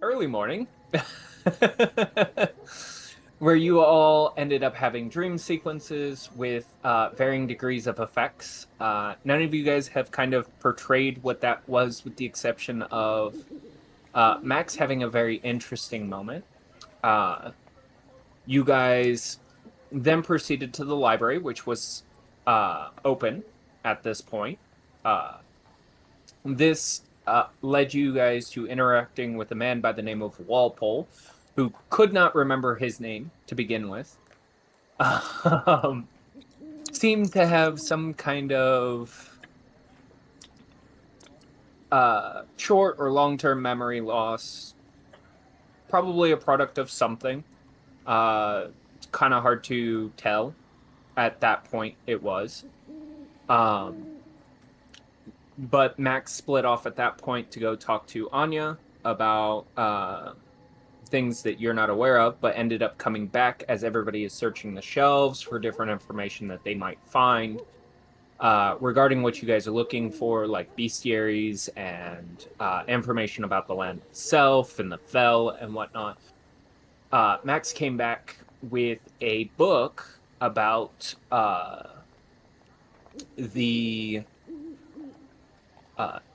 early morning, where you all ended up having dream sequences with varying degrees of effects. None of you guys have kind of portrayed what that was, with the exception of Max having a very interesting moment. Uh, you guys then proceeded to the library, which was open at this point. Uh, this led you guys to interacting with a man by the name of Walpole, who could not remember his name to begin with. Um, Seemed to have some kind of short or long-term memory loss, probably a product of something. It's kind of hard to tell at that point. It was. Um, but Max split off at that point to go talk to Anya about things that you're not aware of, but ended up coming back as everybody is searching the shelves for different information that they might find regarding what you guys are looking for, like bestiaries and information about the land itself and the fell and whatnot. Max came back with a book about the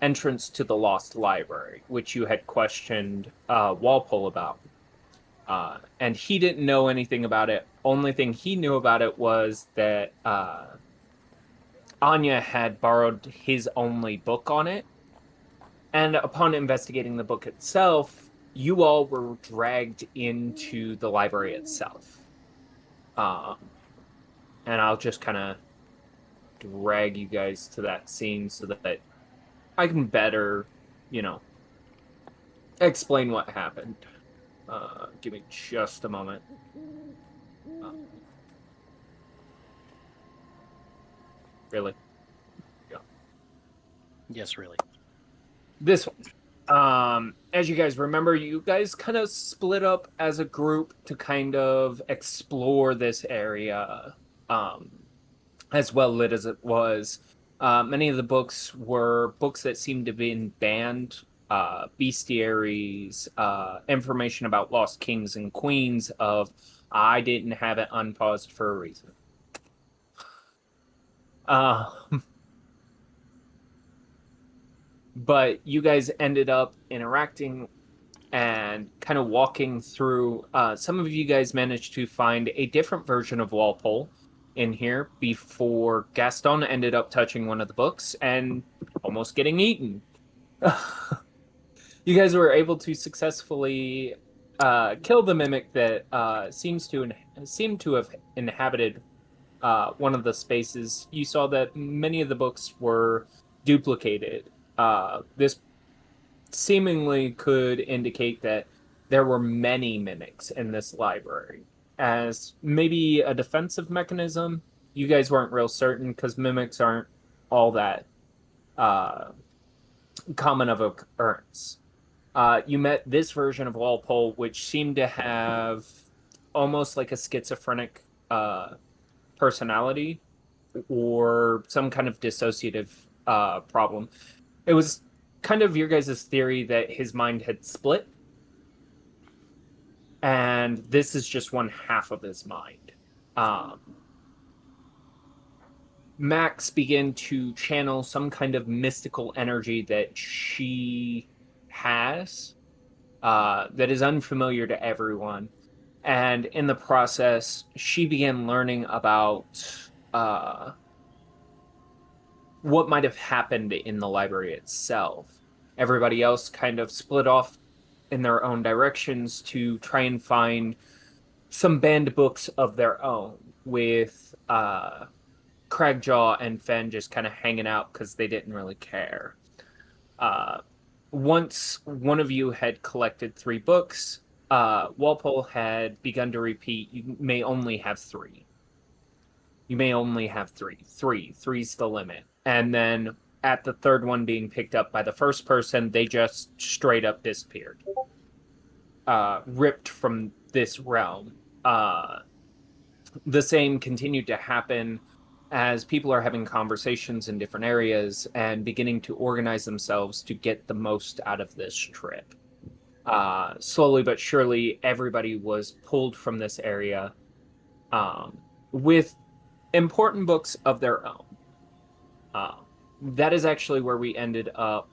entrance to the Lost Library, which you had questioned Walpole about. And he didn't know anything about it. Only thing he knew about it was that Anya had borrowed his only book on it. And upon investigating the book itself, you all were dragged into the library itself. Um, and I'll just kind of drag you guys to that scene so that I can better, you know, explain what happened. Give me just a moment. Uh, really? Yeah. Yes, really. This one. As you guys remember, you guys kind of split up as a group to kind of explore this area, as well lit as it was. Many of the books were books that seemed to have been banned, bestiaries, information about lost kings and queens. Of I didn't have it unpaused for a reason. Uh, but you guys ended up interacting and kind of walking through. Some of you guys managed to find a different version of Walpole in here before Gaston ended up touching one of the books and almost getting eaten. You guys were able to successfully kill the mimic that seemed to have inhabited one of the spaces. You saw that many of the books were duplicated. This seemingly could indicate that there were many mimics in this library. As maybe a defensive mechanism, you guys weren't real certain because mimics aren't all that uh, common of occurrence. You met this version of Walpole, which seemed to have almost like a schizophrenic personality or some kind of dissociative problem. It was kind of your guys' theory that his mind had split, and this is just one half of his mind. Um, Max began to channel some kind of mystical energy that she has that is unfamiliar to everyone. And in the process, she began learning about what might have happened in the library itself. Everybody else kind of split off in their own directions to try and find some banned books of their own, with Cragjaw and Fen just kind of hanging out because they didn't really care. Uh, Once one of you had collected three books, Walpole had begun to repeat, you may only have three. You may only have three. Three's the limit. And then at the third one being picked up by the first person, they just straight up disappeared. Ripped from this realm. The same continued to happen as people are having conversations in different areas and beginning to organize themselves to get the most out of this trip. Slowly but surely, everybody was pulled from this area with important books of their own. That is actually where we ended up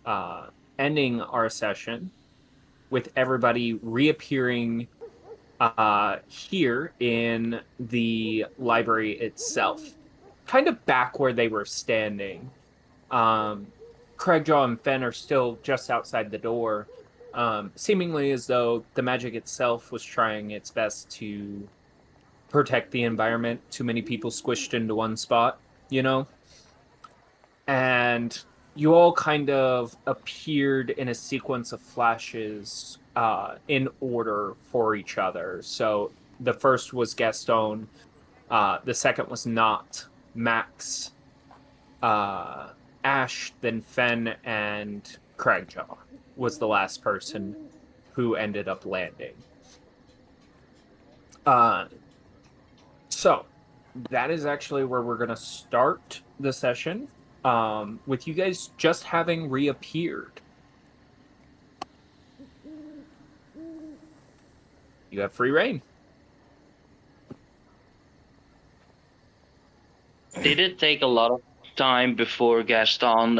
uh, ending our session with everybody reappearing here in the library itself, kind of back where they were standing. Um, Craigjaw and Fen are still just outside the door, seemingly as though the magic itself was trying its best to protect the environment. Too many people squished into one spot, you know? And you all kind of appeared in a sequence of flashes in order for each other. So the first was Gaston, the second was not Max, uh, Ash, then Fen, and Craigjaw was the last person who ended up landing. Uh, so that is actually where we're going to start the session, with you guys just having reappeared. You have free reign. Did it take a lot of time before Gaston,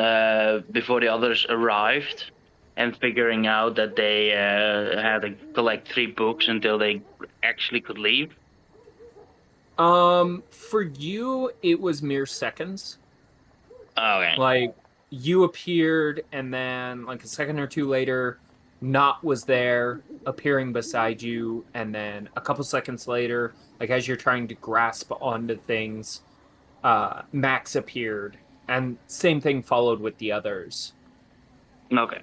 before the others arrived, and figuring out that they had to collect 3 books until they actually could leave? For you, it was mere seconds. Okay. Like, you appeared, and then like a second or two later, Not was there, appearing beside you, and then a couple seconds later, like as you're trying to grasp onto things, Max appeared, and same thing followed with the others. Okay.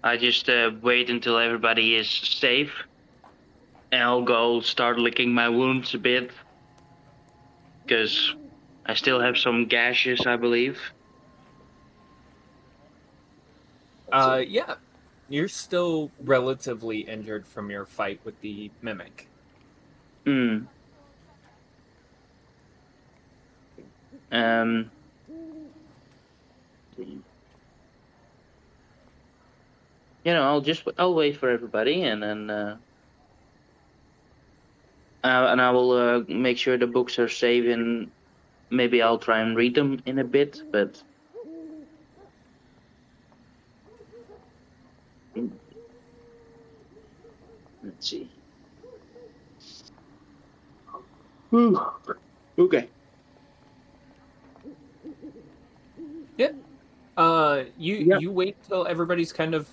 I just wait until everybody is safe, and I'll go start licking my wounds a bit, because I still have some gashes, I believe. Yeah, you're still relatively injured from your fight with the mimic. Hmm. Um. I'll wait for everybody, and then and I will make sure the books are safe, and maybe I'll try and read them in a bit, but let's see. Whew. Okay. Yeah. You wait till everybody's kind of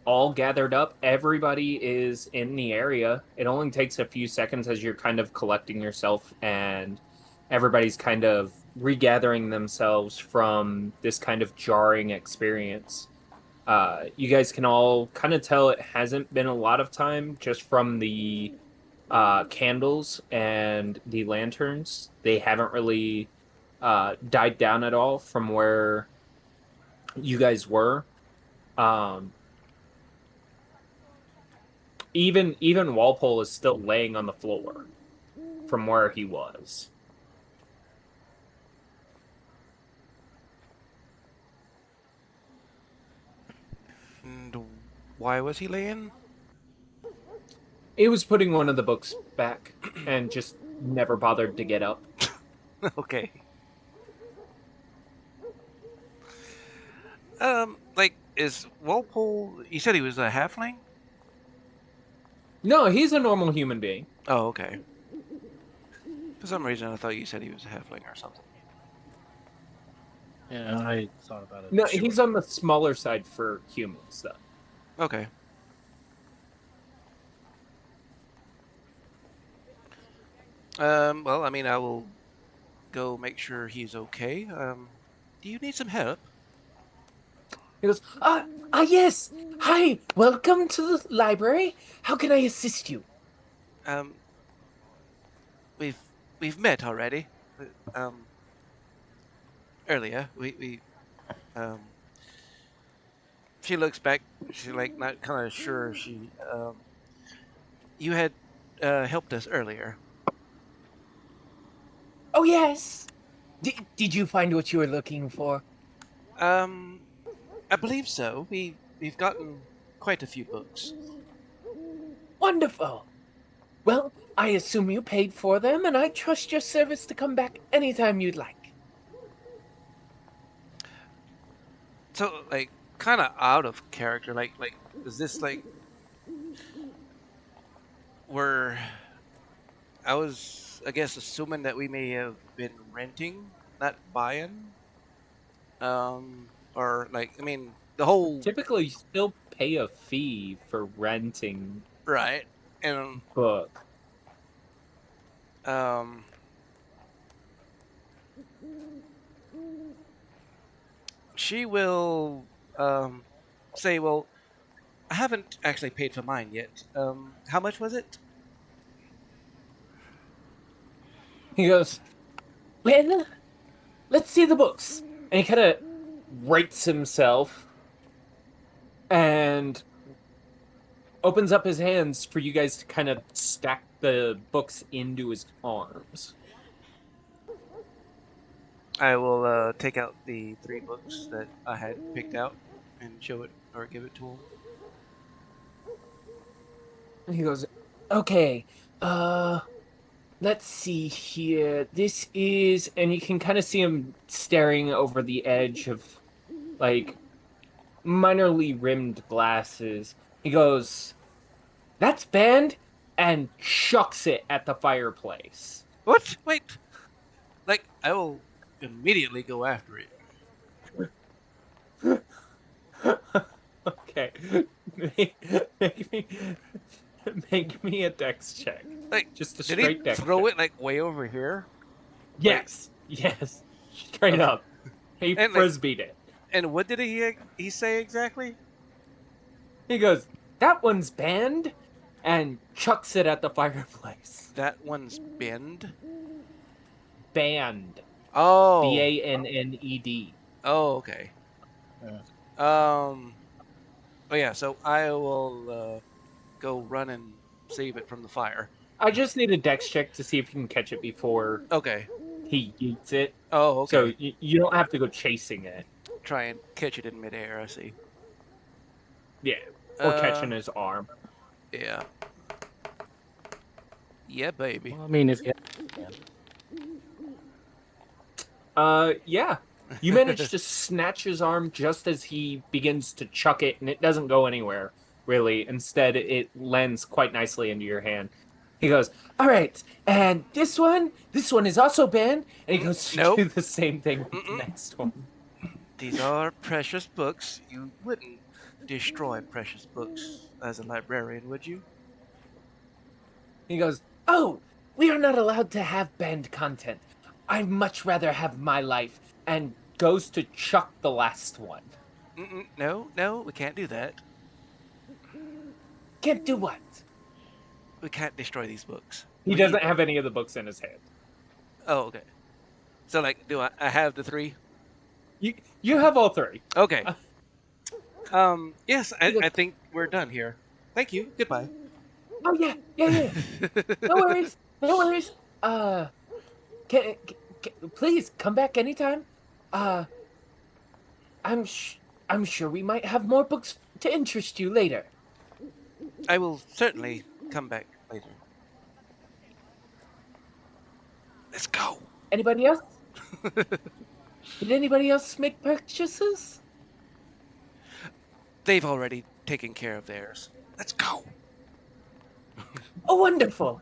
all gathered up. Everybody is in the area. It only takes a few seconds as you're kind of collecting yourself, and everybody's kind of regathering themselves from this kind of jarring experience. You guys can all kind of tell it hasn't been a lot of time just from the candles and the lanterns. They haven't really died down at all from where you guys were. Um, even Walpole is still laying on the floor from where he was. And why was he laying? He was putting one of the books back and just never bothered to get up. Okay. Is Walpole? You said he was a halfling. No, he's a normal human being. Oh, okay. For some reason, I thought you said he was a halfling or something. Yeah, I thought about it. No, Sure. he's on the smaller side for humans, though. Okay. Well, I mean, I will go make sure he's okay. Do you need some help? He goes, yes. Hi, welcome to the library. How can I assist you? Um, we've met already. Earlier she looks back. She's like not kind of sure. You had helped us earlier. Oh, yes. Did you find what you were looking for? Um, I believe so. We've gotten quite a few books. Wonderful. Well, I assume you paid for them, and I trust your service to come back anytime you'd like. So, like, kind of out of character. Like, is this like where I was, I guess, assuming that we may have been renting, not buying? Or like, I mean, the whole Typically, you still pay a fee for renting right, and book. um, she will say, "Well, I haven't actually paid for mine yet. How much was it?" He goes, well, let's see the books. And he kind of rates himself and opens up his hands for you guys to kind of stack the books into his arms. I will take out the 3 books that I had picked out and show it or give it to him. And he goes, okay, let's see here. This is, and you can kind of see him staring over the edge of, like, minorly rimmed glasses. He goes, that's banned, and chucks it at the fireplace. What? Wait. Like, I will immediately go after it. Okay. Make me make me a dex check. Like, Just a did straight he dex throw check. it like way over here? Yes. Yes. Straight Okay. up. He And, like- frisbeed it. And what did he say exactly? He goes, that one's banned, and chucks it at the fireplace. That one's bend. Banned. Oh. Banned. Oh, okay. Oh yeah. So I will go run and save it from the fire. I just need a dex check to see if you can catch it before Okay. he yeets it. Oh, okay. So you don't have to go chasing it. Try and catch it in midair. I see. Yeah. Or catching his arm. Yeah. Yeah, baby. Well, I mean, if you Yeah. You manage to snatch his arm just as he begins to chuck it, and it doesn't go anywhere, really. Instead, it lands quite nicely into your hand. He goes, all right, and this one is also banned, and he goes to Nope. do the same thing with the Mm-mm. next one. These are precious books. You wouldn't destroy precious books as a librarian, would you? He goes, oh, we are not allowed to have banned content. I'd much rather have my life, and goes to chuck the last one. No, we can't do that. Can't do what? We can't destroy these books. He We doesn't need- have any of the books in his hand. Oh, okay. So, like, do I have the 3? You have all 3. Okay. Yes, I think we're done here. Thank you. Goodbye. Oh yeah. No worries. Can, please come back anytime. I'm sure we might have more books to interest you later. I will certainly come back later. Let's go. Anybody else? Did anybody else make purchases? They've already taken care of theirs. Let's go. Oh, wonderful.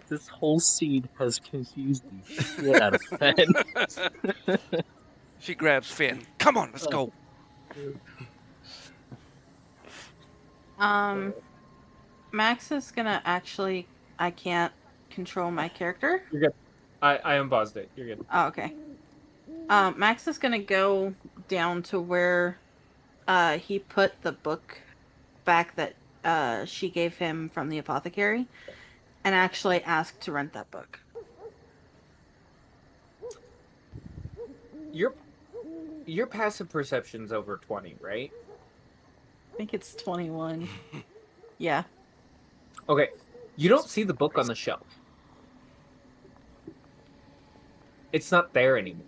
this whole scene has confused the shit out of Fenn. She grabs Finn. Come on, let's go. Max is gonna actually. I can't control my character. You're good. I unpaused it. You're good. Oh, okay. Max is gonna go down to where he put the book back that she gave him from the apothecary, and actually ask to rent that book. Your passive perception's over 20, right? I think it's 21. Yeah. Okay. You don't see the book on the shelf. It's not there anymore.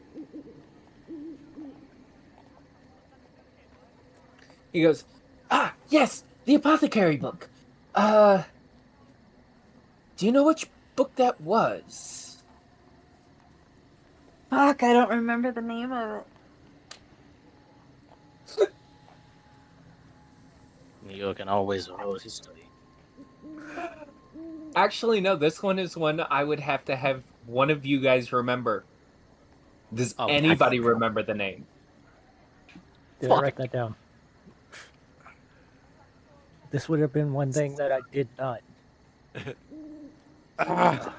He goes, "Ah, yes, the apothecary book. Do you know which book that was?" Fuck, I don't remember the name of it. You can always know history. Actually, no, this one is one I would have to have one of you guys remember. Does Oh, anybody Blackbeard. remember the name? Did Fuck. I write that down? This would have been one thing that I did not. Ah.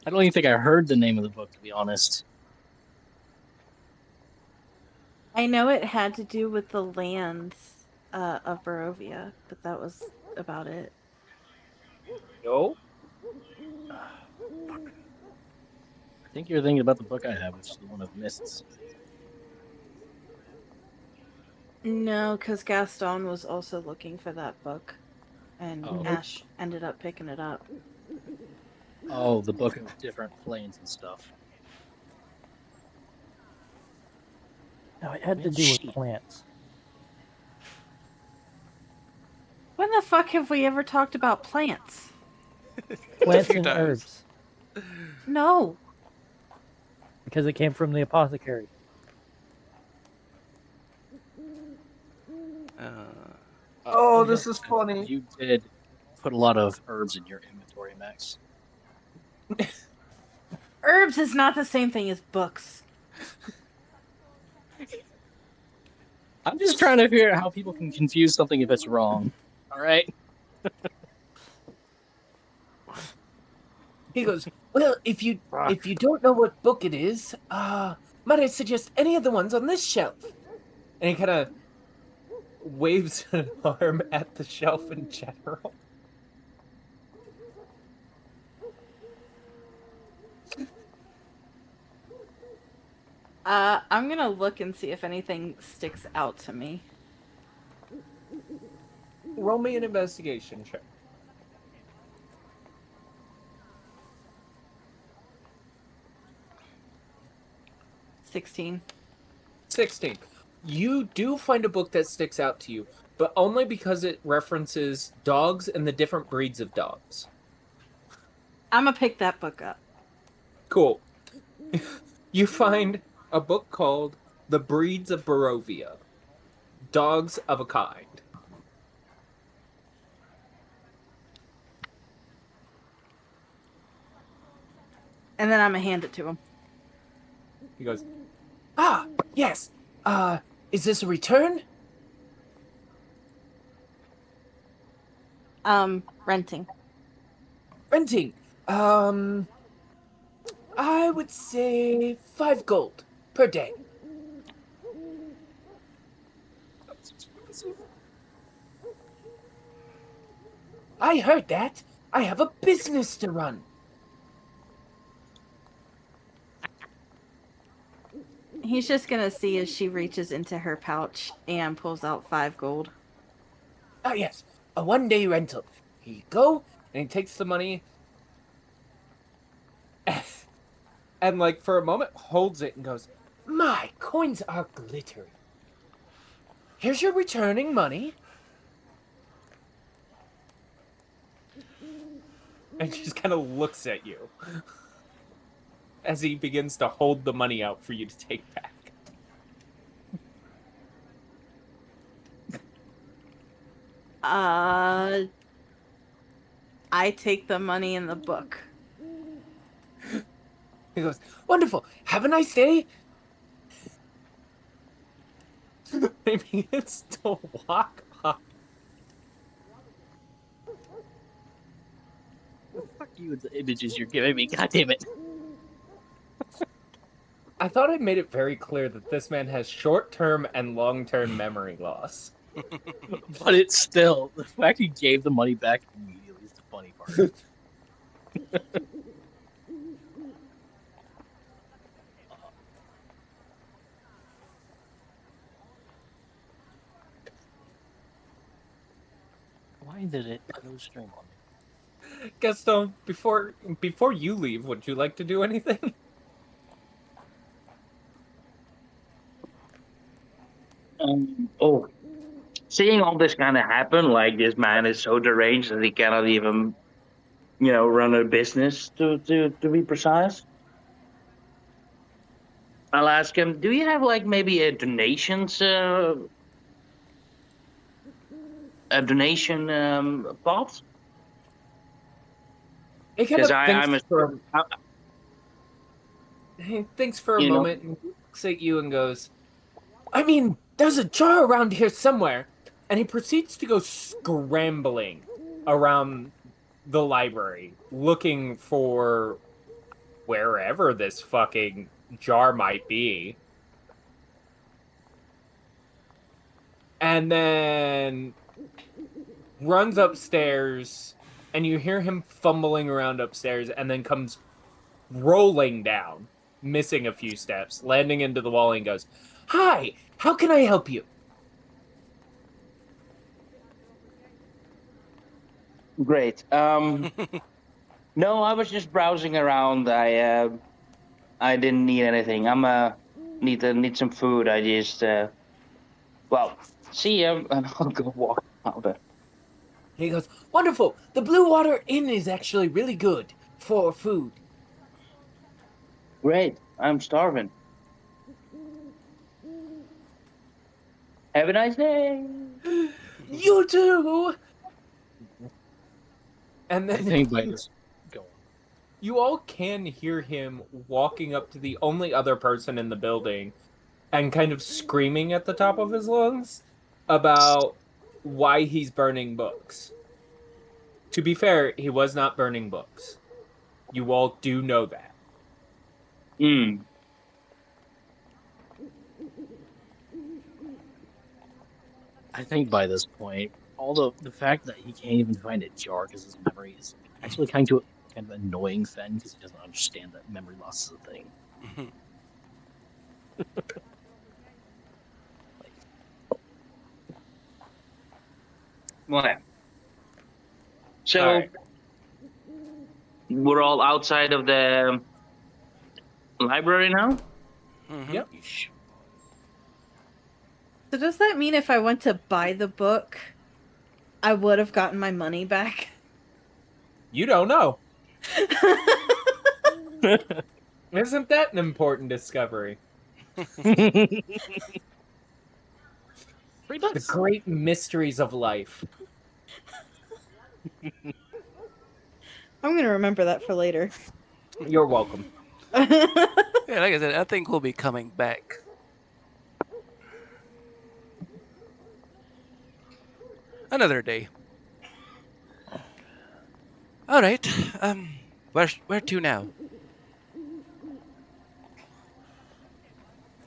I don't even think I heard the name of the book, to be honest. I know it had to do with the lands of Barovia, but that was about it. No. I think you're thinking about the book I have, which is the one of mists. No, because Gaston was also looking for that book, and Oh. Ash ended up picking it up. Oh, the book of different planes and stuff. No, it had to do with plants. When the fuck have we ever talked about plants? Plants few and times. herbs. No. Because it came from the apothecary. Oh, You this know, is funny. You did put a lot of herbs in your inventory, Max. Herbs is not the same thing as books. I'm just trying to figure out how people can confuse something if it's wrong. All right? He goes, "Well, if you don't know what book it is, might I suggest any of the ones on this shelf?" And he kind of waves an arm at the shelf in general. I'm gonna look and see if anything sticks out to me. Roll me an investigation check. 16. 16. You do find a book that sticks out to you, but only because it references dogs and the different breeds of dogs. I'm gonna pick that book up. Cool. You find a book called The Breeds of Barovia. Dogs of a Kind. And then I'm gonna hand it to him. He goes, "Ah, yes. Is this a return?" Renting. Renting. I would say 5 gold per day. I heard that. I have a business to run. He's just gonna see as she reaches into her pouch and pulls out 5 gold. Ah, yes. A 1-day rental. Here you go. And he takes the money and, like, for a moment holds it and goes, "My, coins are glittery. Here's your returning money." And just kind of looks at you as he begins to hold the money out for you to take back. I take the money in the book. He goes, "Wonderful. Have a nice day." Maybe it's to walk off. Fuck you with the images you're giving me. God damn it. I thought I made it very clear that this man has short-term and long-term memory loss. But it's still, the fact he gave the money back immediately is the funny part. Why did it no string on me? Gaston, before you leave, would you like to do anything? Oh, seeing all this kind of happen, like this man is so deranged that he cannot even, run a business to be precise. I'll ask him, do you have like maybe a donation pot? He kind Because of I'm a, he thinks for a you know, moment and looks at you and goes, I mean, there's a jar around here somewhere. And he proceeds to go scrambling around the library, looking for wherever this fucking jar might be. And then runs upstairs, and you hear him fumbling around upstairs, and then comes rolling down, missing a few steps, landing into the wall, and goes, Hi, how can I help you? great. No, I was just browsing around. I didn't need anything. Need some food. I just well, see you, and I'll go walk out. He goes, Wonderful! The Blue Water Inn is actually really good for food. Great. I'm starving. Have a nice day. You too! And I then think by this, go on. you all can hear him walking up to the only other person in the building and kind of screaming at the top of his lungs about why he's burning books. To be fair, he was not burning books. You all do know that. Hmm. I think by this point, although the fact that he can't even find a jar because his memory is actually kind of annoying Fen because he doesn't understand that memory loss is a thing. Well, yeah. So All right. we're all outside of the library now. Yep. So does that mean if I went to buy the book, I would have gotten my money back? You don't know. Isn't that an important discovery? Pretty The much. great mysteries of life. I'm gonna remember that for later. You're welcome. Yeah, like I said, I think we'll be coming back. Another day. All right. Where to now?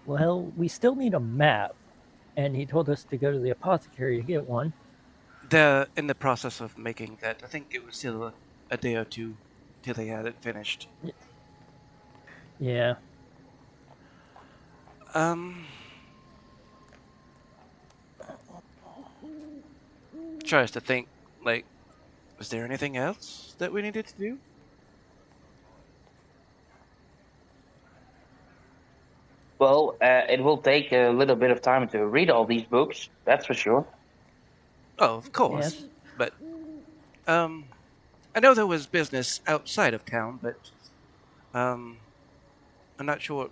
Well, we still need a map, and he told us to go to the apothecary to get one. In the process of making that. I think it was still a day or two till they had it finished. Yeah. Tries to think, like, was there anything else that we needed to do? Well, it will take a little bit of time to read all these books. That's for sure. Oh, of course. Yes. But, I know there was business outside of town, but, I'm not sure.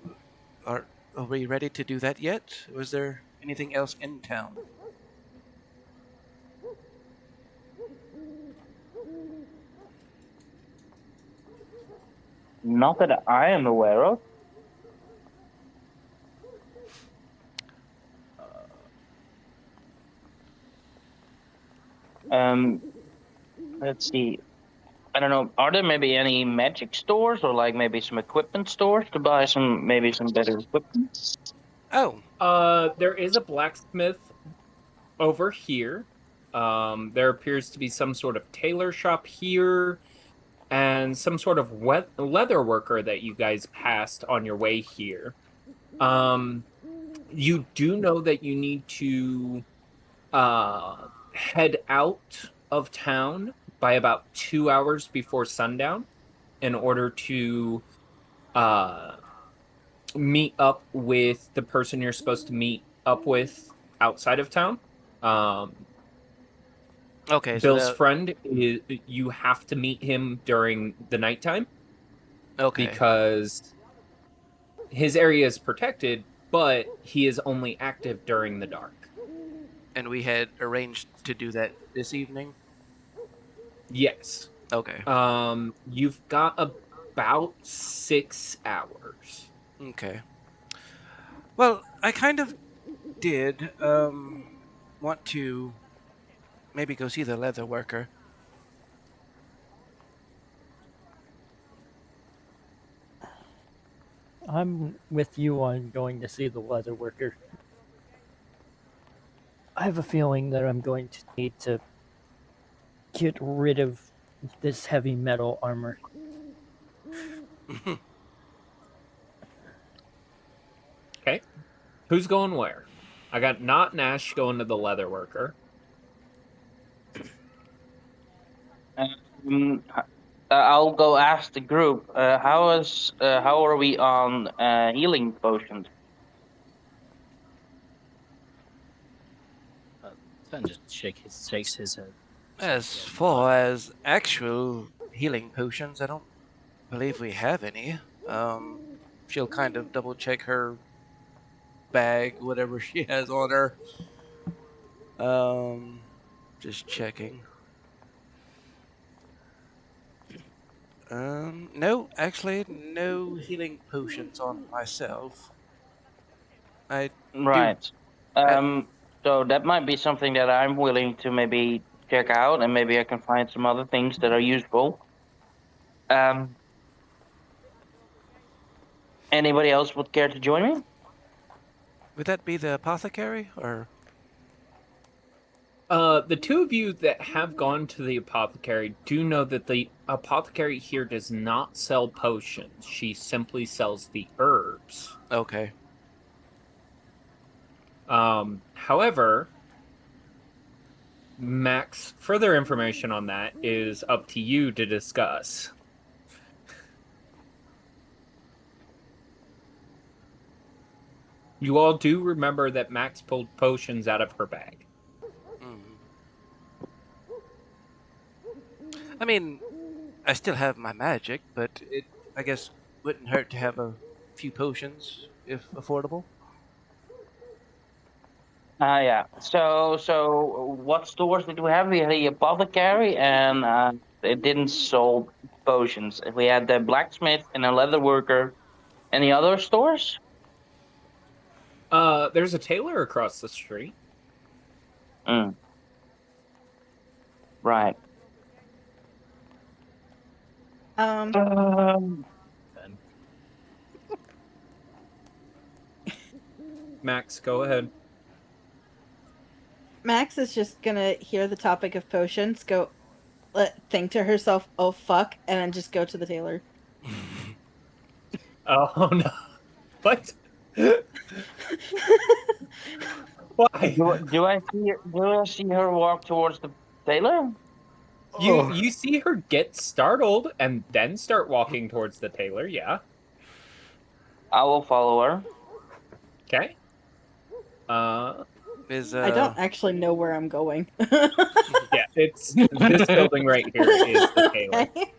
Are we ready to do that yet? Was there anything else in town? Not that I am aware of. Let's see. I don't know. Are there maybe any magic stores or like maybe some equipment stores to buy some better equipment? Oh, There is a blacksmith over here. There appears to be some sort of tailor shop here and some sort of leather worker that you guys passed on your way here. You do know that you need to head out of town by about 2 hours before sundown in order to meet up with the person you're supposed to meet up with outside of town. Okay, so Bill's friend is you have to meet him during the nighttime okay, because his area is protected, but he is only active during the dark. and we had arranged to do that this evening. Yes. Okay, You've got about 6 hours. okay. Well, I kind of did want to maybe go see the leather worker. I'm with you on going to see the leather worker. I have a feeling that I'm going to need to get rid of this heavy metal armor. Okay. Who's going where? I got Not Nash going to the leather worker. I'll go ask the group. How are we on healing potions? Fen just shakes his head. As far as actual healing potions, I don't believe we have any. She'll kind of double check her bag, whatever she has on her. Just checking. No, actually, no healing potions on myself. I Right. I- So that might be something that I'm willing to maybe check out, and maybe I can find some other things that are useful. Um, Anybody else would care to join me? would that be the apothecary or? The two of you that have gone to the apothecary do know that the apothecary here does not sell potions. She simply sells the herbs. Okay. However, Max, further information on that is up to you to discuss. You all do remember that Max pulled potions out of her bag. I mean, I still have my magic, but it, I guess, wouldn't hurt to have a few potions if affordable. Yeah. So what stores did we have? We had the apothecary, and it didn't sell potions. We had the blacksmith and a leather worker. Any other stores? There's a tailor across the street. Mm. Right. Fen. Max, go ahead. Max is just gonna hear the topic of potions, think to herself, "Oh fuck," and then just go to the tailor. Oh no! What? Why? Do I see her walk towards the tailor? You see her get startled and then start walking towards the tailor. Yeah. I will follow her. Okay. I don't actually know where I'm going. Yeah, it's this building right here is the tailor. Okay.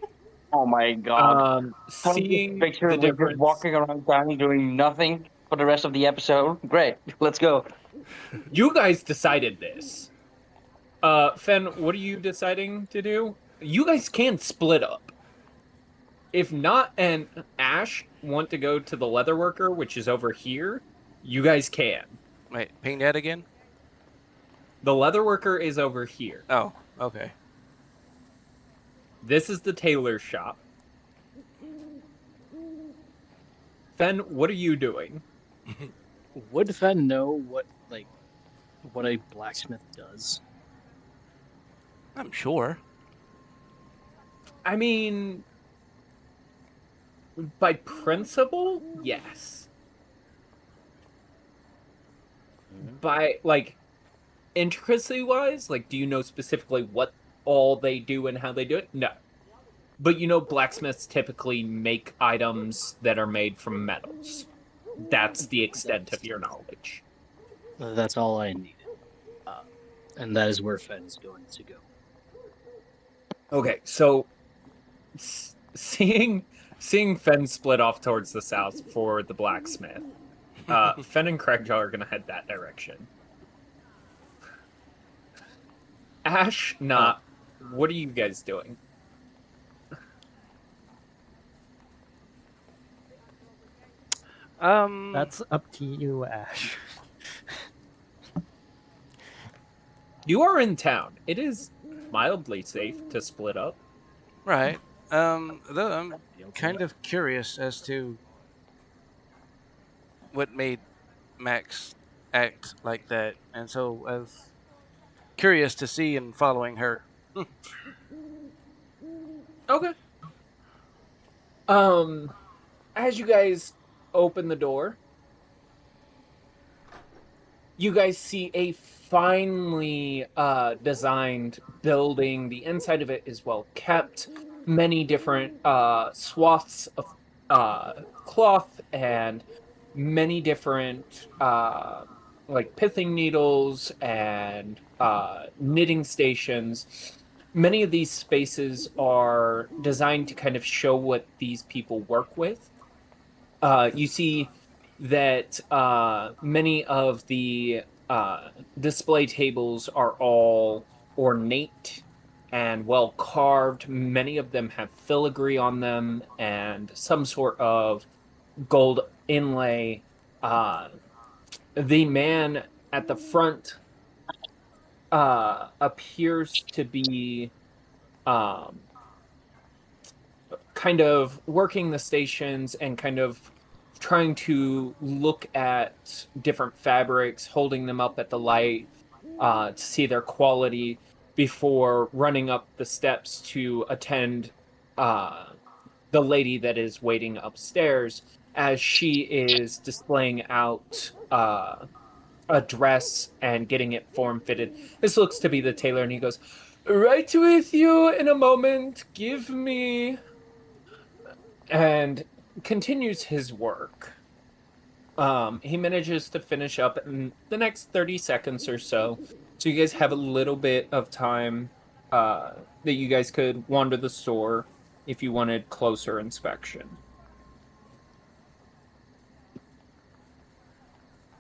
Oh my god! Seeing Picture the we're just difference. walking around town doing nothing for the rest of the episode. Great, let's go. You guys decided this. Fen, what are you deciding to do? You guys can split up. If Not and Ash want to go to the leather worker, which is over here, you guys can. Wait, ping that again? The leather worker is over here. Oh, okay. This is the tailor shop. Fen, what are you doing? Would Fen know what a blacksmith does? I'm sure. I mean, by principle, yes. By, intricacy wise, do you know specifically what all they do and how they do it? No. But blacksmiths typically make items that are made from metals. That's the extent of your knowledge. That's all I needed. And that is where Fen is going to go. Okay, so seeing Fen split off towards the south for the blacksmith, Fen and Craigjaw are gonna head that direction. Ash, not. What are you guys doing? That's up to you, Ash. You are in town. It is mildly safe to split up. right. Though I'm Feel kind that. of curious as to what made Max act like that, and so I was curious to see and following her. Okay. As you guys open the door, you guys see a finely designed building. The inside of it is well kept. Many different swaths of cloth and many different like pithing needles and knitting stations. Many of these spaces are designed to kind of show what these people work with. You see that many of the display tables are all ornate and well carved. Many of them have filigree on them and some sort of gold inlay. The man at the front appears to be um, kind of working the stations and kind of trying to look at different fabrics, holding them up at the light to see their quality before running up the steps to attend the lady that is waiting upstairs as she is displaying out a dress and getting it form fitted. This looks to be the tailor, and he goes, "Right with you in a moment. Give me," and continues his work. He manages to finish up in the next 30 seconds or so. So you guys have a little bit of time that you guys could wander the store if you wanted closer inspection.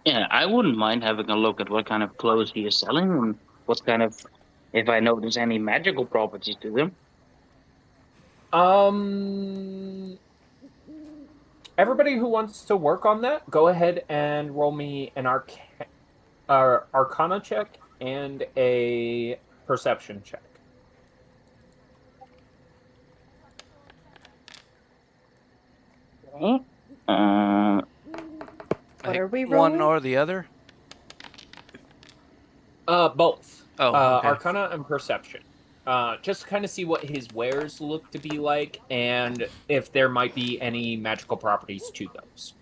Yeah, I wouldn't mind having a look at what kind of clothes he is selling and what kind of, if I notice any magical properties to them. Everybody who wants to work on that, go ahead and roll me an Arcana check and a Perception check. Okay. I What think are we one rolling? or the other? Both. Oh, okay. Arcana and Perception. Just to kind of see what his wares look to be like and if there might be any magical properties to those.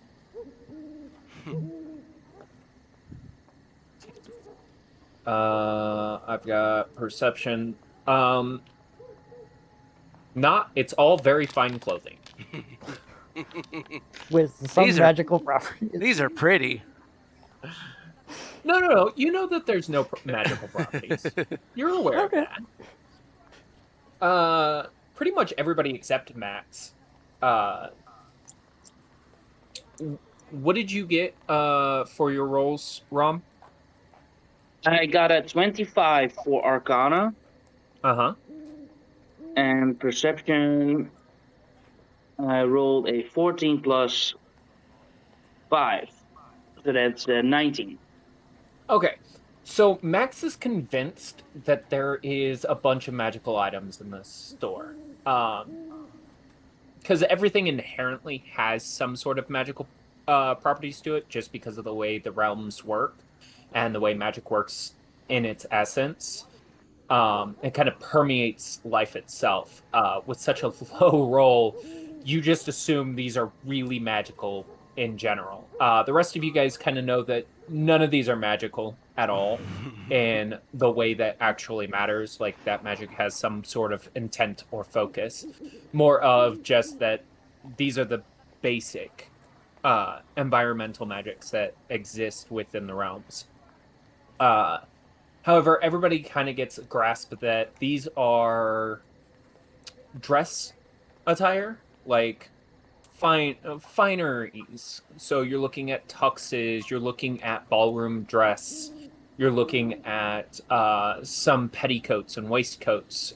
I've got Perception. It's all very fine clothing. With some These are- magical properties. These are pretty. No. You know that there's no magical properties. You're aware Okay. of that. Pretty much everybody except Max. What did you get for your rolls, Rom? I got a 25 for Arcana Uh-huh. and Perception. I rolled a 14 plus 5. So that's 19. Okay. So Max is convinced that there is a bunch of magical items in this store. Because everything inherently has some sort of magical properties to it, just because of the way the realms work and the way magic works in its essence. It kind of permeates life itself. With such a low roll, you just assume these are really magical in general. The rest of you guys kind of know that none of these are magical at all in the way that actually matters. Like that magic has some sort of intent or focus. More of just that these are the basic environmental magics that exist within the realms. However, everybody kind of gets a grasp that these are dress attire, like fineries. So you're looking at tuxes, you're looking at ballroom dress, you're looking at some petticoats and waistcoats.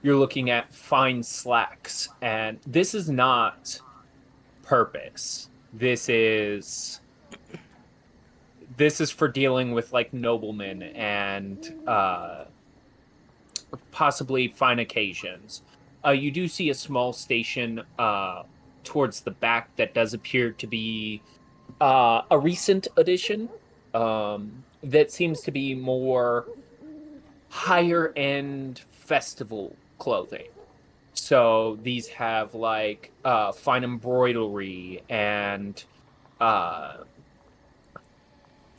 You're looking at fine slacks, and this is not purpose. This is for dealing with like noblemen and possibly fine occasions. You do see a small station towards the back that does appear to be a recent addition that seems to be more higher end festival clothing. So these have like fine embroidery and uh,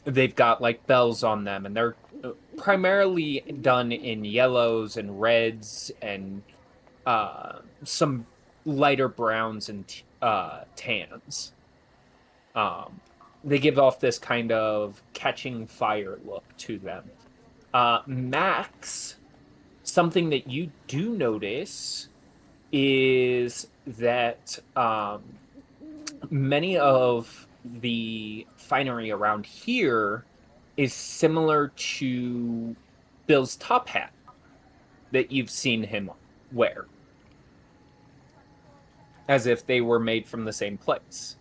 they've got like bells on them, and they're primarily done in yellows and reds and some lighter browns and tans. They give off this kind of catching fire look to them. Max, something that you do notice is that many of the finery around here is similar to Bill's top hat that you've seen him wear, as if they were made from the same place.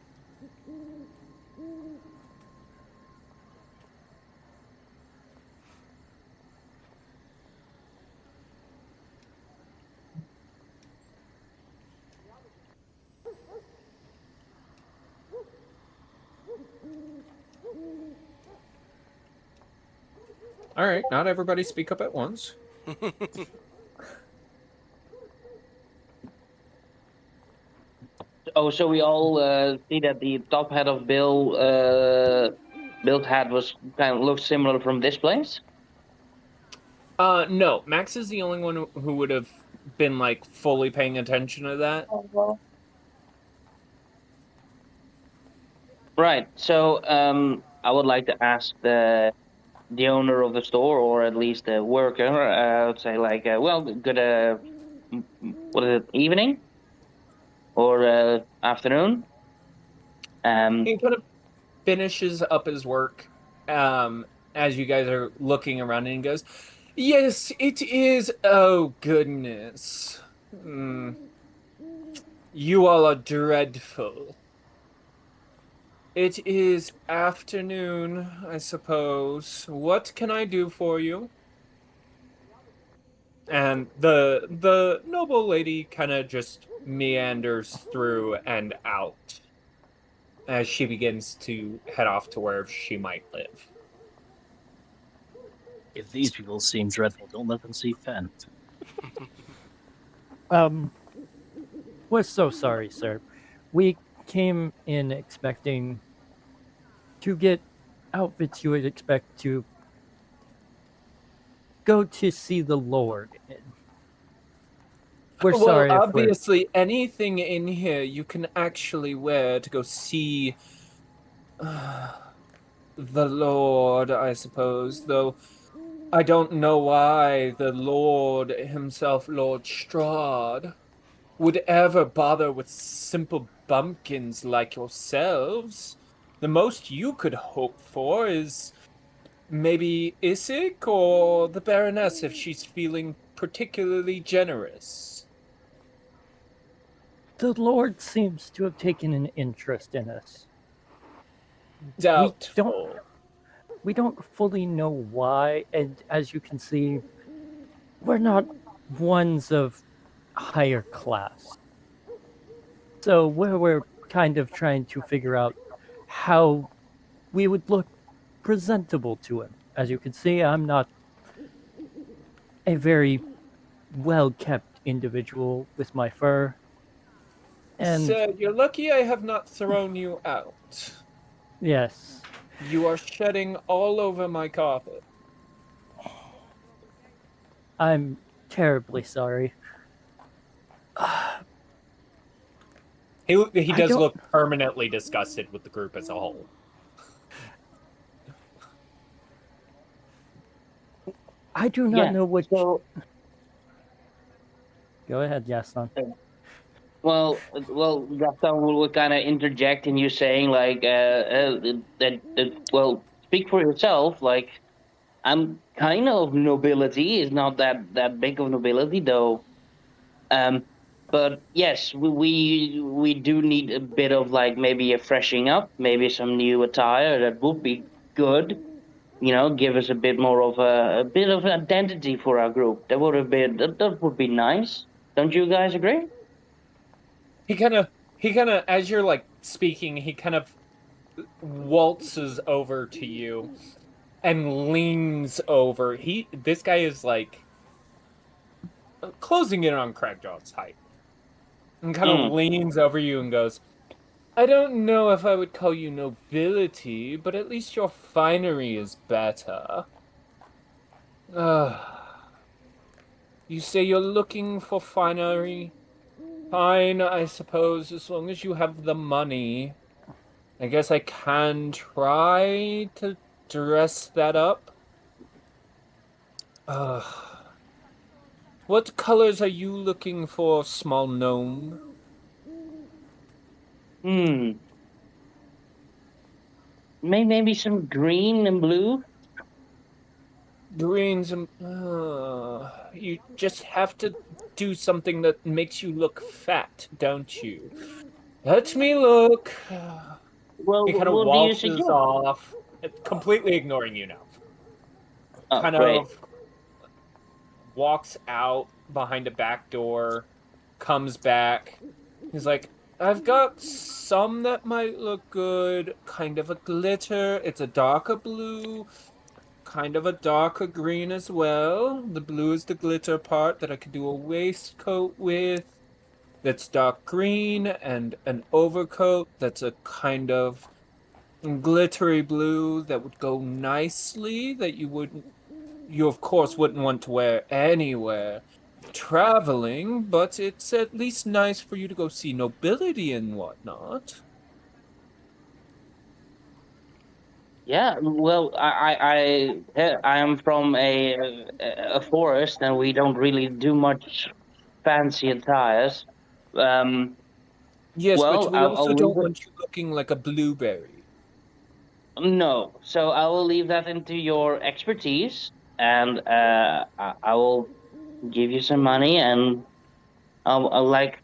All right, not everybody speak up at once. Oh, so we all see that the top hat of Bill's hat was kind of looked similar from this place. No, Max is the only one who would have been like fully paying attention to that. Right. So I would like to ask the owner of the store, or at least the worker. I would say like, well, good. What is it? Evening or afternoon? He kind of finishes up his work as you guys are looking around, and he goes, "Yes, it is. Oh goodness, you all are dreadful. It is afternoon, I suppose. What can I do for you?" And the noble lady kind of just meanders through and out as she begins to head off to where she might live. If these people seem dreadful, don't let them see Fen. We're so sorry, sir. We came in expecting to get outfits you would expect to go to see the Lord in. We're Well, sorry if we're... obviously, anything in here you can actually wear to go see the Lord, I suppose. Though I don't know why the Lord himself, Lord Strahd, would ever bother with simple bumpkins like yourselves. The most you could hope for is maybe Isik or the Baroness if she's feeling particularly generous. The Lord seems to have taken an interest in us. Doubtful. We don't fully know why, and as you can see, we're not ones of higher class. So we're kind of trying to figure out how we would look presentable to him. As you can see, I'm not a very well-kept individual with my fur. And Sir, you're lucky I have not thrown you out. yes, You are shedding all over my carpet. I'm terribly sorry. He does don't- look permanently disgusted with the group as a whole. I do not Yeah. know which. So, Go ahead, Gaston. well, Gaston will kind of interject in you saying like well, speak for yourself. Like, I'm kind of nobility. Is not that big of nobility though. Um, but yes, we do need a bit of like maybe a freshening up, maybe some new attire. That would be good. Give us a bit more of a bit of identity for our group. That would be nice. Don't you guys agree? He kind of as you're like speaking, he kind of waltzes over to you and leans over. This guy is like closing in on Crackjaw's height. And kind of Mm. leans over you and goes, I don't know if I would call you nobility, but at least your finery is better. You say you're looking for finery? Fine, I suppose, as long as you have the money. I guess I can try to dress that up. Uh, what colors are you looking for, small gnome? Hmm. Maybe some green and blue. Greens and you just have to do something that makes you look fat, don't you? Let me look. Well, He kind of what do you waltzes suggest? off, completely ignoring you now. Oh, Kind great. of walks out behind a back door, comes back. He's like, I've got some that might look good. Kind of a glitter. It's a darker blue, kind of a darker green as well. The blue is the glitter part that I could do a waistcoat with. That's dark green, and an overcoat that's a kind of glittery blue that would go nicely, that you of course wouldn't want to wear anywhere traveling, but it's at least nice for you to go see nobility and whatnot. Yeah. Well, I am from a forest, and we don't really do much fancy attires. Um. Yes, but Well, we also I'll leave don't it. want you looking like a blueberry. No, so I will leave that into your expertise, and I will give you some money, and I'll like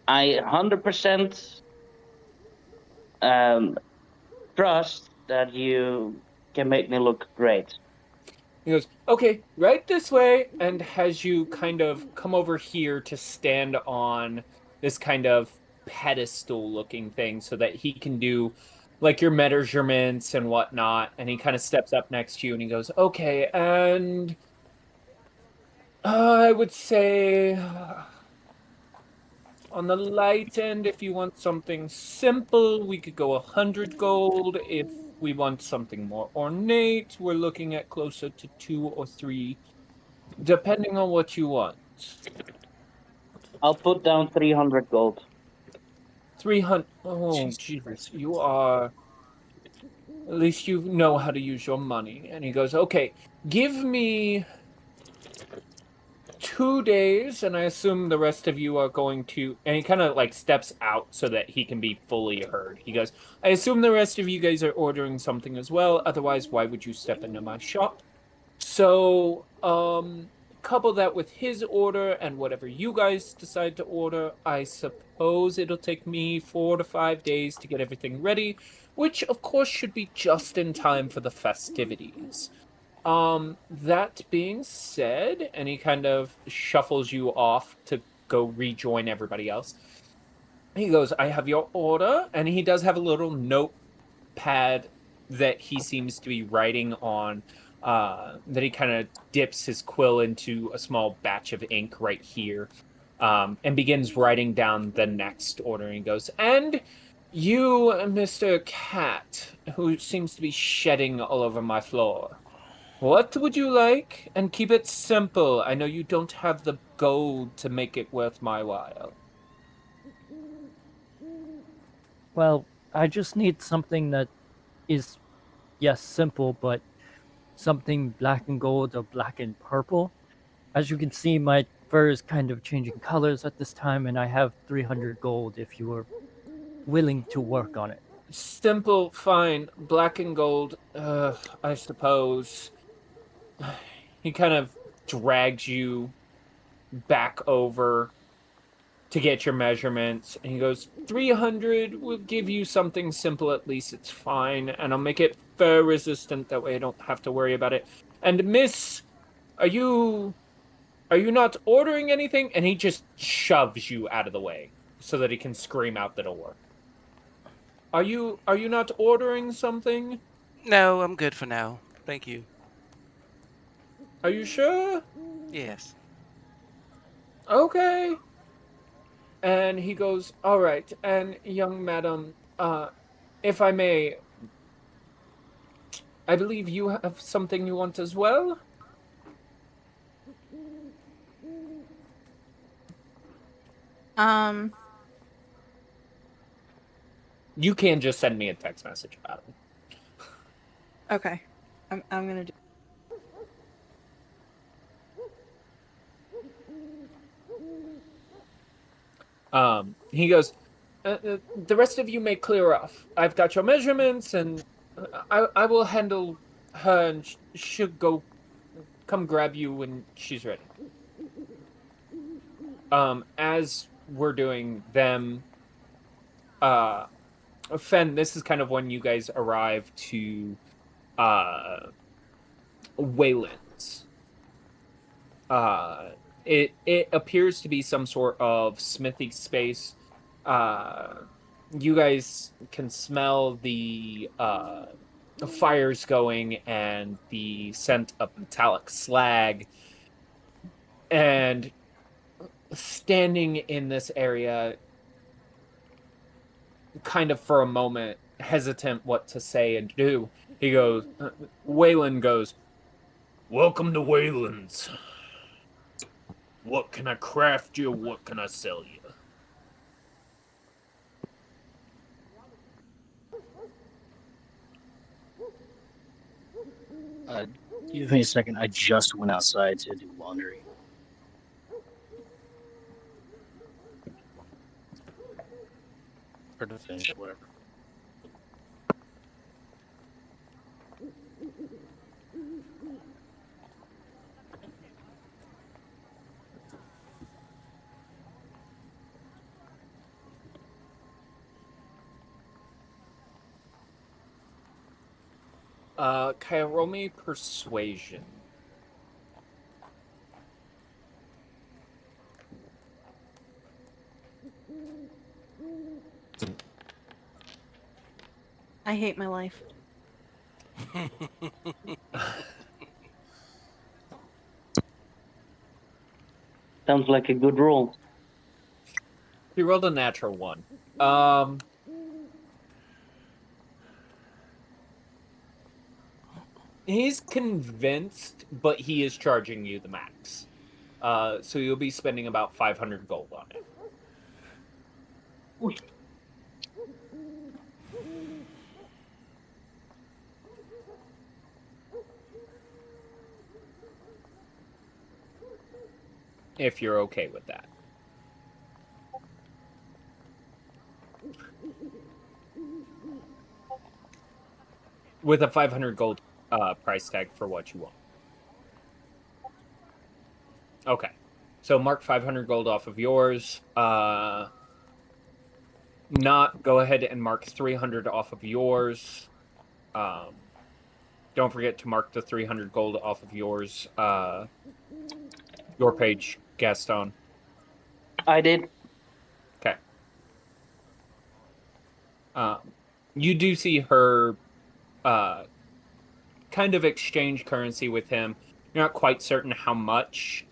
I 100% um, trust that you can make me look great. He goes, okay, right this way, and has you kind of come over here to stand on this kind of pedestal looking thing so that he can do like your measurements and whatnot. And he kind of steps up next to you and he goes, okay, and I would say on the light end, if you want something simple, we could go 100 gold. If we want something more ornate, we're looking at closer to 2 or 3, depending on what you want. I'll put down 300 gold. 300. Oh, Jesus, you are. At least you know how to use your money. And he goes, okay, give me 2 days, and I assume the rest of you are going to. And he kind of like steps out so that he can be fully heard. He goes, I assume the rest of you guys are ordering something as well. Otherwise, why would you step into my shop? So, couple that with his order and whatever you guys decide to order. I suppose it'll take me 4 to 5 days to get everything ready, which of course should be just in time for the festivities. That being said, and he kind of shuffles you off to go rejoin everybody else. He goes, I have your order, and he does have a little notepad that he seems to be writing on, that he kind of dips his quill into a small batch of ink right here, and begins writing down the next order. And he goes, and you, Mr. Cat, who seems to be shedding all over my floor. What would you like? And keep it simple. I know you don't have the gold to make it worth my while. Well, I just need something that is, yes, simple, but something black and gold or black and purple. As you can see, my fur is kind of changing colors at this time, and I have 300 gold if you were willing to work on it. Simple, fine. Black and gold, I suppose. He kind of drags you back over to get your measurements, and he goes, 300 will give you something simple, at least it's fine, and I'll make it fur resistant, that way I don't have to worry about it. And miss, are you not ordering anything? And he just shoves you out of the way so that he can scream out the door. Are you not ordering something? No, I'm good for now. Thank you. Are you sure? Yes. Okay. And he goes, all right, and young madam, if I may, I believe you have something you want as well? You can just send me a text message about it. Okay. I'm gonna do. He goes, the rest of you may clear off. I've got your measurements, and I will handle her, and she'll come grab you when she's ready. As we're doing them, Fen, this is kind of when you guys arrive to Wayland's. It appears to be some sort of smithy space. You guys can smell the fires going and the scent of metallic slag. And standing in this area, kind of for a moment, hesitant what to say and do, he goes, Wayland goes, welcome to Wayland's. What can I craft you? What can I sell you? Give me a second. I just went outside to do laundry. Or to finish, whatever. Kyle, roll me persuasion. I hate my life. Sounds like a good roll. He rolled a natural one. He's convinced, but he is charging you the max. So you'll be spending about 500 gold on it. Ooh. If you're okay with that. With a 500 gold price tag for what you want. Okay. So mark 500 gold off of yours. Not go ahead and mark 300 off of yours. Don't forget to mark the 300 gold off of yours. Your page, Gaston. I did. Okay. You do see her kind of exchange currency with him. You're not quite certain how much.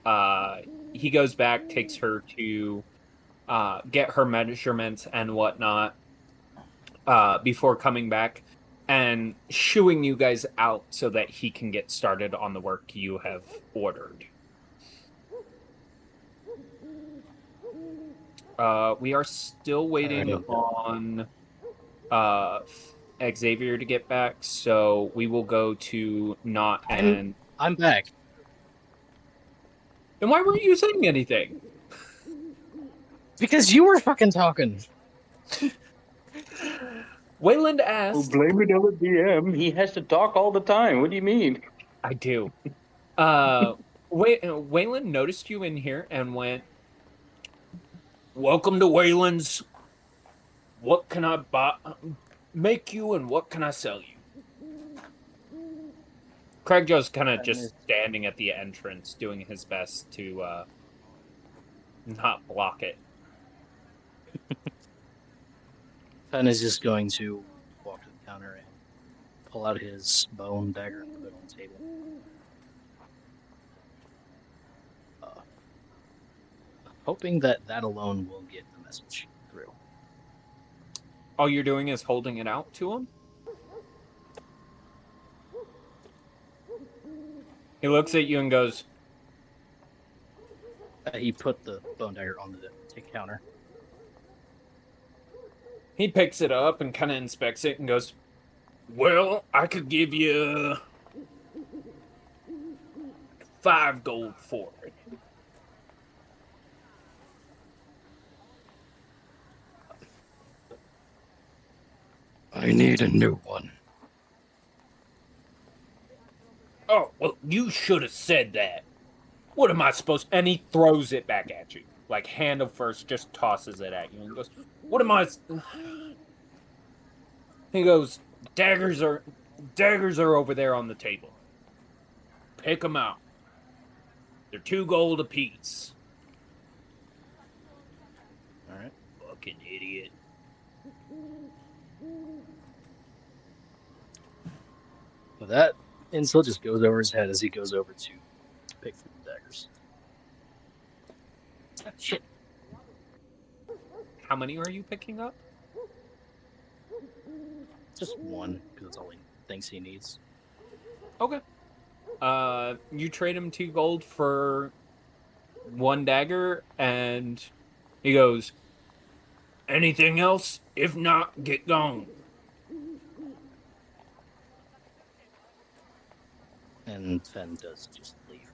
He goes back, takes her to get her measurements and whatnot before coming back and shooing you guys out so that he can get started on the work you have ordered. We are still waiting on Xavier to get back, so we will go to Not and. I'm back. And why weren't you saying anything? Because you were fucking talking. Wayland Oh, asked. blame it on the DM. He has to talk all the time. What do you mean? I do. Wayland noticed you in here and went, "Welcome to Wayland's. What can I buy, make you, and what can I sell you?" Craig Joe's kind of just standing at the entrance, doing his best to not block it. Fen is just going to walk to the counter and pull out his bone dagger and put it on the table. Hoping that alone will get the message through. All you're doing is holding it out to him? He looks at you and goes... He put the bone dagger on the counter. He picks it up and kind of inspects it and goes, "Well, I could give you 5 gold for it." I need a new one. "Oh, well, you should have said that. What am I supposed..." And he throws it back at you. Like, handle first, just tosses it at you and goes, "What am I..." He goes, daggers are over there on the table. Pick them out. They're 2 gold apiece." Alright. Fucking idiot. But that insult just goes over his head as he goes over to pick through the daggers. Ah, shit. How many are you picking up? Just one, because that's all he thinks he needs. Okay. You trade him 2 gold for 1 dagger, and he goes, "Anything else? If not, get gone." And Fen does just leave.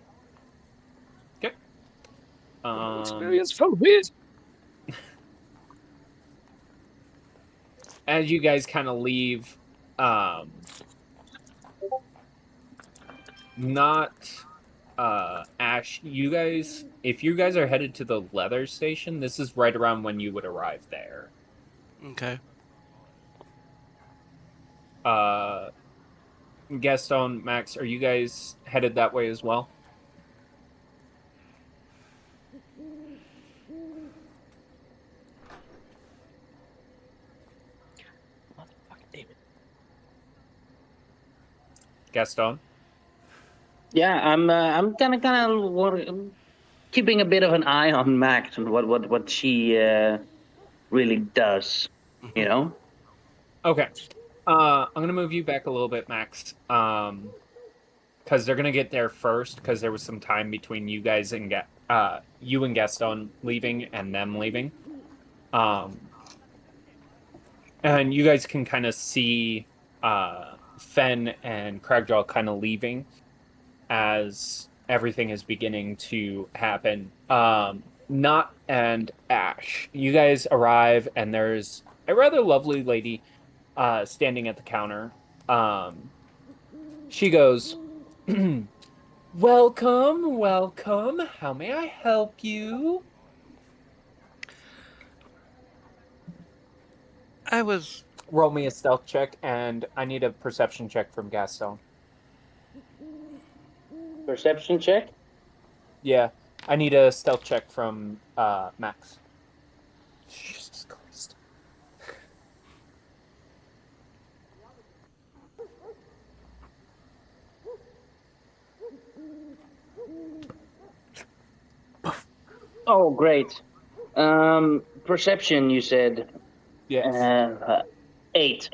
Okay. Experience felt weird. As you guys kind of leave, not Ash, you guys, if you guys are headed to the leather station, this is right around when you would arrive there. Okay. Gaston, Max, are you guys headed that way as well? Motherfucking David. Gaston? Yeah, I'm kind of keeping a bit of an eye on Max and what she really does. You know. Okay. I'm gonna move you back a little bit, Max. Because they're gonna get there first. Because there was some time between you guys and you and Gaston leaving and them leaving. And you guys can kind of see Fen and Cragjaw kind of leaving as everything is beginning to happen. Not and Ash, you guys arrive and there's a rather lovely lady standing at the counter. She goes, "Welcome, welcome. How may I help you?" I was Roll me a stealth check, and I need a perception check from Gaston. Perception check. Yeah, I need a stealth check from Max. Jesus Christ. Oh, great. Perception, you said. Yes. 8.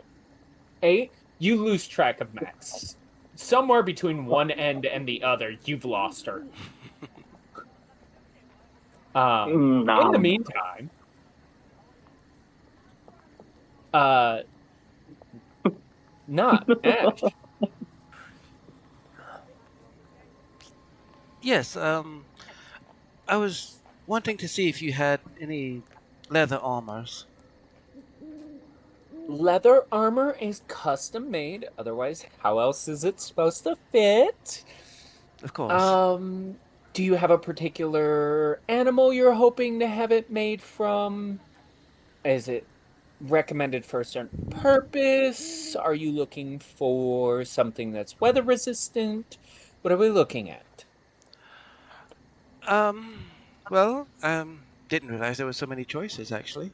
8? You lose track of Max. Somewhere between one end and the other, you've lost her. In the meantime, not Ash. Yes, I was wanting to see if you had any leather armors. Leather armor is custom made. Otherwise, how else is it supposed to fit? Of course. Do you have a particular animal you're hoping to have it made from? Is it recommended for a certain purpose? Are you looking for something that's weather resistant? What are we looking at? Um, well, didn't realize there were so many choices actually.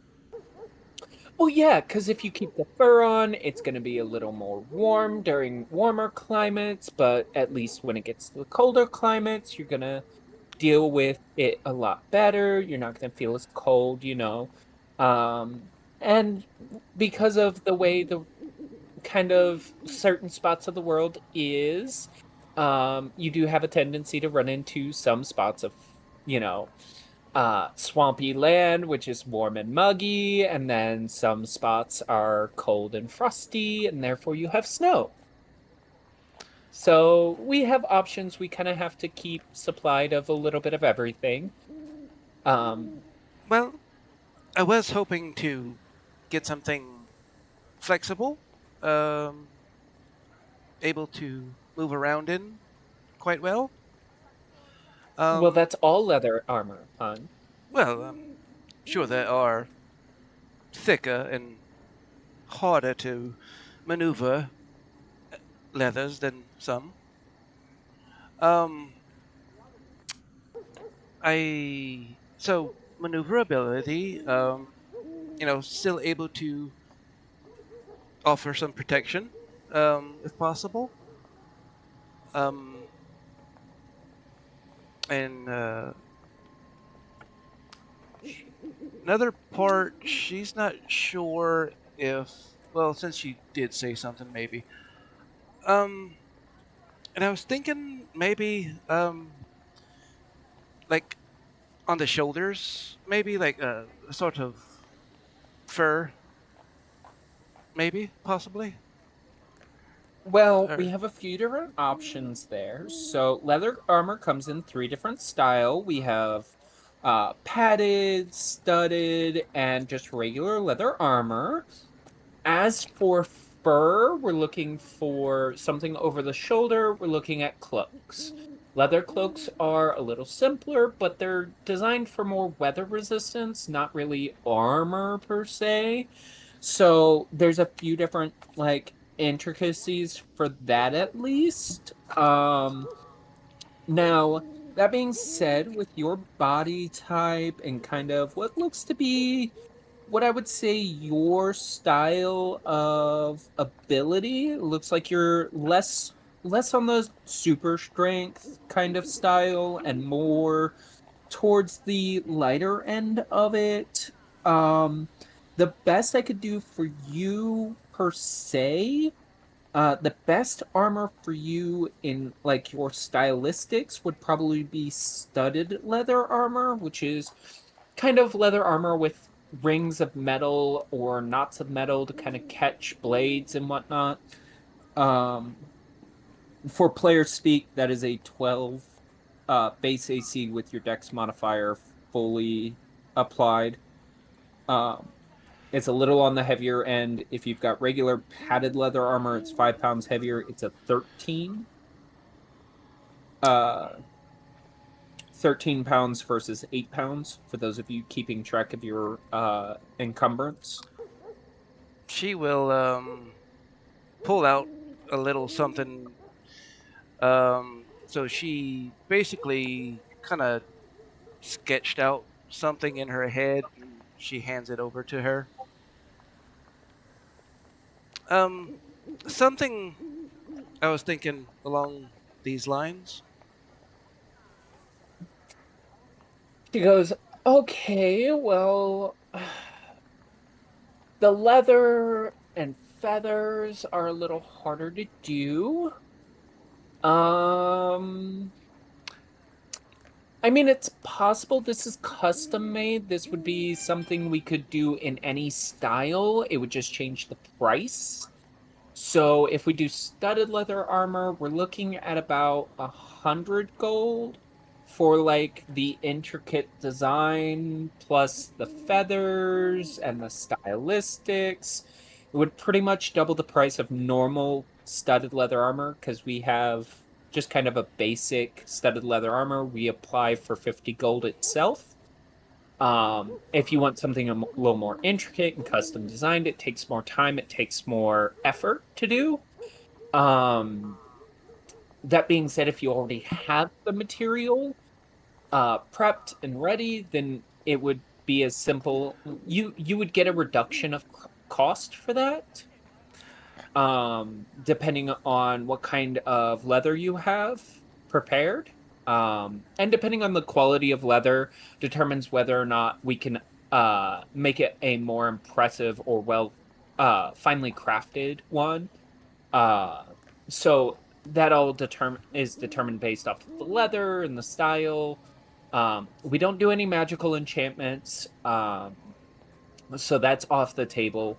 Well, yeah, because if you keep the fur on, it's going to be a little more warm during warmer climates, but at least when it gets to the colder climates, you're going to deal with it a lot better. You're not going to feel as cold, you know. Um, and because of the way the kind of certain spots of the world is, you do have a tendency to run into some spots of, you know, swampy land, which is warm and muggy, and then some spots are cold and frosty, and therefore you have snow. So we have options. We kind of have to keep supplied of a little bit of everything. Um, Well, I was hoping to get something flexible, um, able to move around in quite well. well, Um, that's all leather armor, hon. well, sure there are thicker and harder to maneuver leathers than some. Um, so maneuverability, still able to offer some protection, if possible. Um, and another part, she's not sure if, well, since she did say something, maybe. Um, and I was thinking maybe, like on the shoulders, maybe like a sort of fur, maybe, possibly. Well, we Or, have a few different options there. So leather armor comes in three different style. We have padded, studded, and just regular leather armor. As for fur, we're looking for something over the shoulder. We're looking at cloaks. Leather cloaks are a little simpler, but they're designed for more weather resistance, not really armor per se. So there's a few different like intricacies for that at least. Now, that being said, with your body type and kind of what looks to be what I would say your style of ability, it looks like you're less on the super strength kind of style and more towards the lighter end of it. Um, the best I could do for you per se, the best armor for you in like your stylistics would probably be studded leather armor, which is kind of leather armor with rings of metal or knots of metal to kind of catch blades and whatnot. Um, for player speak, that is a 12 base AC with your dex modifier fully applied. Um, it's a little on the heavier end. If you've got regular padded leather armor, it's 5 pounds heavier. It's a 13. Uh, 13 pounds versus 8 pounds for those of you keeping track of your encumbrance. she will pull out a little something. So she basically kind of sketched out something in her head, and she hands it over to her. Um, Something I was thinking along these lines. She goes, okay, well, the leather and feathers are a little harder to do. Um, I mean, it's possible this is custom made. This would be something we could do in any style. It would just change the price. So if we do studded leather armor, we're looking at about 100 gold for like the intricate design plus the feathers and the stylistics. It would pretty much double the price of normal studded leather armor because we have just kind of a basic studded leather armor. We apply for 50 gold itself. If you want something a little more intricate and custom designed, it takes more time, it takes more effort to do. Um, that being said, if you already have the material prepped and ready, then it would be as simple. You would get a reduction of cost for that, depending on what kind of leather you have prepared. And depending on the quality of leather determines whether or not we can make it a more impressive or finely crafted one. Uh, so that all is determined based off of the leather and the style. We don't do any magical enchantments, so that's off the table.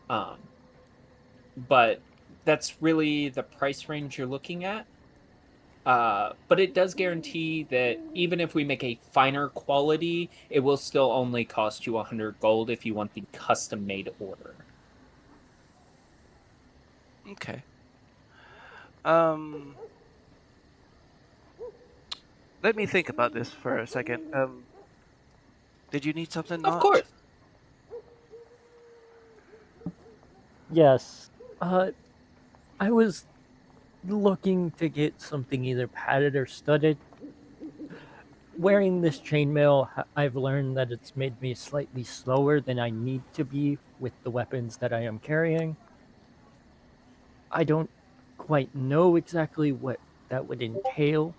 Um, but that's really the price range you're looking at. But it does guarantee that even if we make a finer quality, it will still only cost you 100 gold if you want the custom made order. Okay. Let me think about this for a second. Did you need something, Of Notch? course. Yes. I was looking to get something either padded or studded. Wearing this chainmail, I've learned that it's made me slightly slower than I need to be with the weapons that I am carrying. I don't quite know exactly what that would entail.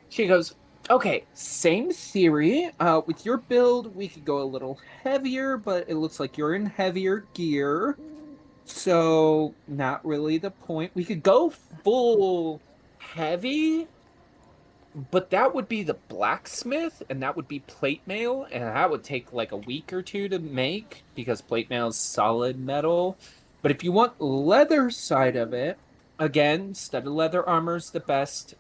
She goes, okay, same theory. With your build, we could go a little heavier, but it looks like you're in heavier gear. So, not really the point. We could go full heavy, but that would be the blacksmith, and that would be plate mail, and that would take like a week or two to make because plate mail is solid metal. But if you want leather side of it, again, studded leather armor is the best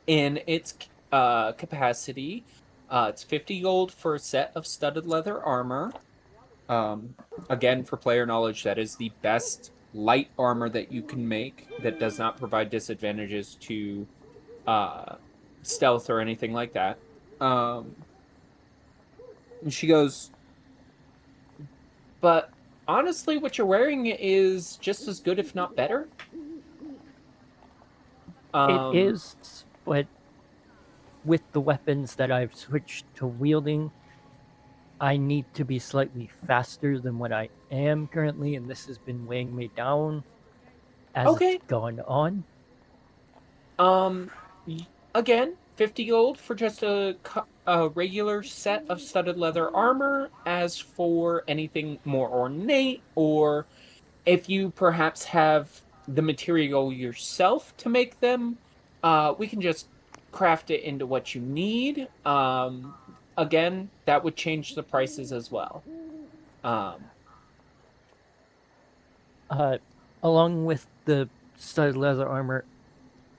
in its capacity. It's 50 gold for a set of studded leather armor. Again, for player knowledge, that is the best light armor that you can make that does not provide disadvantages to stealth or anything like that. And she goes, but honestly, what you're wearing is just as good, if not better. It is, but with the weapons that I've switched to wielding, I need to be slightly faster than what I am currently, and this has been weighing me down as Okay. it's gone on. Again, 50 gold for just a regular set of studded leather armor. As for anything more ornate, or if you perhaps have the material yourself to make them, we can just craft it into what you need. Again, that would change the prices as well. Along with the studded leather armor,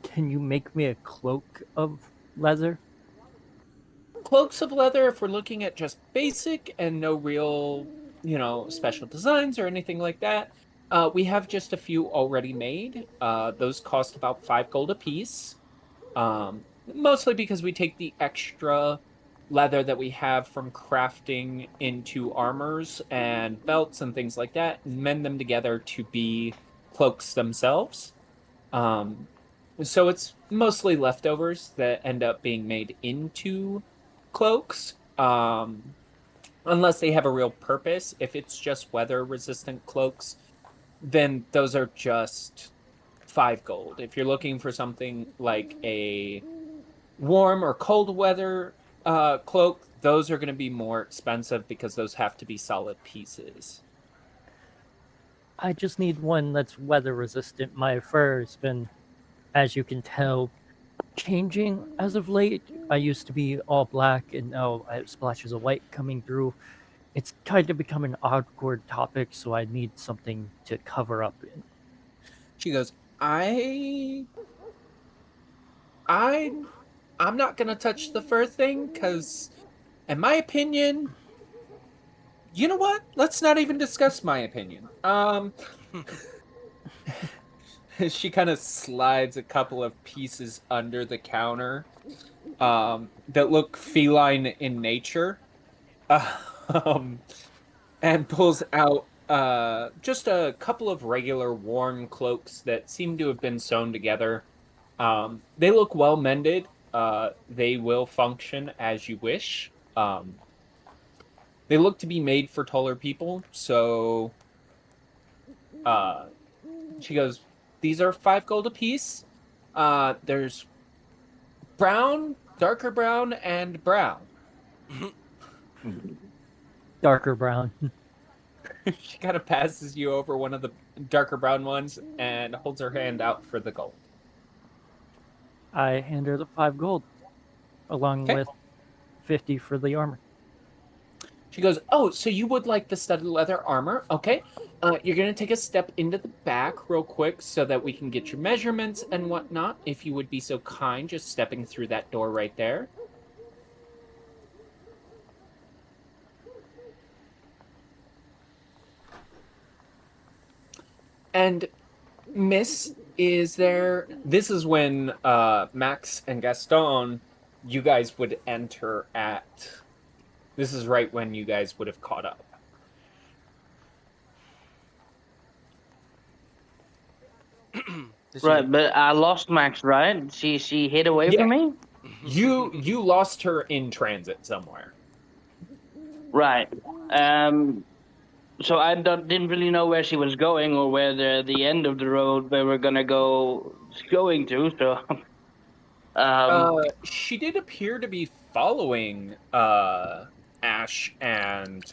can you make me a cloak of leather? Cloaks of leather, if we're looking at just basic and no real, special designs or anything like that, we have just a few already made. Those cost about 5 gold a piece. Mostly because we take the extra leather that we have from crafting into armors and belts and things like that, and mend them together to be cloaks themselves. So it's mostly leftovers that end up being made into cloaks. Unless they have a real purpose. If it's just weather resistant cloaks, then those are just 5 gold. If you're looking for something like a warm or cold weather cloak, those are going to be more expensive because those have to be solid pieces. I just need one that's weather resistant. My fur has been, as you can tell, changing as of late. I used to be all black, and now I have splashes of white coming through. It's kind of become an awkward topic, so I need something to cover up in. She goes, I I'm not gonna touch the fur thing because, in my opinion, you know what? Let's not even discuss my opinion. She kind of slides a couple of pieces under the counter, that look feline in nature, um, and pulls out just a couple of regular worn cloaks that seem to have been sewn together. They look well mended. They will function as you wish. They look to be made for taller people, so uh, she goes, "These are 5 gold apiece. There's brown, darker brown, and brown." Darker brown. She kind of passes you over one of the darker brown ones and holds her hand out for the gold. I hand her the 5 gold, along Okay. with 50 for the armor. She goes, "Oh, so you would like the studded leather armor? Okay. You're going to take a step into the back real quick so that we can get your measurements and whatnot. If you would be so kind, just stepping through that door right there." And Miss, is there... This is when Max and Gaston, you guys would enter at... This is right when you guys would have caught up. Right, but I lost Max, right? She hid away Yeah. from me? You lost her in transit somewhere. Right. So I didn't really know where she was going or where the end of the road we were going to, so... She did appear to be following Ash and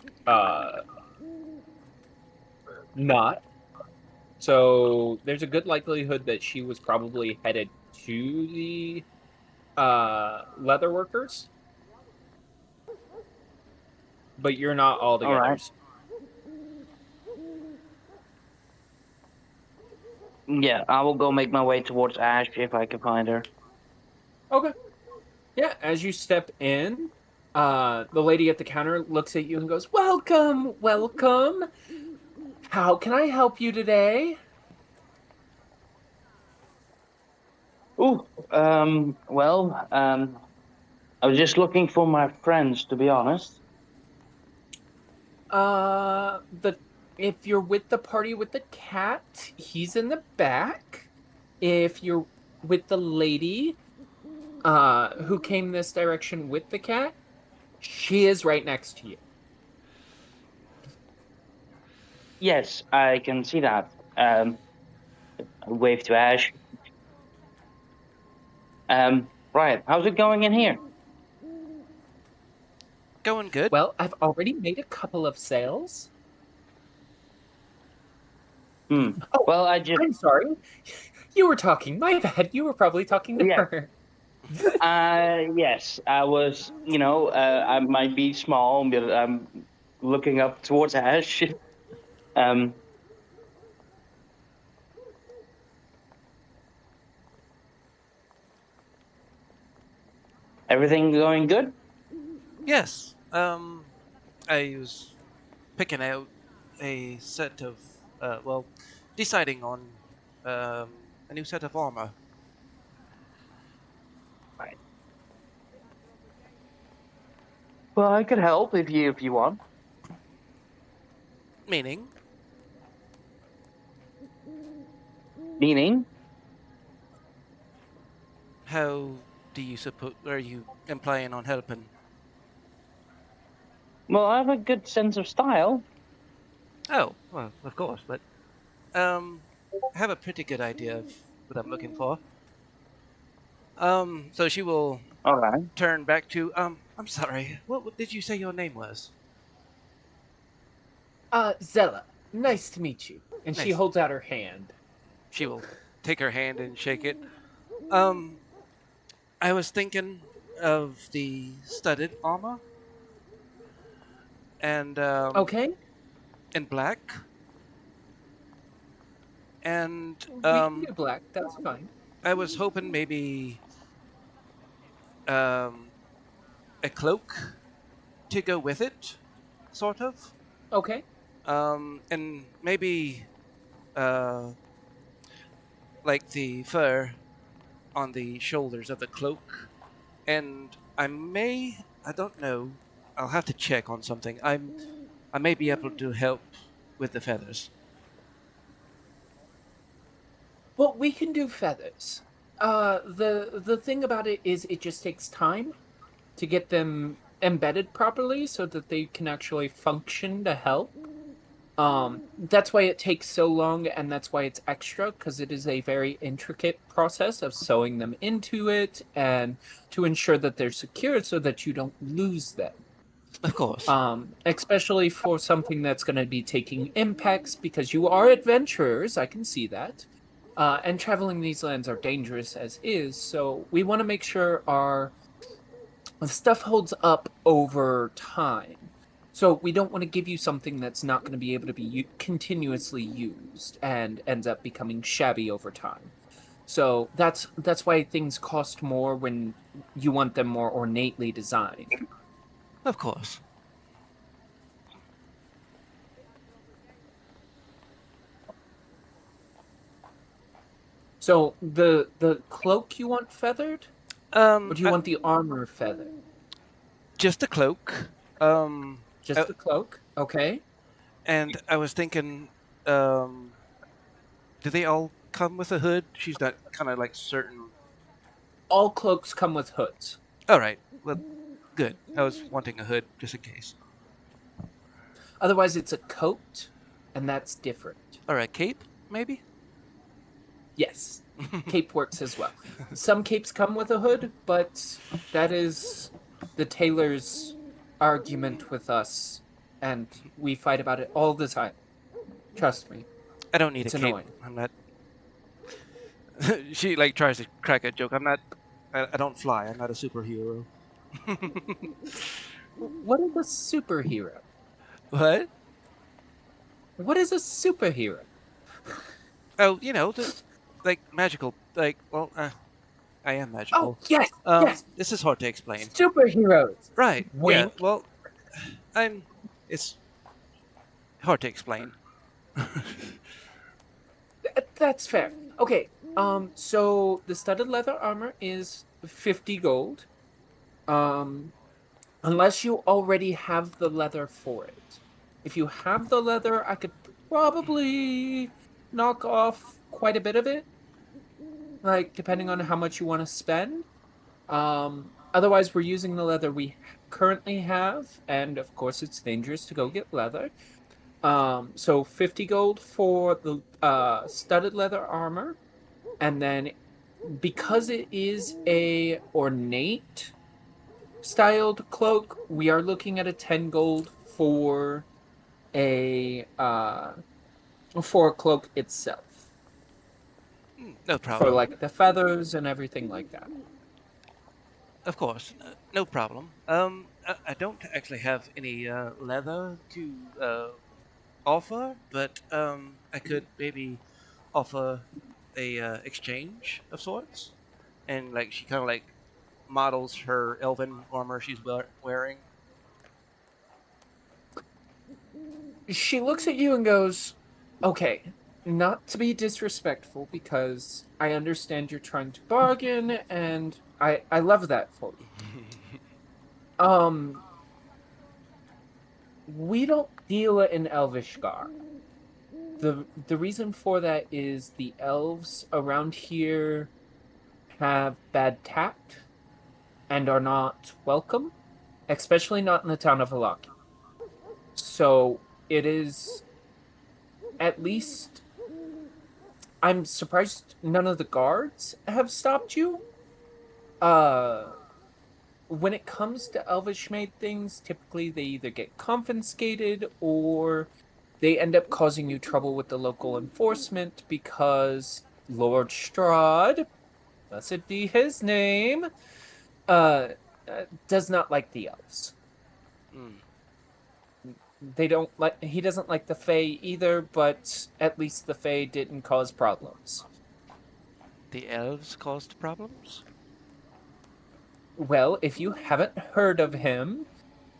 Not. So there's a good likelihood that she was probably headed to the leatherworkers. But you're not all together. right. Yeah, I will go make my way towards Ash if I can find her. Okay. Yeah, as you step in, the lady at the counter looks at you and goes, "Welcome, welcome. How can I help you today?" Ooh, well, I was just looking for my friends, to be honest. The If you're with the party with the cat, he's in the back. If you're with the lady, who came this direction with the cat, she is right next to you. Yes, I can see that. I wave to Ash. Right, how's it going in here? Going good. Well, I've already made a couple of sales. Oh, Oh, I just... I'm sorry. You were talking. My bad. You were probably talking to Yeah. her. Yes, I was, I might be small, but I'm looking up towards Ash. Um, Everything going good? Yes. I was picking out a set of, deciding on a new set of armor. Right. Well, I could help if you want. Meaning, Meaning? how do you suppose? Are you implying on helping? Well, I have a good sense of style. Oh, well, of course, but I have a pretty good idea of what I'm looking for. So she will All right. turn back to I'm sorry. What did you say your name was? Zella, nice to meet you. And she Nice. holds out her hand. She will take her hand and shake it. I was thinking of the studded armor, and Okay, in black. And we can do black. That's fine. I was hoping maybe um, a cloak to go with it, sort of. Okay. And maybe uh, like the fur on the shoulders of the cloak. And I don't know, I'll have to check on something. I may be able to help with the feathers. Well, we can do feathers. The thing about it is it just takes time to get them embedded properly so that they can actually function to help. That's why it takes so long, and that's why it's extra, because it is a very intricate process of sewing them into it and to ensure that they're secure so that you don't lose them. Of course. Especially for something that's going to be taking impacts, because you are adventurers, I can see that. And traveling these lands are dangerous as is, so we want to make sure our stuff holds up over time. So we don't want to give you something that's not going to be able to be continuously used and ends up becoming shabby over time. So that's why things cost more when you want them more ornately designed. Of course. So the cloak you want feathered, or do you want the armor feathered? Just a cloak. Just the cloak, okay. And I was thinking, do they all come with a hood? She's not kind of like certain. All cloaks come with hoods. All right. Well, good. I was wanting a hood just in case. Otherwise, it's a coat, and that's different. All right, cape maybe. Yes, cape works as well. Some capes come with a hood, but that is the tailor's argument with us, and we fight about it all the time. Trust me. I don't need It's a cape. annoying. I'm not. She like tries to crack a joke. I'm not. I don't fly. I'm not a superhero. What is a superhero? What? What is a superhero? Oh, like magical. Like, well, I am magical. Oh, yes, yes. This is hard to explain. Superheroes. Right. Wink. Yeah. Well, It's hard to explain. That's fair. Okay. So the studded leather armor is 50 gold. Unless you already have the leather for it. If you have the leather, I could probably knock off quite a bit of it. Like, depending on how much you want to spend. Otherwise, we're using the leather we currently have, and of course, it's dangerous to go get leather. So 50 gold for the studded leather armor, and then because it is a ornate styled cloak, we are looking at a 10 gold for a cloak itself. No For problem. like the feathers and everything like that. Of course, no problem. I don't actually have any leather to offer, but I could maybe offer a exchange of sorts, and like she kind of like models her elven armor she's wearing. She looks at you and goes, "Okay, not to be disrespectful, because I understand you're trying to bargain, and I love that for you. We don't deal in Elvish garb. The reason for that is the elves around here have bad tact and are not welcome, especially not in the town of Halaki. So it is, at least, I'm surprised none of the guards have stopped you. When it comes to Elvish made things, typically they either get confiscated or they end up causing you trouble with the local enforcement because Lord Strahd, blessed be his name, does not like the elves. he doesn't like the Fae either, but at least the Fae didn't cause problems. The elves caused problems? Well, if you haven't heard of him,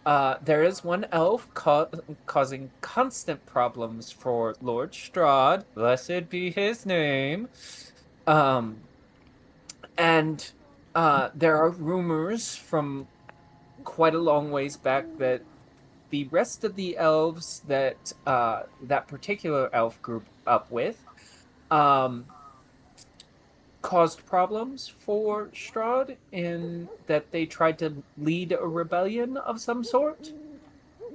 there is one elf causing constant problems for Lord Strahd. Blessed be his name. Um, and there are rumors from quite a long ways back that the rest of the elves that that particular elf group up with um, caused problems for Strahd in that they tried to lead a rebellion of some sort.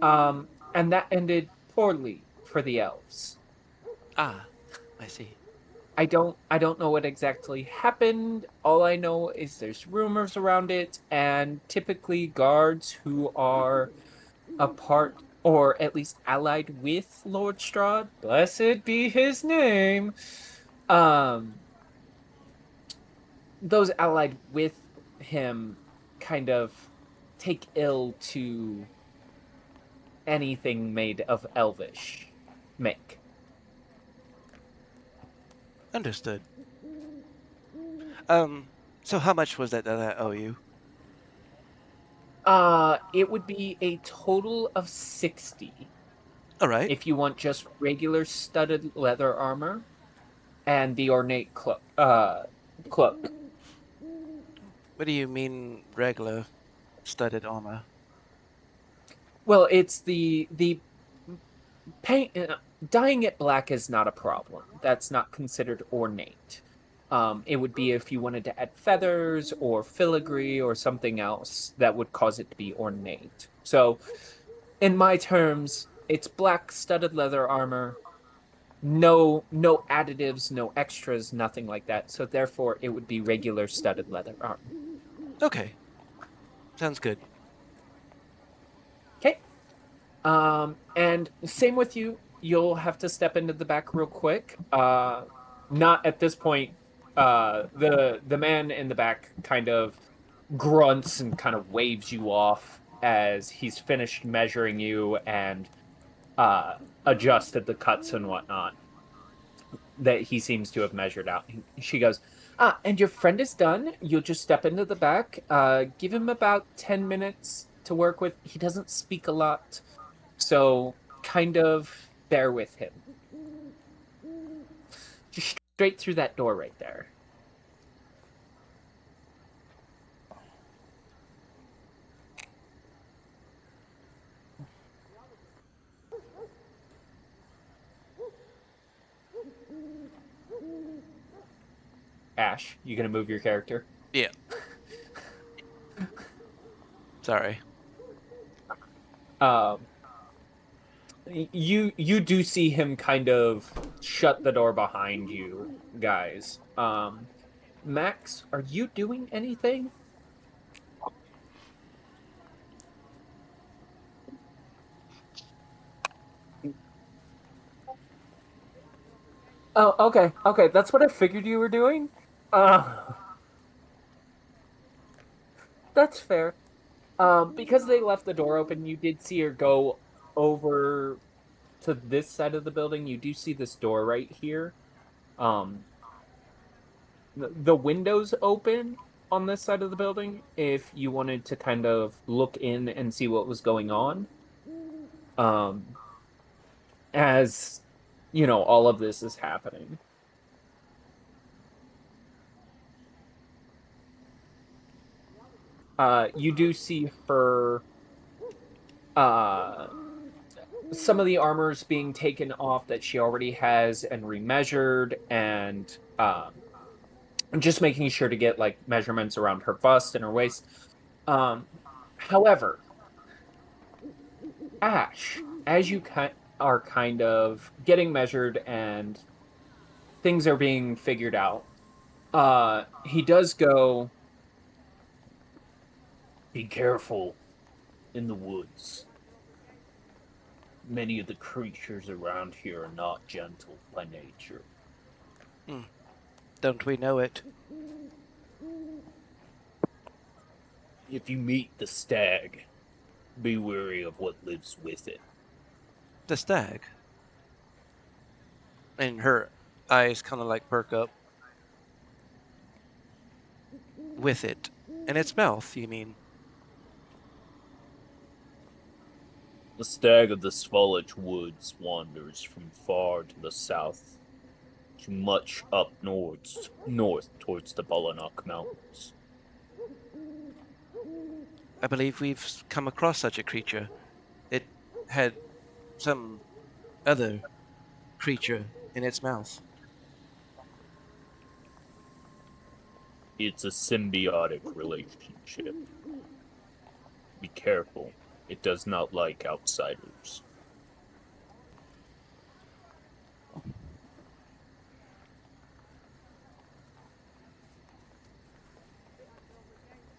And that ended poorly for the elves. Ah, I see. I don't know what exactly happened. All I know is there's rumors around it, and typically guards who are a part or at least allied with Lord Strahd, blessed be his name. Um those allied with him kind of take ill to anything made of elvish make. Understood. So how much was that I owe you? It would be a total of 60 All right. if you want just regular studded leather armor and the ornate cloak. What do you mean regular studded armor? Well, it's the paint dyeing it black is not a problem. That's not considered ornate. It would be if you wanted to add feathers or filigree or something else that would cause it to be ornate. So, in my terms, it's black studded leather armor. No additives, no extras, nothing like that. So therefore, it would be regular studded leather armor. Okay. Sounds good. Okay. And same with you. You'll have to step into the back real quick. Not at this point. The man in the back kind of grunts and kind of waves you off as he's finished measuring you and uh adjusted the cuts and whatnot that he seems to have measured out. She goes, and your friend is done. You'll just step into the back. Give him about 10 minutes to work with. He doesn't speak a lot. So kind of bear with him. Just straight through that door right there. Ash, you gonna move your character? Yeah. Sorry. You do see him kind of shut the door behind you guys. Max, are you doing anything? Oh, okay, that's what I figured you were doing. Uh, that's fair. Because they left the door open, you did see her go over to this side of the building. You do see this door right here. Um, the windows open on this side of the building if you wanted to kind of look in and see what was going on. As you know, all of this is happening. You do see her some of the armors being taken off that she already has and remeasured, and just making sure to get like measurements around her bust and her waist. However, Ash, as you are kind of getting measured and things are being figured out, he does go, be careful in the woods. Many of the creatures around here are not gentle by nature. Don't we know it? If you meet the stag, be wary of what lives with it. The stag. And her eyes kind of like perk up. With it. In its mouth, you mean? The stag of the Svalich woods wanders from far to the south to much up north towards the Balanok Mountains. I believe we've come across such a creature. It had some other creature in its mouth. It's a symbiotic relationship. Be careful. It does not like outsiders.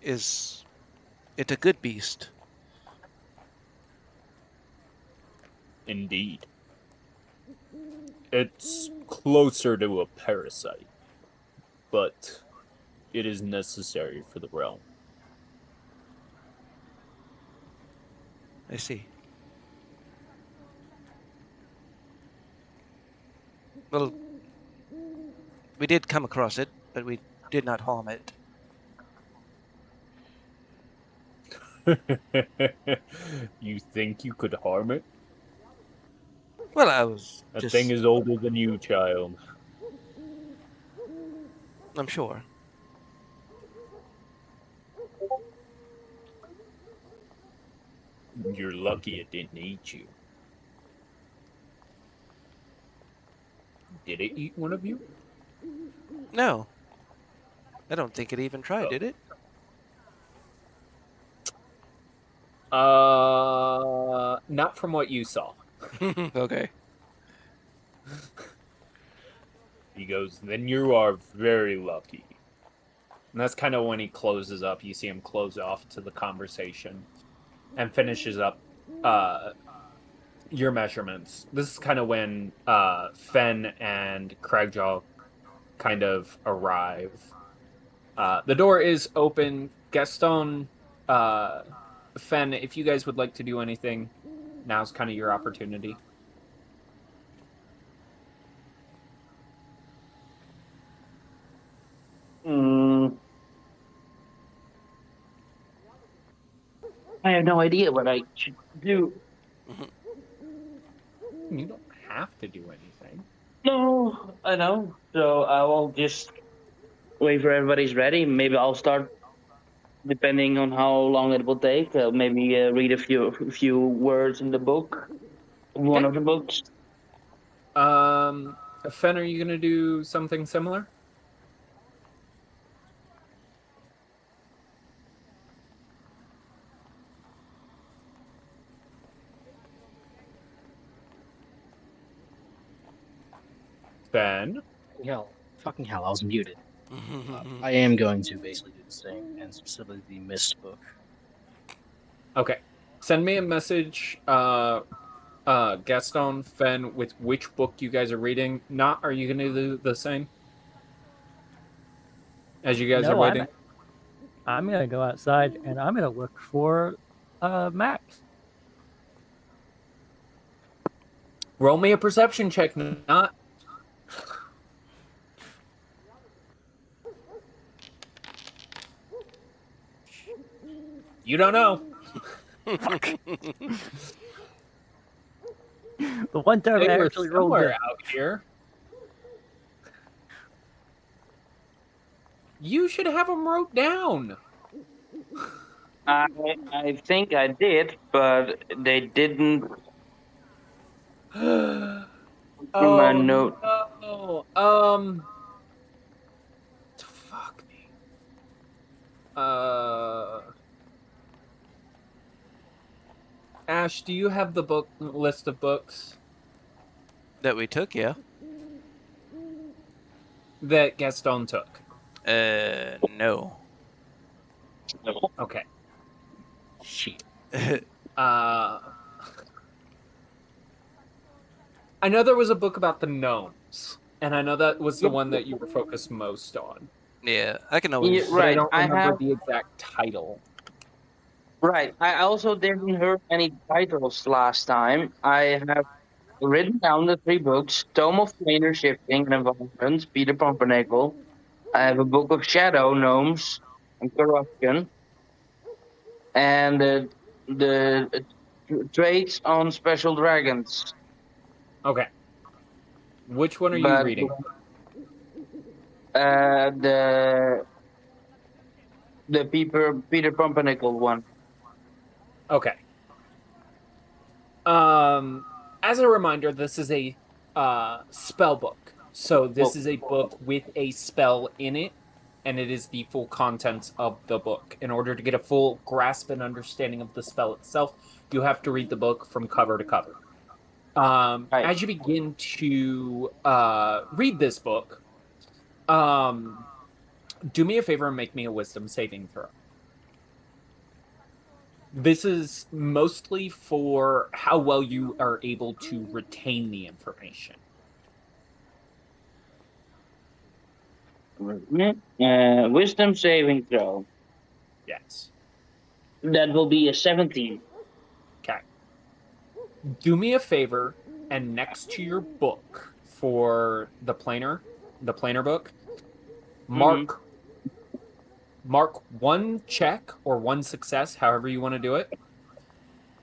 Is it a good beast? Indeed. It's closer to a parasite, but it is necessary for the realm. I see. Well, we did come across it, but we did not harm it. You think you could harm it? Well, I was That just... thing is older than you, child. I'm sure. You're lucky it didn't eat you. Did it eat one of you? No. I don't think it even tried, did it? Not from what you saw. Okay. He goes, then you are very lucky. And that's kind of when he closes up. You see him close off to the conversation and finishes up your measurements. This is kind of when Fen and Cragjaw kind of arrive. The door is open. Gaston, Fen, if you guys would like to do anything, now's kind of your opportunity. I have no idea what I should do. You don't have to do anything. No, I know. So I will just wait for everybody's ready. Maybe I'll start, depending on how long it will take. Maybe read a few words in the book, one of the books. Fen, are you gonna do something similar? Fen? Fucking hell, I was muted. I am going to basically do the same, and specifically the Mist book. Okay. Send me a message, Gaston, Fen, with which book you guys are reading. Not, are you going to do the same? As you guys are waiting? I'm going to go outside, and I'm going to look for Max. Roll me a perception check, not. You don't know. The one time They I were actually rolled somewhere it. out here. You should have them wrote down. I think I did, but they didn't. From my note. No. Fuck me. Ash, do you have the book list of books That we took, yeah. that Gaston took? No. Okay. Shit. I know there was a book about the gnomes, and I know that was the one that you were focused most on. Yeah, I can always... Yeah, But I right. don't I remember have. the exact title. Right. I also didn't hear any titles last time. I have written down the 3 books: Tome of Planar Shifting and Environment, Peter Pumpernickel. I have a book of Shadow, Gnomes, and Corruption, and the traits on Special Dragons. Okay. Which one are you But reading? the Peter Pumpernickel one. Okay. As a reminder, this is a spell book. So this is a book with a spell in it, and it is the full contents of the book. In order to get a full grasp and understanding of the spell itself, you have to read the book from cover to cover. Right. As you begin to read this book, do me a favor and make me a wisdom saving throw. This is mostly for how well you are able to retain the information. Wisdom saving throw. Yes. That will be a 17. Okay. Do me a favor, and next to your book for the planar book, mark one check or one success, however you want to do it.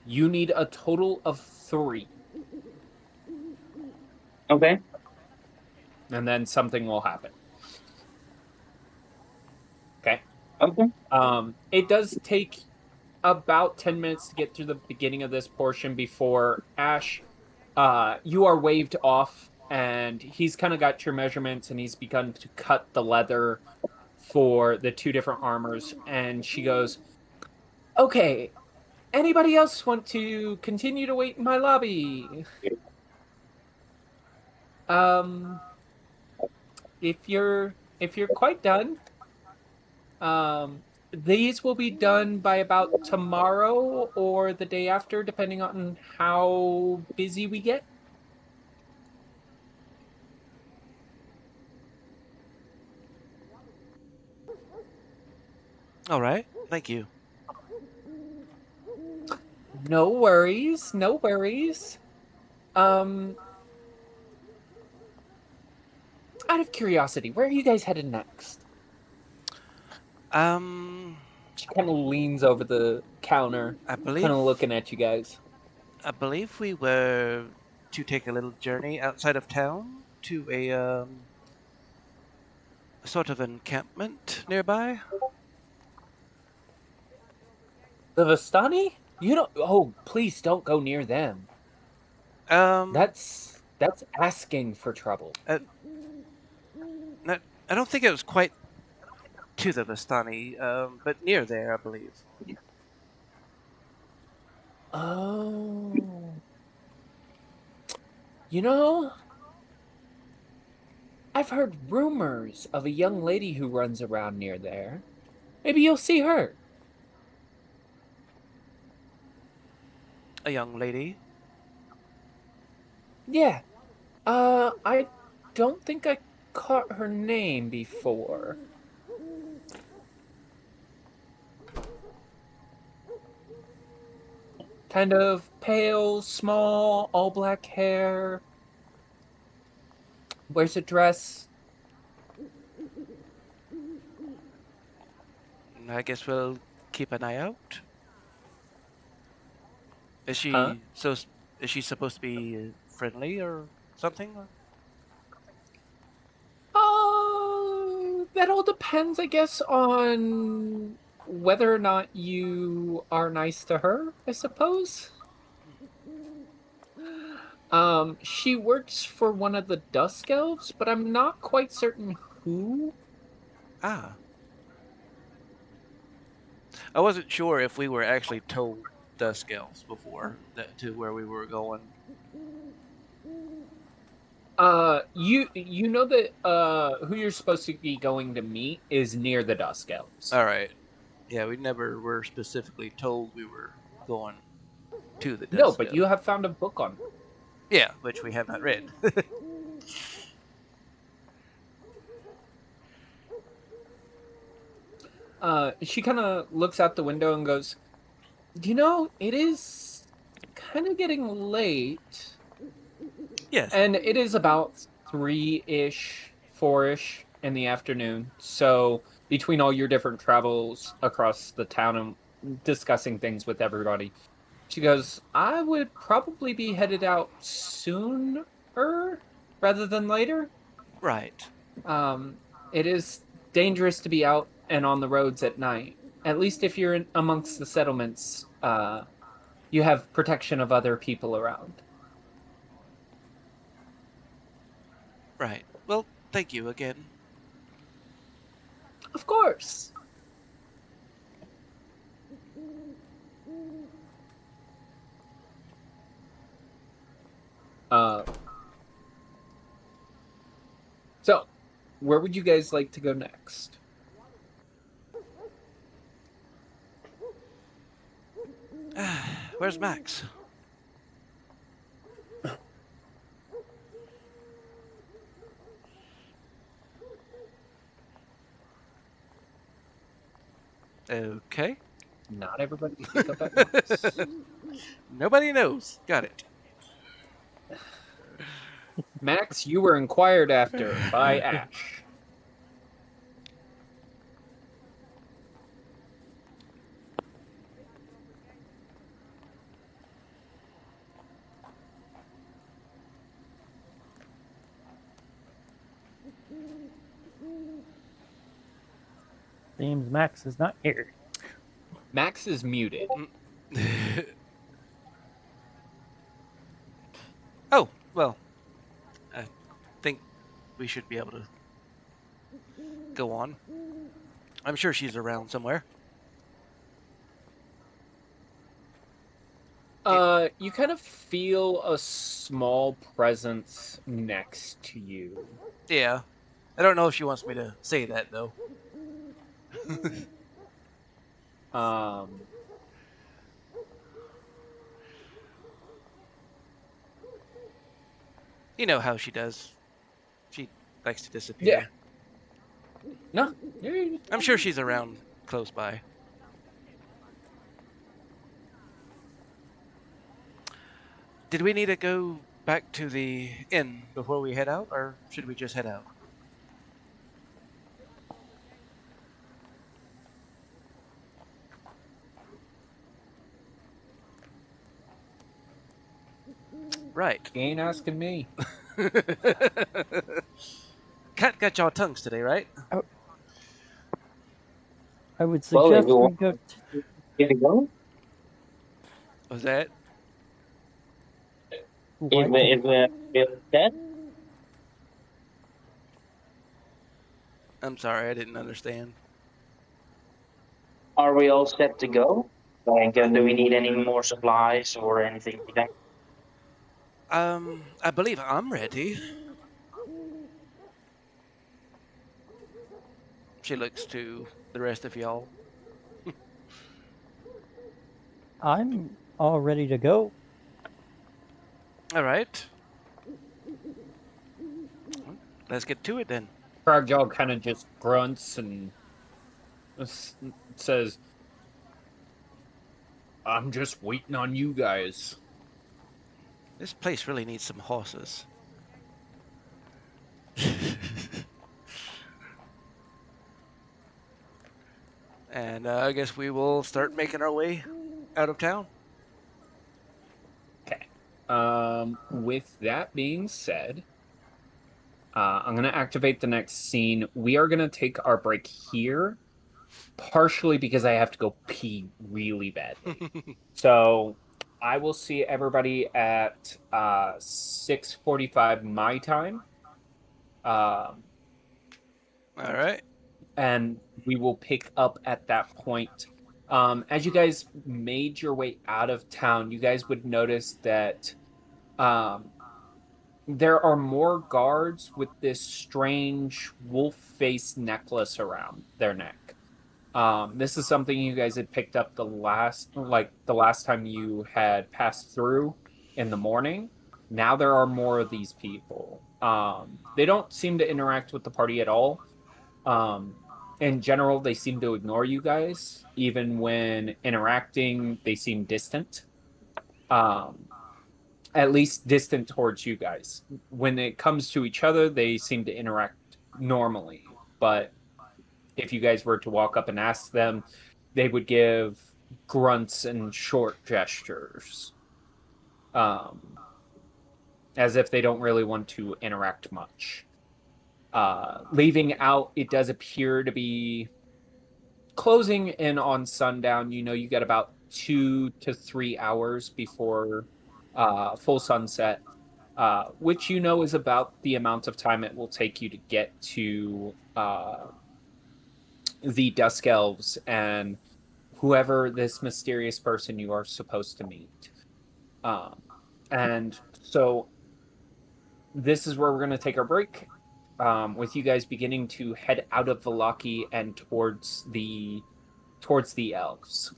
You need a total of 3. Okay. And then something will happen. Okay. Okay. It does take about 10 minutes to get through the beginning of this portion before Ash, you are waved off, and he's kind of got your measurements, and he's begun to cut the leather for the 2 different armors. And she goes, "Okay, anybody else want to continue to wait in my lobby? If you're quite done, these will be done by about tomorrow or the day after, depending on how busy we get." All right. Thank you. No worries, no worries. Out of curiosity, where are you guys headed next? She kind of leans over the counter, I believe kind of looking at you guys. I believe we were to take a little journey outside of town to a sort of encampment nearby. The Vistani? You don't. Oh, please don't go near them. That's asking for trouble. I don't think it was quite to the Vistani, but near there, I believe. Oh. You know, I've heard rumors of a young lady who runs around near there. Maybe you'll see her. A young lady. Yeah. I don't think I caught her name before. Kind of pale, small, all black hair. Wears a dress. I guess we'll keep an eye out. Is she Huh? Is she supposed to be friendly or something? That all depends, I guess, on whether or not you are nice to her, I suppose. She works for one of the Dusk Elves, but I'm not quite certain who. Ah. I wasn't sure if we were actually told Dusk Elves before that to where we were going. You know that who you're supposed to be going to meet is near the Dusk Elves. All right. Yeah, we never were specifically told we were going to the Dusk No, but Elves. you have found a book on them. Yeah, which we have not read. She kind of looks out the window and goes, "You know, it is kind of getting late. Yes. And it is about 3-ish, 4-ish in the afternoon. So between all your different travels across the town and discussing things with everybody, she goes, I would probably be headed out sooner rather than later. Right. It is dangerous to be out and on the roads at night. At least if you're amongst the settlements, you have protection of other people around. Right. Well, thank you again. Of course. So, where would you guys like to go next? Where's Max? Okay. Not everybody can pick up at once. Nobody knows. Got it. Max, you were inquired after by Ash. Seems Max is not here. Max is muted. Oh, well. I think we should be able to go on. I'm sure she's around somewhere. You kind of feel a small presence next to you. Yeah. I don't know if she wants me to say that, though. You know how she does. She likes to disappear. Yeah. No. I'm sure she's around close by. Did we need to go back to the inn before we head out, or should we just head out? Right. You ain't asking me. Cat got y'all tongues today, right? I would Well, suggest we everyone, go. get it going. Was that? Is Bill dead? I'm sorry, I didn't understand. Are we all set to go? Like, do we need any more supplies or anything like that? I believe I'm ready. She looks to the rest of y'all. I'm all ready to go. All right. Let's get to it then. Frogjaw kind of just grunts and says, I'm just waiting on you guys. This place really needs some horses. And I guess we will start making our way out of town. Okay. With that being said, I'm going to activate the next scene. We are going to take our break here, partially because I have to go pee really badly. So I will see everybody at 6:45 my time. All right. And we will pick up at that point. As you guys made your way out of town, you guys would notice that there are more guards with this strange wolf face necklace around their neck. This is something you guys had picked up the last time you had passed through in the morning. Now there are more of these people. They don't seem to interact with the party at all. In general, they seem to ignore you guys. Even when interacting, they seem distant. at least distant towards you guys. When it comes to each other, they seem to interact normally. But if you guys were to walk up and ask them, they would give grunts and short gestures, as if they don't really want to interact much. Leaving out, it does appear to be closing in on sundown. You know, you got about 2 to 3 hours before full sunset, which you know is about the amount of time it will take you to get to the Dusk Elves and whoever this mysterious person you are supposed to meet. And so this is where we're going to take our break, with you guys beginning to head out of Vallaki and towards the elves.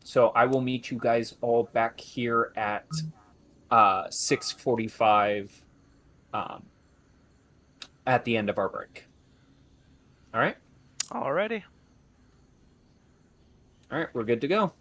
So I will meet you guys all back here at 6:45 at the end of our break. All right? Alrighty. All right, we're good to go.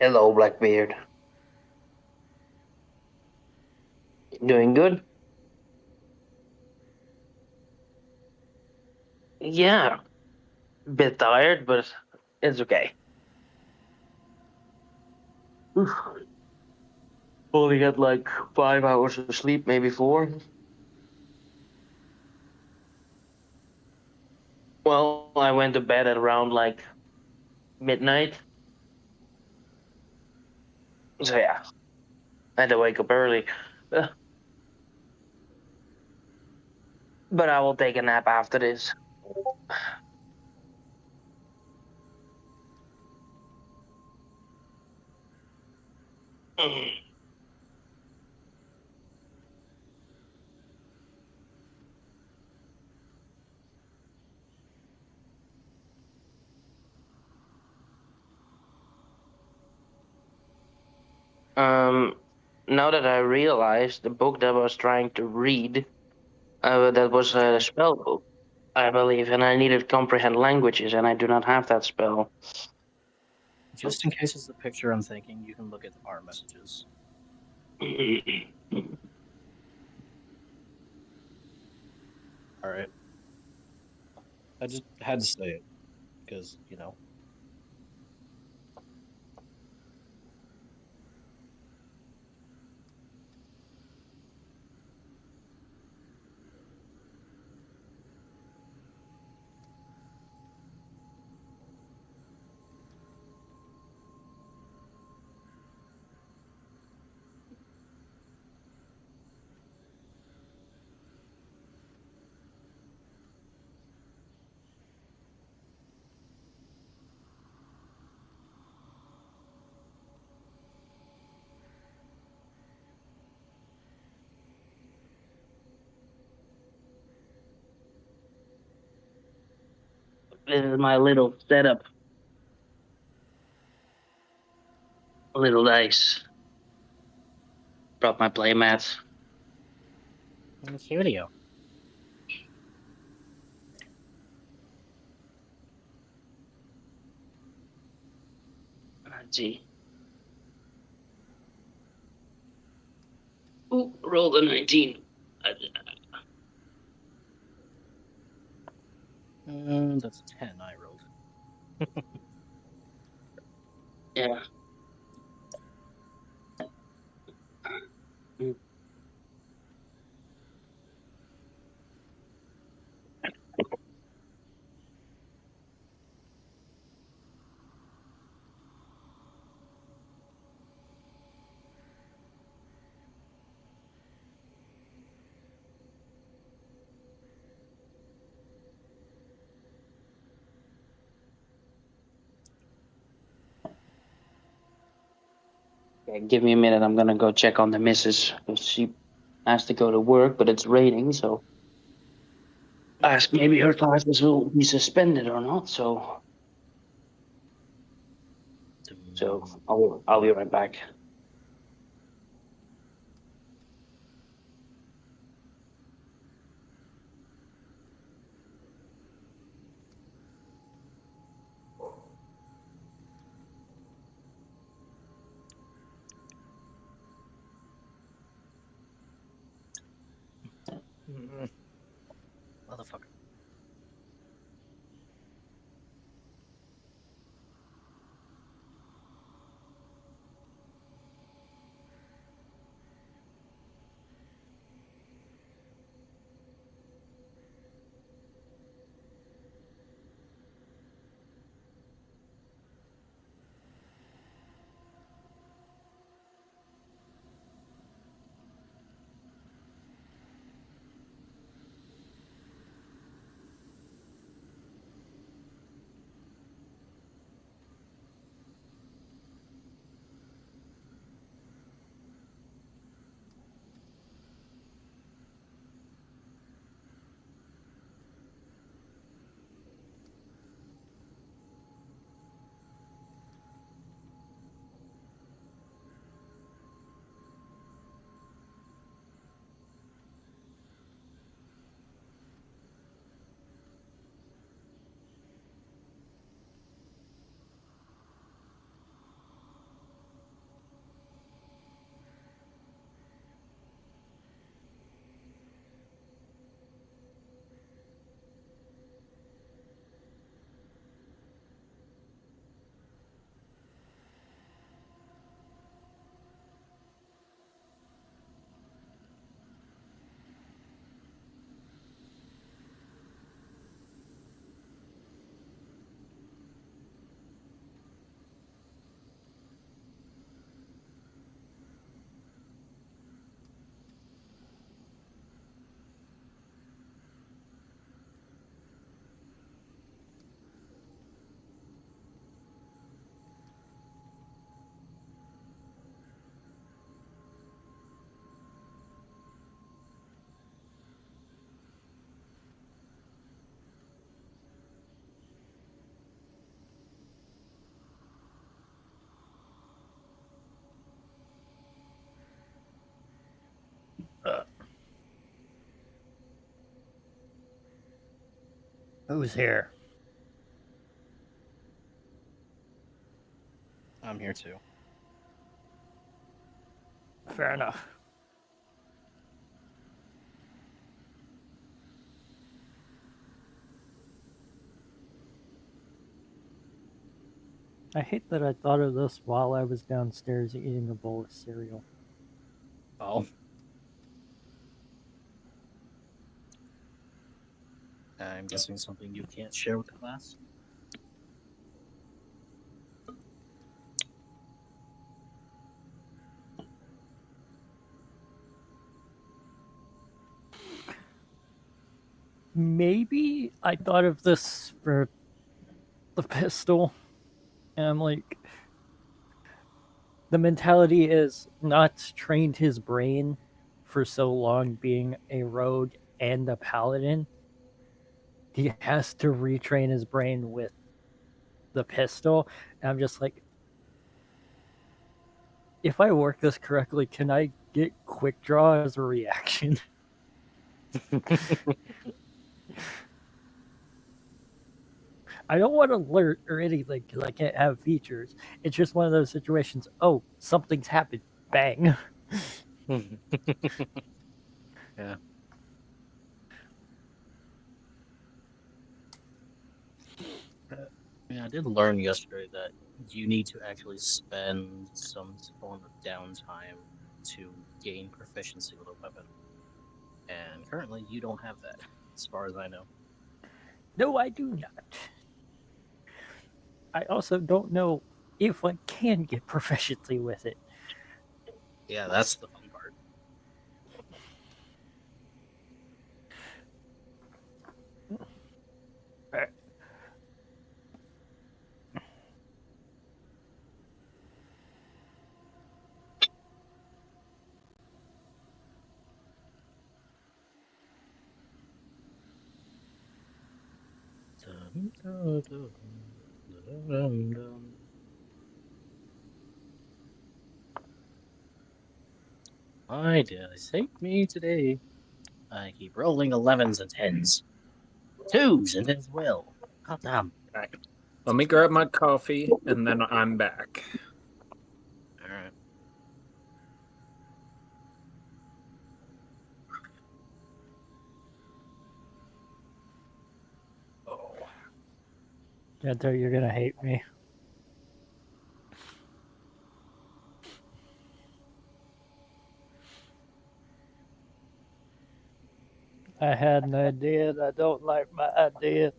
Hello, Blackbeard. Doing good? Yeah, bit tired, but it's okay. Oof. Only got like 5 hours of sleep, maybe 4. Well, I went to bed at around like midnight. So yeah, I had to wake up early. Uh, But I will take a nap after this. Um, Now that I realized the book that I was trying to read, that was a spell book, I believe, and I needed comprehend languages, and I do not have that spell. Just in case it's the picture I'm thinking, you can look at our messages. All right. I just had to say it because, This is my little setup, little dice. Brought my playmats. Curio. Let's see. Ooh, rolled a 19. That's a 10 I rolled. Yeah. Okay, give me a minute. I'm gonna go check on the missus because she has to go to work, but it's raining, so ask maybe her classes will be suspended or not. So I'll be right back. Motherfucker. Who's here? I'm here too. Fair enough. I hate that I thought of this while I was downstairs eating a bowl of cereal. Oh. I'm guessing something you can't share with the class? Maybe I thought of this for the pistol, and I'm like, the mentality is not trained his brain for so long being a rogue and a paladin. He has to retrain his brain with the pistol, and I'm just like, if I work this correctly, can I get quick draw as a reaction? I don't want to alert or anything because I can't have features. It's just one of those situations. Oh, something's happened. Bang. Yeah. Yeah, I did learn yesterday that you need to actually spend some form of downtime to gain proficiency with a weapon. And currently, you don't have that, as far as I know. No, I do not. I also don't know if I can get proficiency with it. Yeah, that's the fun part. Dun, dun, dun, dun, dun, dun. Why did I take me today? I keep rolling 11s and 10s. 2s and as well. God damn. Right. Let me grab my coffee, and then I'm back. Alright. Oh. Gento, you're gonna hate me. I had an idea and I don't like my idea.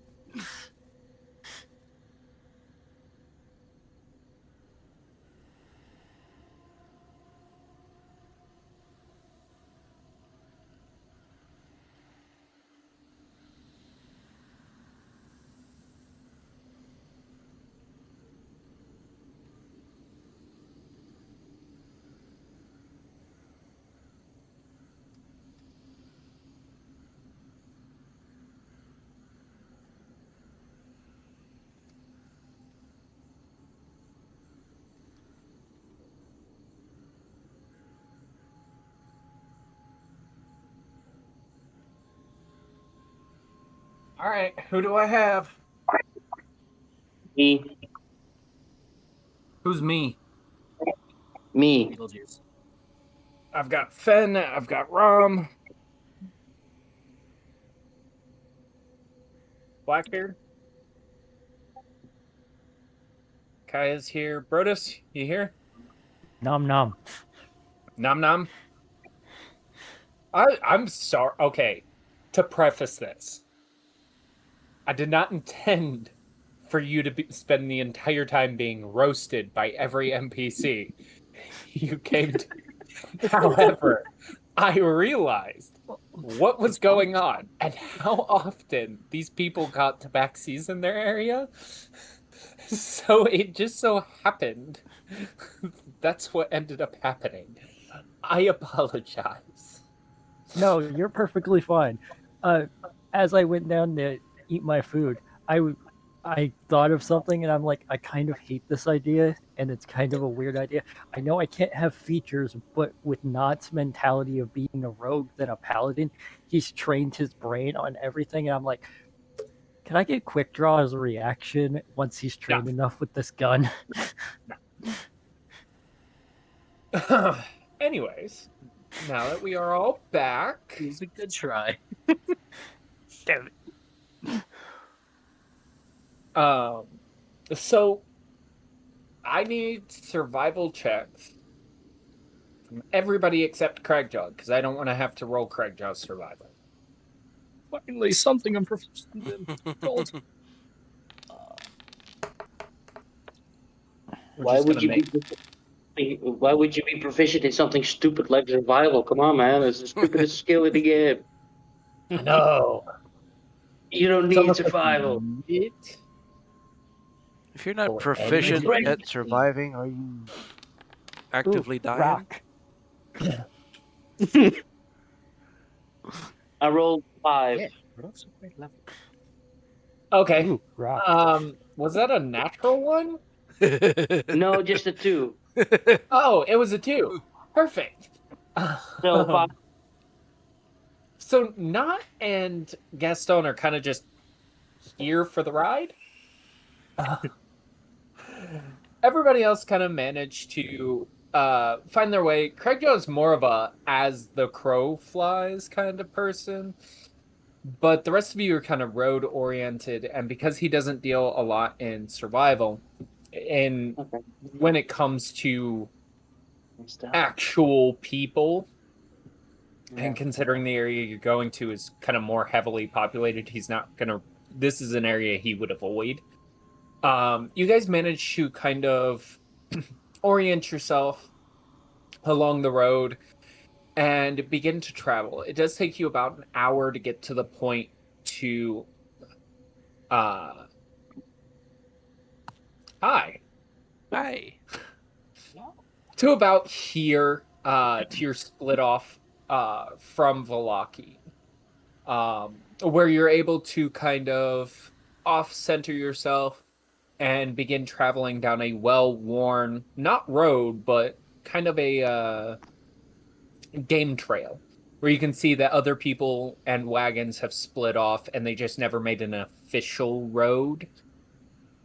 All right, who do I have? Me. Who's me? Me. Beetlejuice. I've got Fen, I've got Rom. Blackbeard. Kaya's here. Brodus, you here? Nom nom. Nom nom. I'm sorry. Okay, to preface this, I did not intend for you to spend the entire time being roasted by every NPC you came to. However, I realized what was going on and how often these people got tabaxis in their area. So it just so happened that's what ended up happening. I apologize. No, you're perfectly fine. As I went down to eat my food, I thought of something and I'm like, I kind of hate this idea, and it's kind of a weird idea. I know I can't have features, but with Nott's mentality of being a rogue than a paladin, he's trained his brain on everything, and I'm like, can I get quick draw as a reaction once he's trained enough with this gun? Anyways, now that we are all back, It was a good try. Damn it. so I need survival checks from everybody except Craigjaw, because I don't want to have to roll Craigjaw's survival. Finally, something I'm proficient in. God. We're Why just would gonna you make- Why would you be proficient in something stupid like survival? Come on, man. It's the stupidest skill in the game. No. You don't It's need almost like survival. you need it. If you're not Or proficient anything. at surviving, are you actively dying? Rock. I rolled 5. Yeah, we're not so great level. Okay. Ooh, rock. Was that a natural one? No, just a 2. Oh, it was a 2. Perfect. So 5. So Knot and Gaston are kind of just here for the ride. Everybody else kind of managed to find their way. Craigjaw is more of a as the crow flies kind of person. But the rest of you are kind of road oriented, and because he doesn't deal a lot in survival, and Okay. when it comes to actual people, and considering the area you're going to is kind of more heavily populated, he's not gonna. This is an area he would avoid. You guys manage to kind of orient yourself along the road and begin to travel. It does take you about an hour to get to the point to hi. Hi. To about here, to your split off from Valaki. Where you're able to kind of off-center yourself and begin traveling down a well-worn, not road, but kind of a game trail where you can see that other people and wagons have split off and they just never made an official road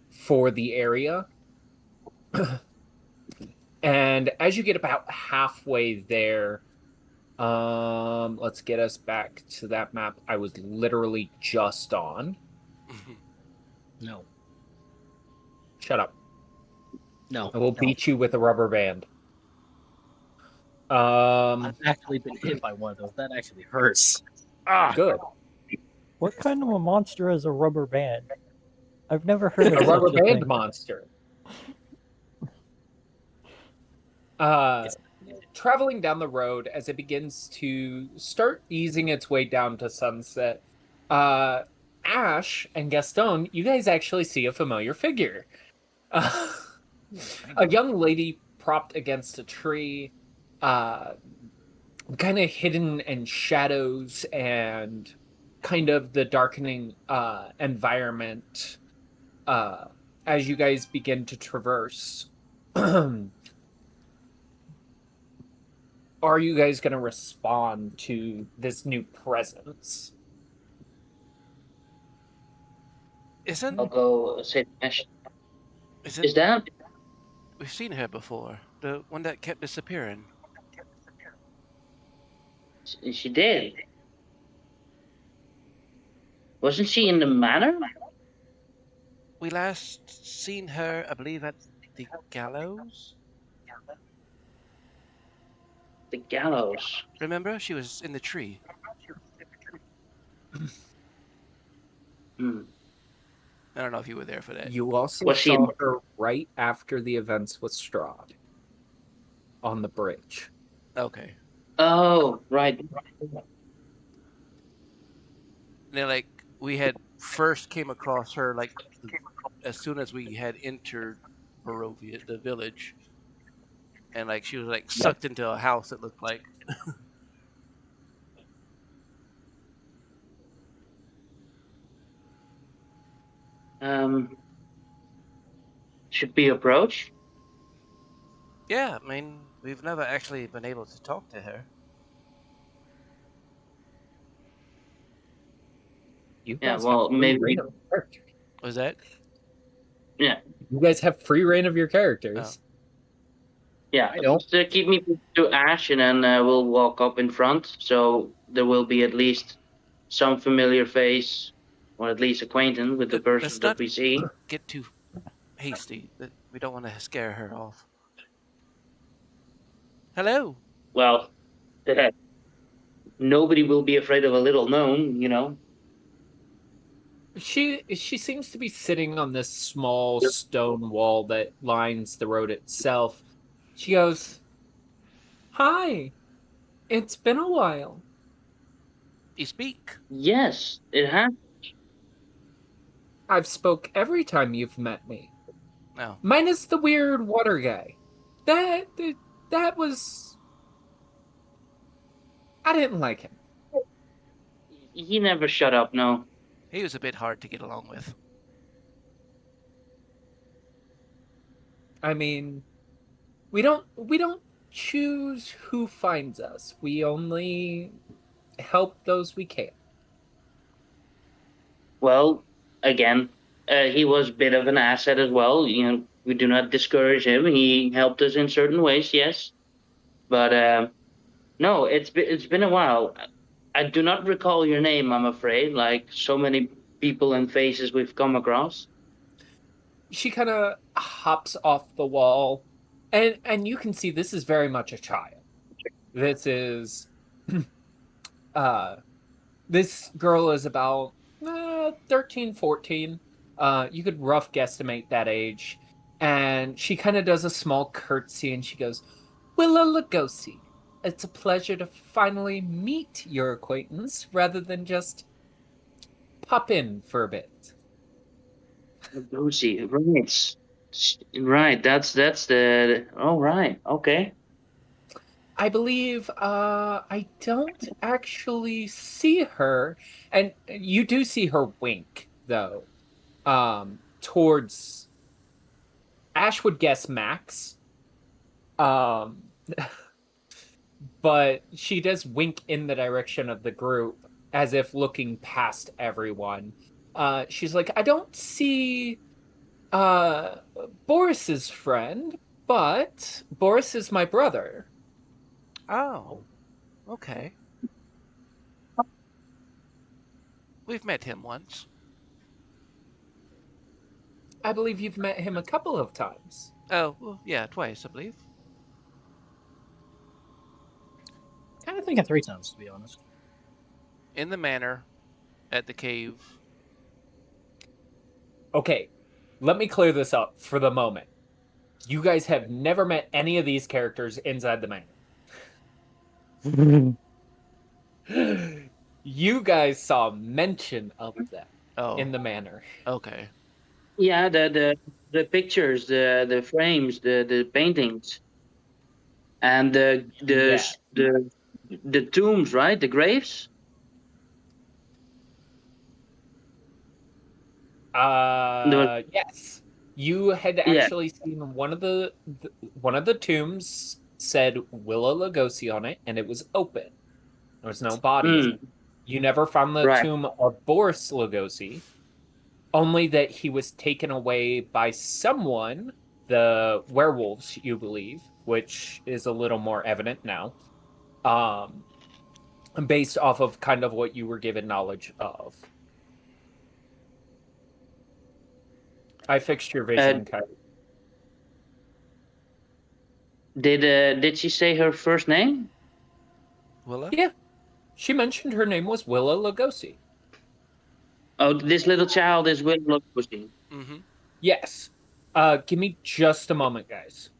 for the area. And as you get about halfway there, let's get us back to that map I was literally just on. No. Shut up. No. I will beat you with a rubber band. I've actually been hit by one of those. That actually hurts. Ah! Good. What kind of a monster is a rubber band? I've never heard of A such rubber a band thing. monster. Traveling down the road as it begins to start easing its way down to sunset, Ash and Gaston, you guys actually see a familiar figure. A young lady propped against a tree, kind of hidden in shadows and kind of the darkening environment as you guys begin to traverse. Are you guys going to respond to this new presence? I'll go say Ash. Is Is that? We've seen her before. The one that kept disappearing. She did. Wasn't she in the manor? We last seen her, I believe, at the gallows. The gallows. Remember? She was in the tree. Hmm. I don't know if you were there for that. You also Was she- saw her right after the events with Strahd on the bridge. Okay. Oh, right. And then, like, we had first came across her, like, as soon as we had entered Barovia, the village. And, like, she was, like, sucked into a house, it looked like. Should we approach? Yeah, I mean, we've never actually been able to talk to her. You Yeah, guys have well, free maybe. reign of your characters. Was that? Yeah, You guys have free reign of your Oh. characters. yeah. I don't. Just keep me to Ash, and then we'll walk up in front. So there will be at least some familiar face, or at least acquaintance with the Let's persons that not we see. get too hasty. We don't want to scare her off. Hello. Well, nobody will be afraid of a little gnome, you know. She seems to be sitting on this small stone wall that lines the road itself. She goes, "Hi, it's been a while." You speak. Yes, it has. I've spoke every time you've met me. No. Minus the weird water guy. That was. I didn't like him. He never shut up. No. He was a bit hard to get along with. I mean, we don't choose who finds us. We only help those we can. Well, again, he was a bit of an asset as well. You know, we do not discourage him. He helped us in certain ways, yes. But no, it's been a while. I do not recall your name, I'm afraid. Like so many people and faces we've come across. She kind of hops off the wall, and you can see this is very much a child. This is this girl is about 13, 14. You could rough guesstimate that age. And she kind of does a small curtsy and she goes, "Willa Lugosi, it's a pleasure to finally meet your acquaintance rather than just pop in for a bit." Lucy, right. Right, that's the. Oh, right, okay. I believe I don't actually see her, and you do see her wink though, towards Ash would guess Max, um, but she does wink in the direction of the group as if looking past everyone. She's like, "I don't see uh Boris's friend, but Boris is my brother." Oh. Okay. We've met him once. I believe you've met him a couple of times. Oh, well, yeah, twice, I believe. Kind of thinking 3 times, to be honest. In the manor, at the cave. Okay, let me clear this up for the moment. You guys have never met any of these characters inside the manor. You guys saw mention of them Oh. in the manor. Okay. Yeah, the pictures, the frames, the paintings, and Yeah. the tombs, right? The graves. Yes. You had Yeah. actually seen one of the tombs said Willa Lugosi on it, and it was open. There was no body in it. You never found the Right. tomb of Boris Lugosi, only that he was taken away by someone, the werewolves, you believe, which is a little more evident now, based off of kind of what you were given knowledge of. I fixed your vision, Kai. Did she say her first name? Willa? Yeah. She mentioned her name was Willa Lugosi. Oh, this little child is Will Lugosi. Mm-hmm. Yes. Give me just a moment, guys.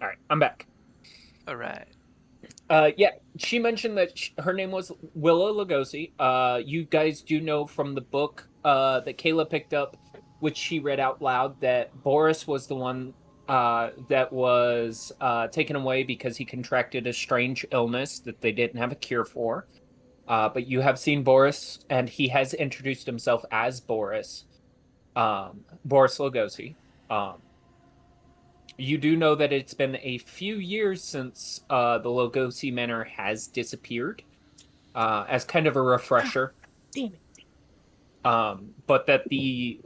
All right, I'm back. All right. Yeah, she mentioned that her name was Willa Lugosi. You guys do know from the book that Kayla picked up, which she read out loud, that Boris was the one that was taken away because he contracted a strange illness that they didn't have a cure for. But you have seen Boris, and he has introduced himself as Boris, Boris Lugosi. Um, you do know that it's been a few years since the Lugosi Manor has disappeared, as kind of a refresher. Damn it. But that the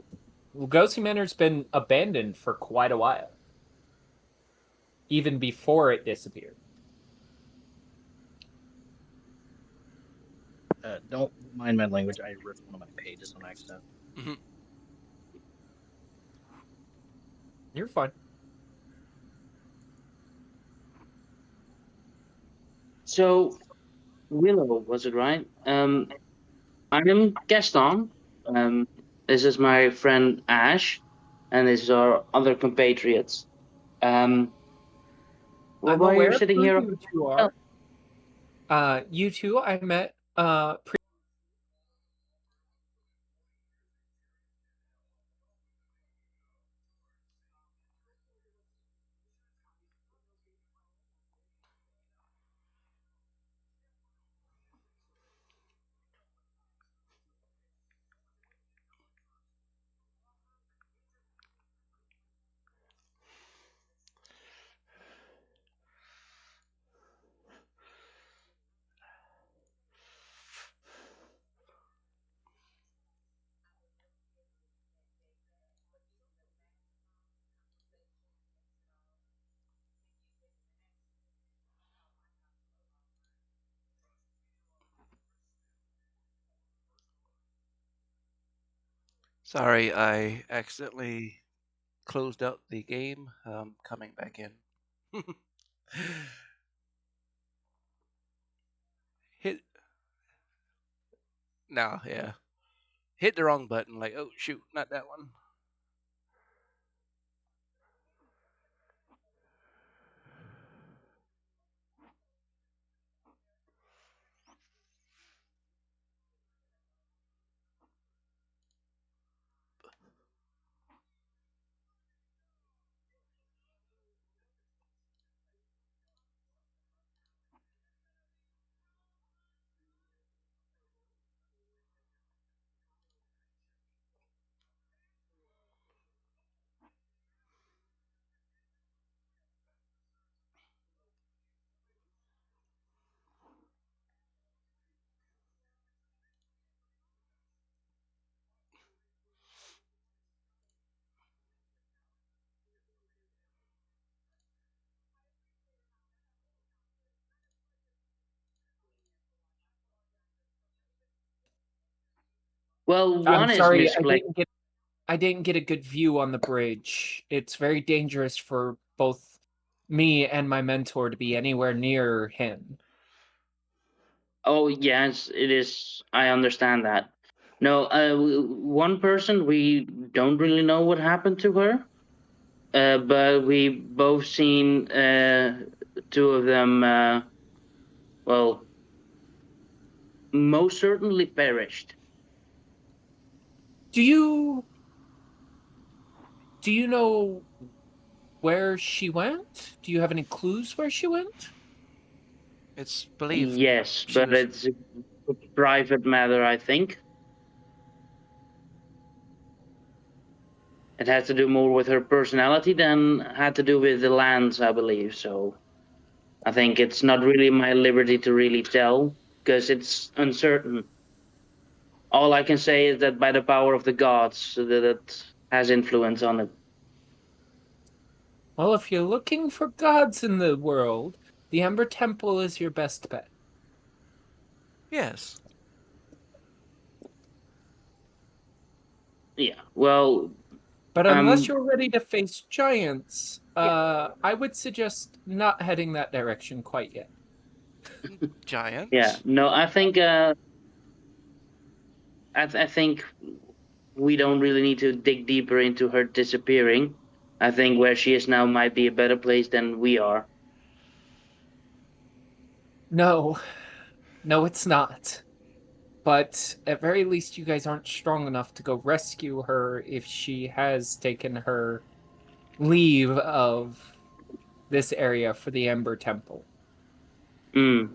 Lugosi Manor's been abandoned for quite a while, even before it disappeared. Don't mind my language. I ripped one of my pages on accident. Mhm. You're fine. So, Willow, was it right? I'm Gaston. This is my friend Ash, and this is our other compatriots. Well, I'm why are you aware of sitting who here? you two are. You two I met Sorry, I accidentally closed out the game. Coming back in. Hit no, yeah. Hit the wrong button. Like, oh shoot, not that one. Well, I'm one is sorry, Miss Black. I didn't get a good view on the bridge. It's very dangerous for both me and my mentor to be anywhere near him. Oh, yes, it is. I understand that. No, one person, we don't really know what happened to her, but we both seen two of them, well, most certainly perished. Do you know where she went? Do you have any clues where she went? It's believed Yes, she but was. it's a private matter, I think. It has to do more with her personality than had to do with the lands, I believe. So I think it's not really my liberty to really tell because it's uncertain. All I can say is that by the power of the gods, that it has influence on it. Well, if you're looking for gods in the world, the Ember Temple is your best bet. Yes. Yeah. Well, But unless um, you're ready to face giants, I would suggest not heading that direction quite yet. yeah. Giants. No, I think I think we don't really need to dig deeper into her disappearing. I think where she is now might be a better place than we are. No, it's not. But at very least, you guys aren't strong enough to go rescue her if she has taken her leave of this area for the Ember Temple. Mm.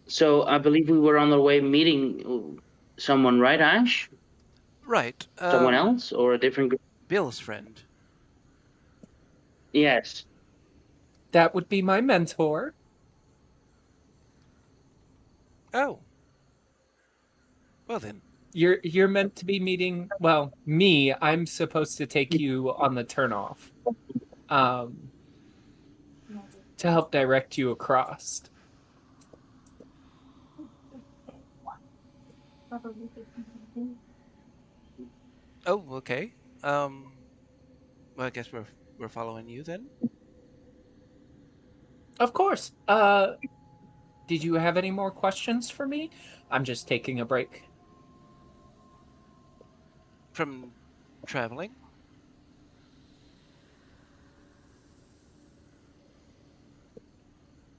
So I believe we were on our way meeting someone, right, Ash? Right. Someone else or a different group? Bill's friend. Yes. That would be my mentor. Oh. Well then. You're meant to be meeting, well, me. I'm supposed to take you on the turnoff. To help direct you across. Oh, okay. Well, I guess we're following you then. Of course. Did you have any more questions for me? I'm just taking a break. From traveling?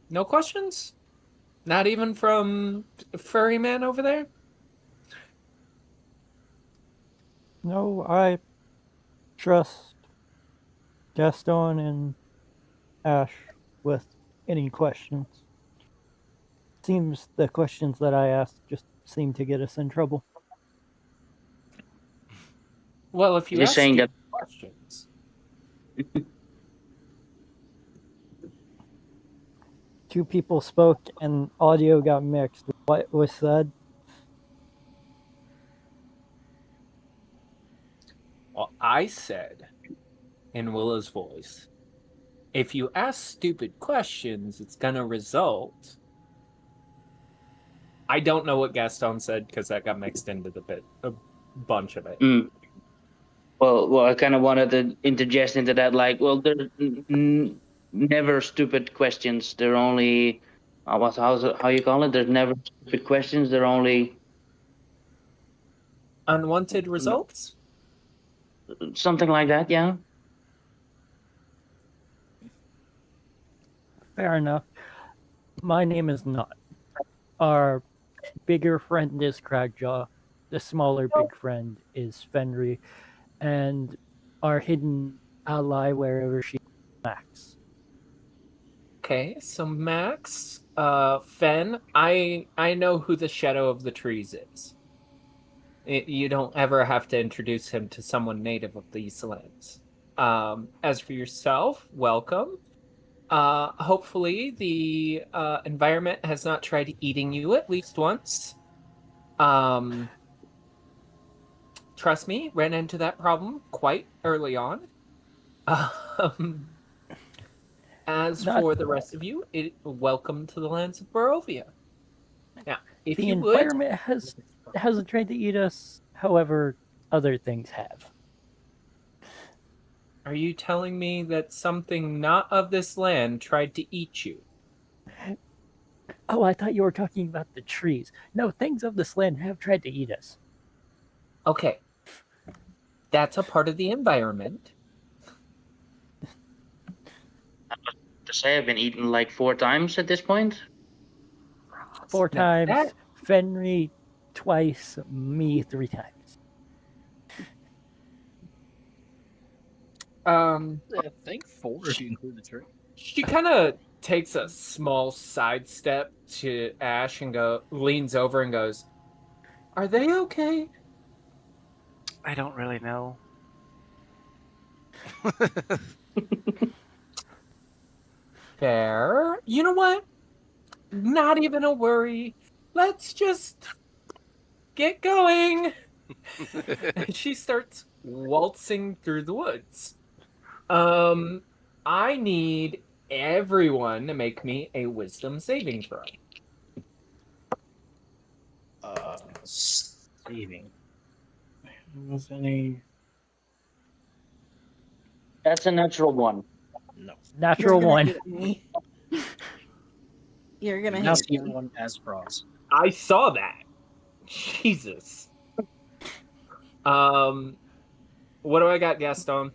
No questions? Not even from Furry Man over there? No, I trust Gaston and Ash with any questions. Seems the questions that I ask just seem to get us in trouble. Well, if you You're ask saying that questions. Two people spoke and audio got mixed. What was said? Well, I said, in Willa's voice, if you ask stupid questions, it's gonna result. I don't know what Gaston said because that got mixed into a bunch of it. Mm. Well, I kind of wanted to interject into that, like, well, there's never stupid questions. They're only, how you call it? There's never stupid questions. They're only Unwanted results? something like that. Yeah. Fair enough. My name is not. Our bigger friend is Cragjaw. The smaller big friend is Fenry. And our hidden ally, wherever she is, Max. Okay, so Max, Fen, I know who the Shadow of the Trees is. You don't ever have to introduce him to someone native of these lands. As for yourself, welcome. Hopefully the environment has not tried eating you at least once. Trust me, ran into that problem quite early on. As Not for the rest of you, welcome to the lands of Barovia. Now, if the you would, environment hasn't tried to eat us, however, other things have. are you telling me that something not of this land tried to eat you? Oh, I thought you were talking about the trees. No, things of this land have tried to eat us. Okay. That's a part of the environment. To say I've been eaten like 4 times at this point. 4 Now, times, that- Fenry twice, me 3 times. I think 4 if you include the tree. She kind of takes a small sidestep to Ash and leans over and goes, "Are they okay?" I don't really know. Fair. You know what? Not even a worry. Let's just get going. And she starts waltzing through the woods. I need everyone to make me a wisdom saving throw. Saving. Was any? That's a natural one. No. Natural You're gonna 1. hate me. You're gonna Now hate see me. everyone as frogs. I saw that. Jesus. What do I got, Gaston?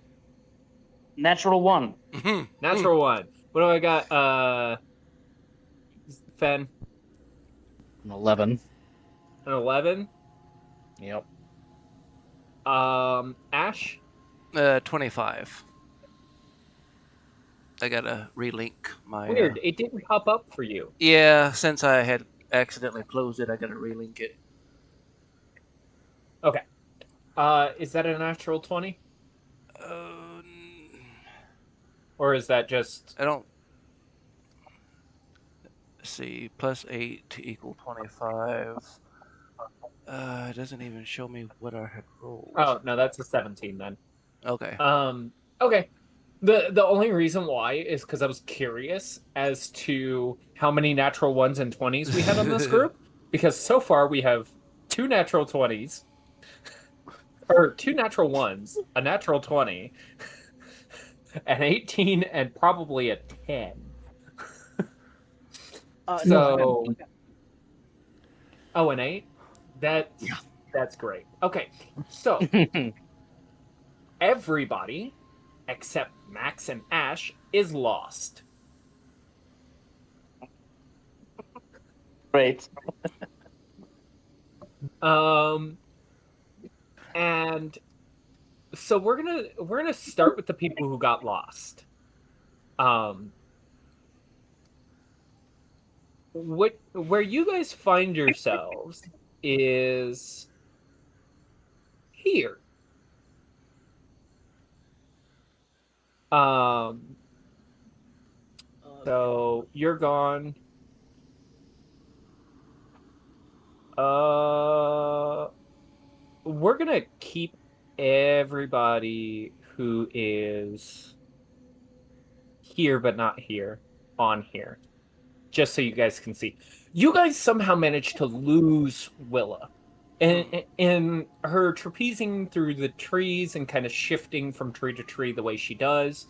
Natural 1. Natural 1. What do I got, Fen? An 11. An 11? Yep. Ash? 25. I gotta relink my. Weird. It didn't pop up for you. Yeah, since I had accidentally closed it, I gotta relink it. Okay. Is that a natural 20? Or is that just... I don't see. Plus 8 to equal 25. It doesn't even show me what I had rolled. Oh, no, that's a 17 then. Okay. Okay. The only reason why is because I was curious as to how many natural 1s and 20s we had on this group. Because so far we have 2 natural 20s, or 2 natural 1s, a natural 20, an 18, and probably a 10. So, oh, an 8? That's great. Okay, so everybody except Max and Ash is lost. Great. And so we're gonna start with the people who got lost. Where you guys find yourselves is here. So you're gone. We're gonna keep everybody who is here but not here on here, just so you guys can see. You guys somehow managed to lose Willa. And her trapezing through the trees and kind of shifting from tree to tree the way she does,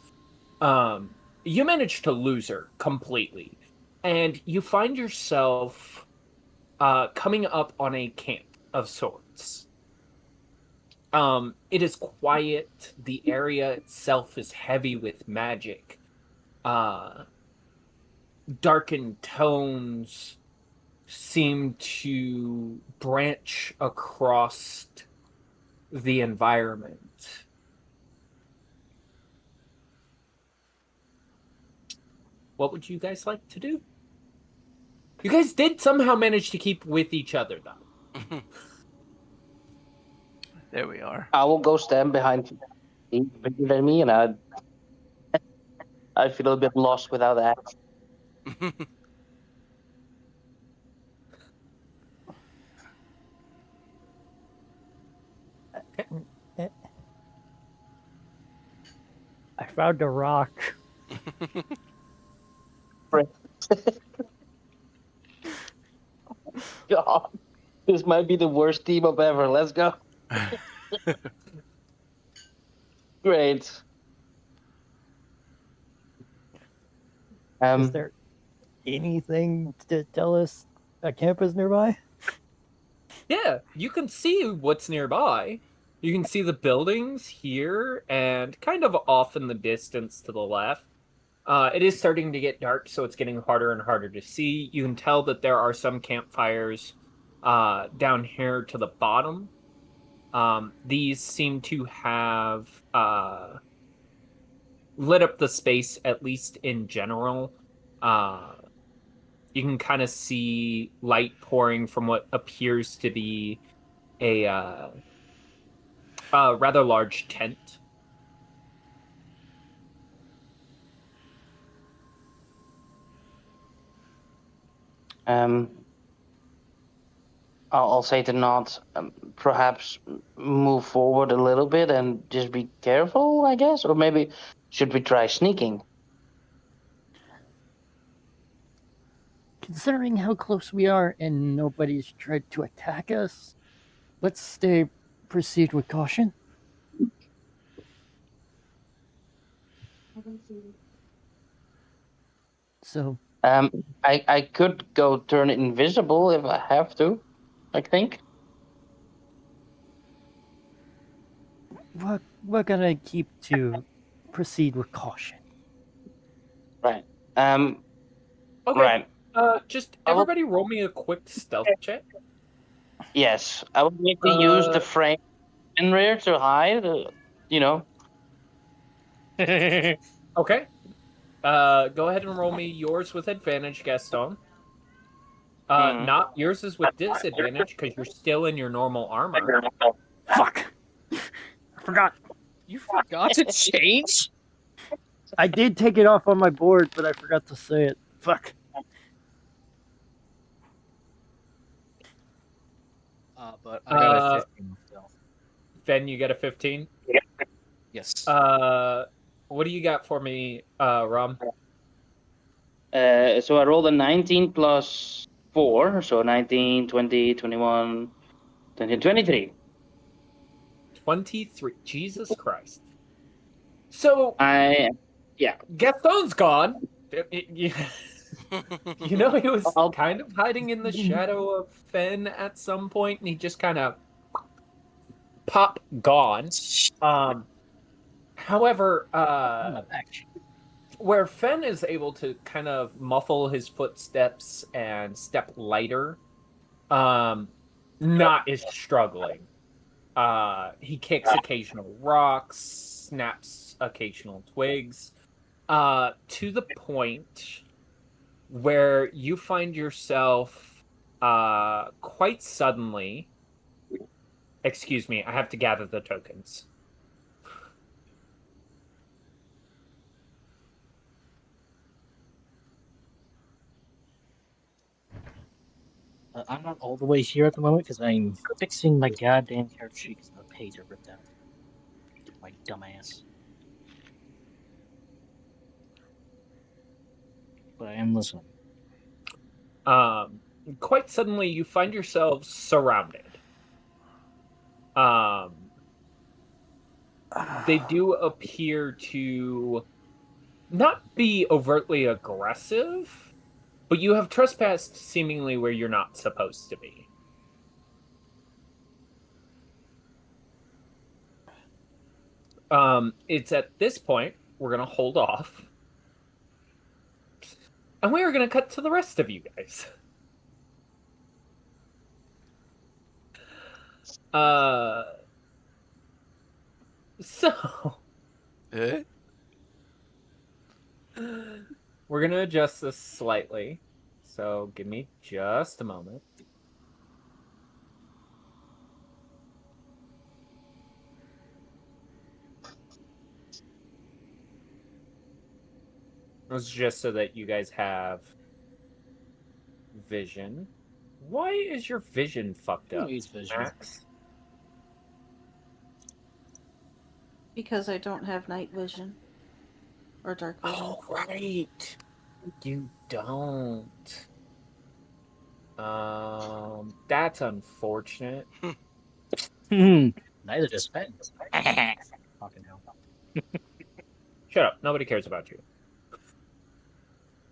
you managed to lose her completely. And you find yourself coming up on a camp of sorts. It is quiet. The area itself is heavy with magic. Darkened tones seem to branch across the environment. What would you guys like to do? You guys did somehow manage to keep with each other, though. There we are. I will go stand behind you bigger than me, and I feel a bit lost without that. I found a rock. God, this might be the worst team up ever. Let's go. Great. Is there anything to tell us a camp is nearby? Yeah, you can see what's nearby. You can see the buildings here and kind of off in the distance to the left. It is starting to get dark, so it's getting harder and harder to see. You can tell that there are some campfires down here to the bottom. These seem to have lit up the space, at least in general. You can kind of see light pouring from what appears to be a rather large tent. I'll say to not perhaps move forward a little bit and just be careful, I guess, or maybe should we try sneaking? Considering how close we are and nobody's tried to attack us, let's proceed with caution. So, I could go turn invisible if I have to, I think. we're gonna proceed with caution. Right. Okay. Right. Just I will- everybody roll me a quick stealth check. Yes, I would like to use the frame in rear to hide. You know. Okay. Go ahead and roll me yours with advantage, Gaston. Mhm. Not yours is with disadvantage because you're still in your normal armor. Fuck! I forgot. You forgot to change? I did take it off on my board, but I forgot to say it. Fuck. But I got a Uh, 15 on stealth. Fen, you get a 15. Yes. What do you got for me, Rom? So I rolled a 19 plus 4, so 19, 20, 21, 20, 23. 23. Jesus Christ. So, Yeah. Gaston's gone. You know, he was I'll- kind of hiding in the shadow of Fen at some point, and he just kind of pop gone. However, where Fen is able to kind of muffle his footsteps and step lighter, Not is struggling. He kicks occasional rocks, snaps occasional twigs, to the point where you find yourself quite suddenly. Excuse me, I have to gather the tokens. I'm not all the way here at the moment because I'm fixing my goddamn character sheet because the page are ripped out. My dumbass. But I am listening. Quite suddenly, you find yourselves surrounded. They do appear to not be overtly aggressive, but you have trespassed seemingly where you're not supposed to be. It's at this point we're gonna hold off, and we are gonna cut to the rest of you guys. So we're gonna adjust this slightly. So give me just a moment. It's just so that you guys have vision. Why is your vision fucked Who up, needs vision? Max? Because I don't have night vision. Or dark vision. Oh, right. You don't. That's unfortunate. Neither does Fen. Fucking hell. Shut up. Nobody cares about you.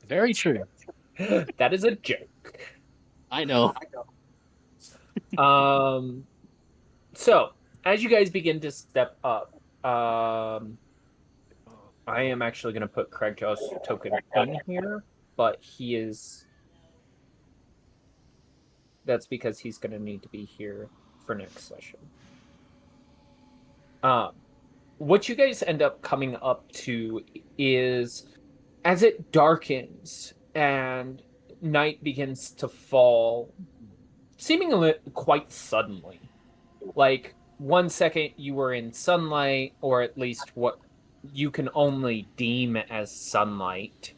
Very true. That is a joke. I know. So as you guys begin to step up, I am actually going to put Craig Joe's token in here, but he is. That's because he's going to need to be here for next session. What you guys end up coming up to is, as it darkens and night begins to fall, seemingly quite suddenly. Like, 1 second you were in sunlight, or at least what you can only deem as sunlight.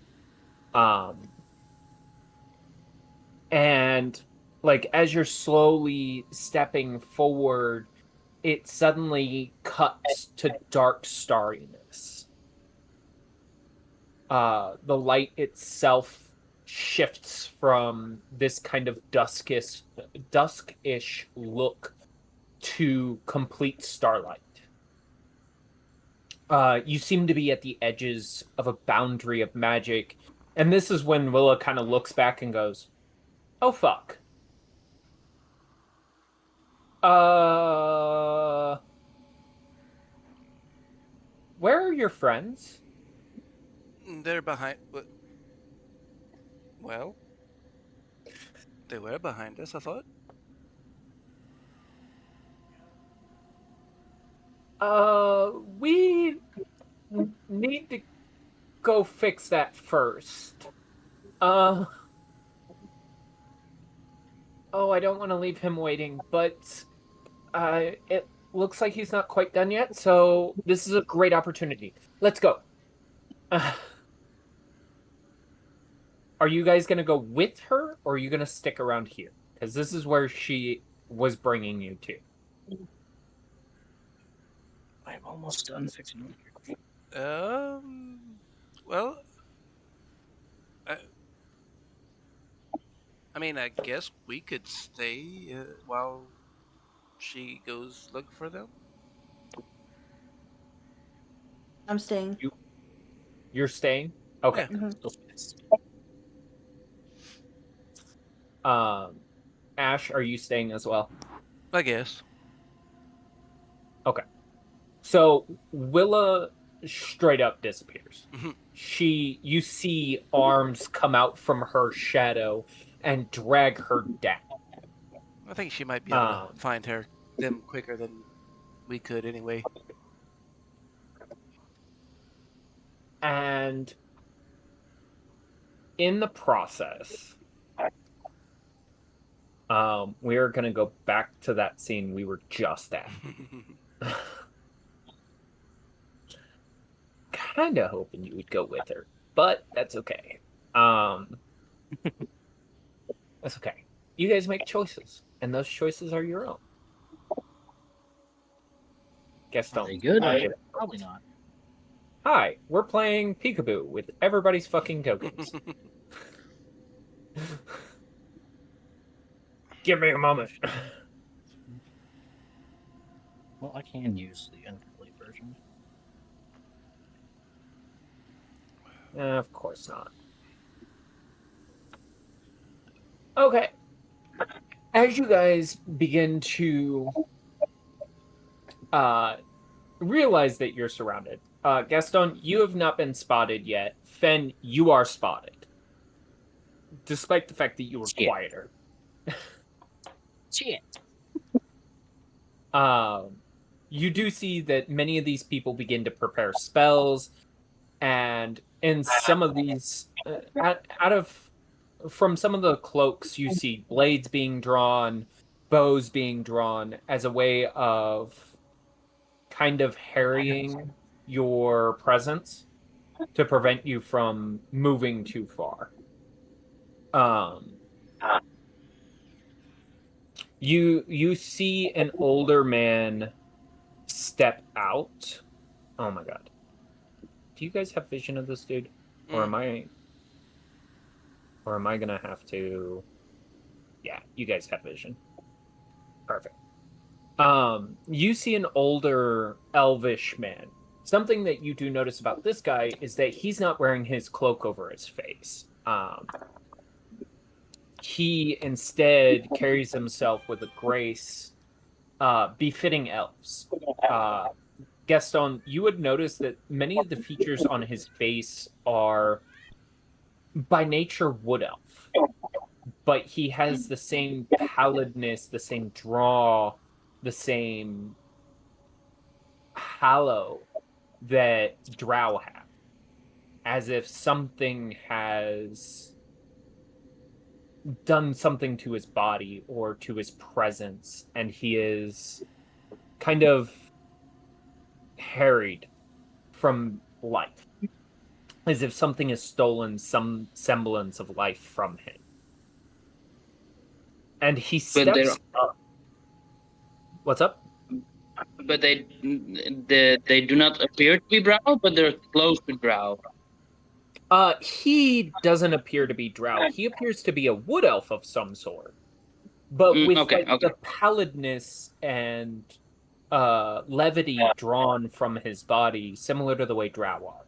And, like, as you're slowly stepping forward, it suddenly cuts to dark starriness. The light itself shifts from this kind of duskish look to complete starlight. You seem to be at the edges of a boundary of magic, and this is when Willa kind of looks back and goes, "Oh fuck." where are your friends? They're behind. Well, they were behind us, I thought. We need to go fix that first. Oh, I don't want to leave him waiting, but it looks like he's not quite done yet, so this is a great opportunity. Let's go. Are you guys going to go with her, or are you going to stick around here? Because this is where she was bringing you to. I'm almost done fixing it. Well, I mean, I guess we could stay while she goes look for them. I'm staying. You're staying? Okay. Yeah. Mhm. So fast. Ash, are you staying as well? I guess. Okay. So Willa straight up disappears. Mhm. You see arms come out from her shadow and drag her down. I think she might be able to find them quicker than we could anyway. And in the process, we're going to go back to that scene we were just at. Kind of hoping you would go with her, but that's okay. That's okay. You guys make choices, and those choices are your own. Guess Are don't. they good? Hi. Probably not. Hi, we're playing peekaboo with everybody's fucking tokens. Give me a moment. Well, I can use the incomplete version. Of course not. Okay. As you guys begin to realize that you're surrounded, Gaston, you have not been spotted yet. Fen, you are spotted. Despite the fact that you were Shit. quieter. Shit. You do see that many of these people begin to prepare spells, and in some of these, from some of the cloaks, you see blades being drawn, bows being drawn as a way of kind of harrying your presence to prevent you from moving too far. You see an older man step out. Oh my god. Do you guys have vision of this dude? Or am I gonna have to? Yeah, you guys have vision. Perfect. You see an older elvish man. Something that you do notice about this guy is that he's not wearing his cloak over his face. He instead carries himself with a grace befitting elves. Gaston, you would notice that many of the features on his face are by nature wood elf, but he has the same pallidness, the same draw, the same hallow that drow have, as if something has done something to his body or to his presence, and he is kind of harried from life, as if something has stolen some semblance of life from him. And he steps up. What's up? But they do not appear to be drow, but they're close to drow. He doesn't appear to be drow. He appears to be a wood elf of some sort, but with the pallidness and levity drawn from his body, similar to the way drow are.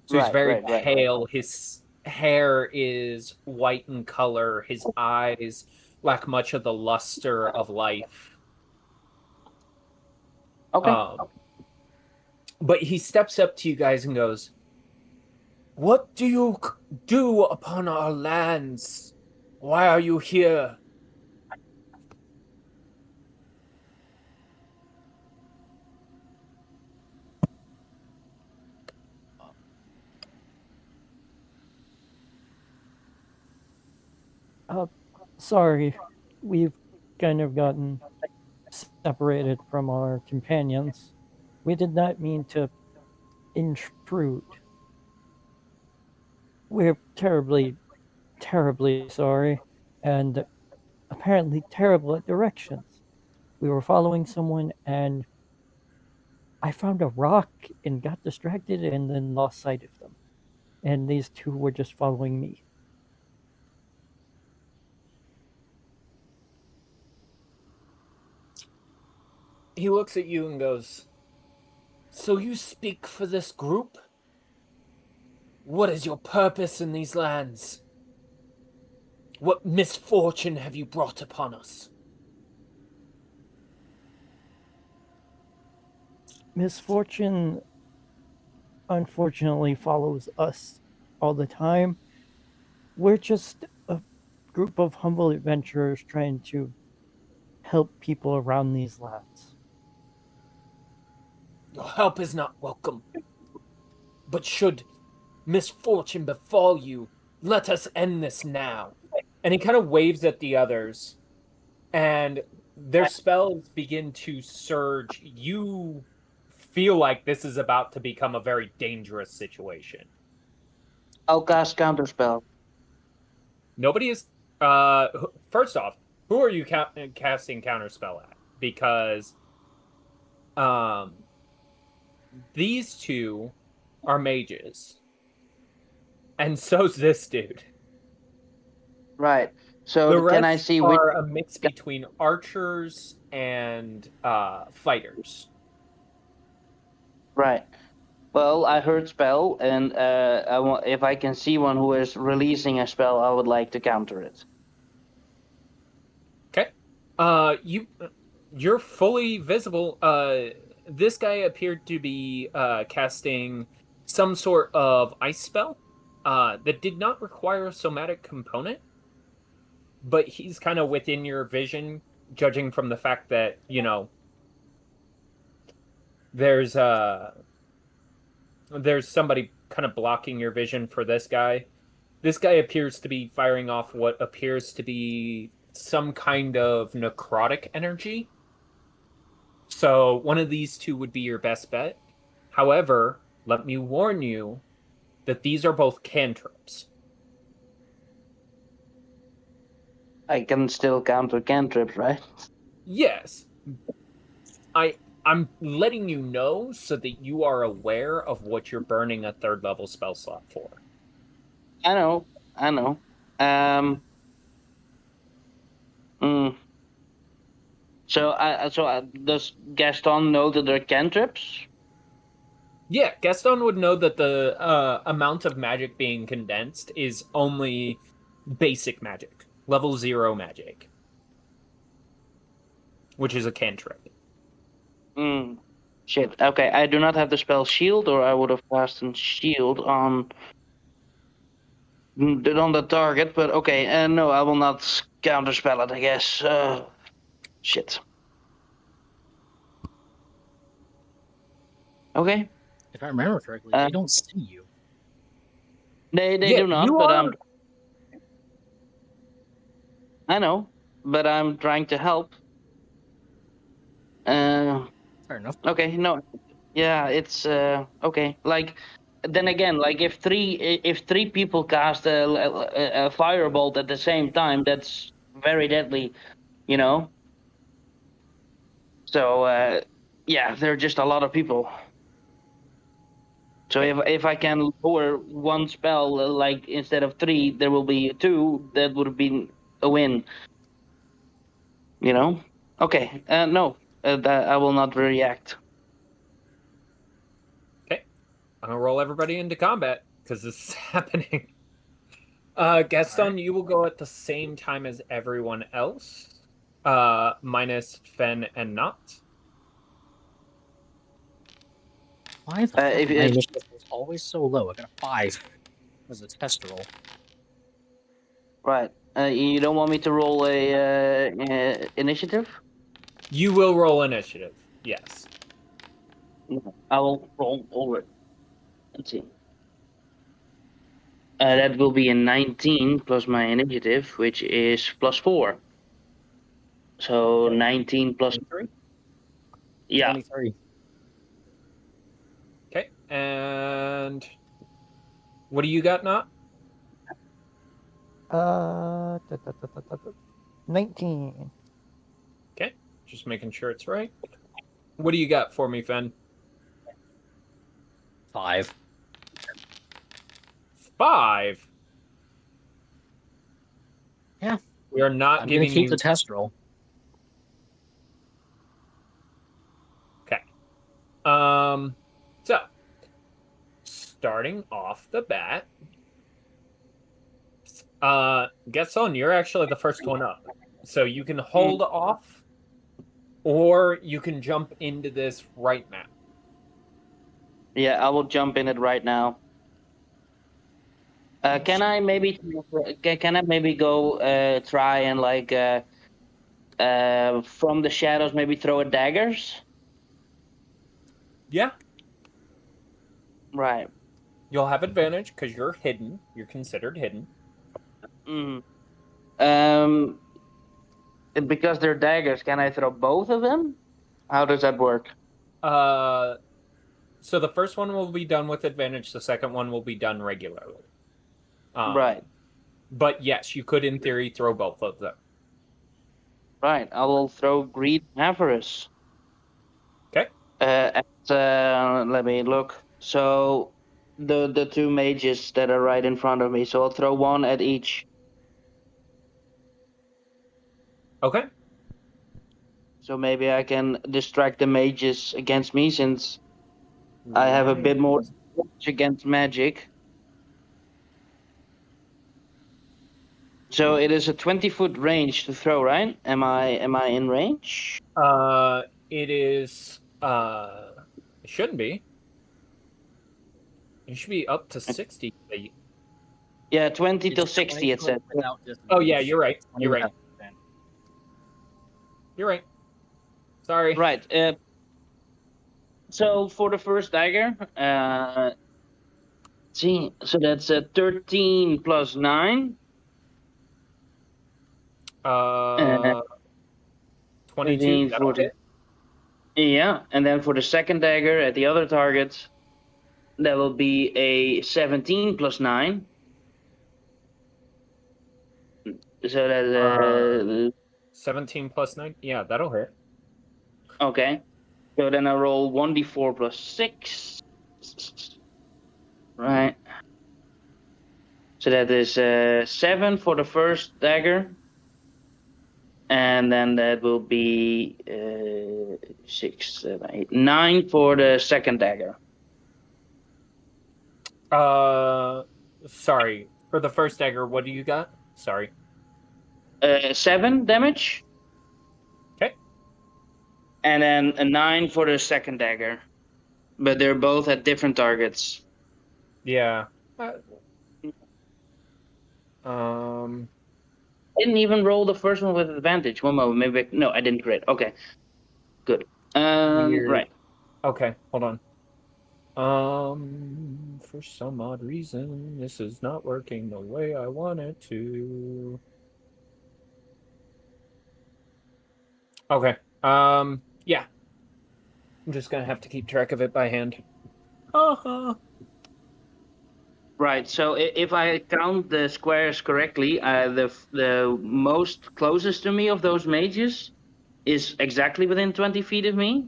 So he's very pale. His hair is white in color. His eyes lack much of the luster of life. Okay. But he steps up to you guys and goes, "What do you do upon our lands? Why are you here?" Uh, sorry, we've kind of gotten separated from our companions. We did not mean to intrude. We're terribly, terribly sorry, and apparently terrible at directions. We were following someone, and I found a rock and got distracted and then lost sight of them. And these two were just following me. He looks at you and goes, "So you speak for this group? What is your purpose in these lands? What misfortune have you brought upon us?" Misfortune, unfortunately, follows us all the time. We're just a group of humble adventurers trying to help people around these lands. Your help is not welcome. But should misfortune befall you, let us end this now. And he kind of waves at the others, and their spells begin to surge. You feel like this is about to become a very dangerous situation. I'll cast Counterspell. Nobody is. First off, who are you casting counterspell at? Because, these two are mages, and so's this dude. Right. The So rest can I see which? are a mix between archers and fighters. Right. Well, I heard spell, and if I can see one who is releasing a spell, I would like to counter it. Okay. You're fully visible. This guy appeared to be casting some sort of ice spell that did not require a somatic component, but he's kind of within your vision, judging from the fact that, there's somebody kind of blocking your vision for this guy. This guy appears to be firing off what appears to be some kind of necrotic energy. So one of these two would be your best bet. However, let me warn you that these are both cantrips. I can still counter cantrips, right? Yes. I'm letting you know so that you are aware of what you're burning a third level spell slot for. I know. I know. Mm. So does Gaston know that they're cantrips? Yeah, Gaston would know that the amount of magic being condensed is only basic magic, level 0 magic, which is a cantrip. Shit. Okay, I do not have the spell shield, or I would have cast a shield on the target. But okay, no, I will not counterspell it. I guess. Shit. Okay. If I remember correctly, they don't see you. They Yeah, do not, you but are. I know, but I'm trying to help. Fair enough. Okay, no, yeah, it's okay. Like, then again, like if three people cast a firebolt at the same time, that's very deadly, you know. So yeah, there are just a lot of people. So if I can lower one spell, like instead of three, there will be two. That would have been a win, you know. Okay, no, that I will not react. Okay, I'm gonna roll everybody into combat because this is happening. Gaston, you will go at the same time as everyone else, minus Fen and Not. Why the fuck if are my it, initiative rolls always so low? I got a 5 as a test roll. right, you don't want me to roll a initiative? You will roll initiative. Yes. No, I will roll over it. Let's see. That will be a 19 plus my initiative, which is +4. So Okay. 19 plus 23. yeah. 23. Okay. And what do you got, Not? 19. Okay. Just making sure it's right. What do you got for me, Fen? 5. 5. Yeah. We are not I'm gonna giving keep you. the test roll. Okay. So starting off the bat, Getson, you're actually the first one up. So you can hold off, or you can jump into this right now. Yeah, I will jump in it right now. Can I maybe go try and like from the shadows maybe throw a daggers? Yeah. Right. You'll have advantage because you're hidden. You're considered hidden. Mm. Um, because they're daggers, can I throw both of them? How does that work? Uh, so the first one will be done with advantage. The second one will be done regularly. Right. But yes, you could, in theory, throw both of them. Right. I will throw Greed Avarice. Okay. Let me look. So the two mages that are right in front of me. So I'll throw one at each. Okay. So maybe I can distract the mages against me since I have a bit more advantage against magic. So it is a 20-foot range to throw, right? Am I in range? It is. It shouldn't be. It should be up to 60 feet. Yeah, 20 till It's 60 it 20 says. without Oh yeah, disadvantage. you're right. 20 You're right. without disadvantage. You're right. Sorry. Right. So for the first dagger, see, so that's a 13 plus 9. Uh, 22. 13, That'll 14. hit. Yeah, and then for the second dagger at the other target, that will be a 17 plus 9. So that's 17 plus 9. Yeah, that'll hit. okay. So then I roll 1d4 plus 6. Right. So that is 7 for the first dagger. And then that will be 6, 7, 8, 9 for the second dagger. Sorry. For the first dagger, what do you got? Sorry. 7 damage. Okay. And then a 9 for the second dagger. But they're both at different targets. Yeah. Didn't even roll the first one with advantage. One moment, maybe. No, I didn't crit. Okay, good. Weird. Right. Okay, hold on. For some odd reason, this is not working the way I want it to. Okay. Yeah. I'm just gonna have to keep track of it by hand. Uh-huh. Right. So if I count the squares correctly, the most closest to me of those mages is exactly within 20 feet of me.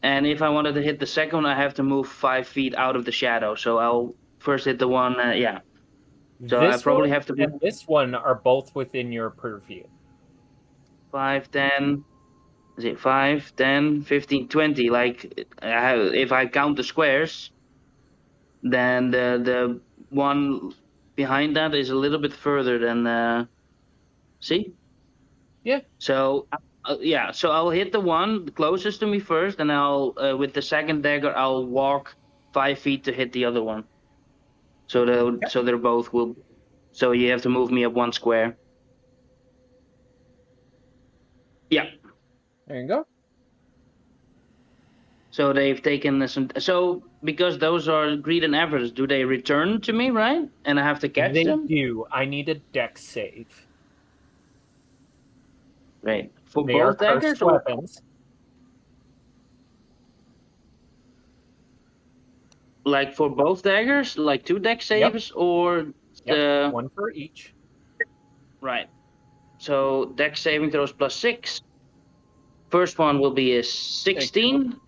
And if I wanted to hit the second one, I have to move 5 feet out of the shadow. So I'll first hit the one. Yeah. So I This probably one have to and move this one are both within your purview. 5, 10. Is it 5, 10, 15, 20? Like, if I count the squares, then the one behind that is a little bit further than. See? Yeah. So Yeah, so I'll hit the one closest to me first, and I'll with the second dagger I'll walk 5 feet to hit the other one. So they're both will. So you have to move me up 1 square. Yeah. There you go. So they've taken this. So because those are greed and avarice, do they return to me, right? And I have to catch They them. do. I need a dex save. Right. For They are both cursed daggers, or weapons. like for both daggers, like 2 deck Yep. saves, or Yep. One for each. right. So deck saving throws +6. First one will be a 16.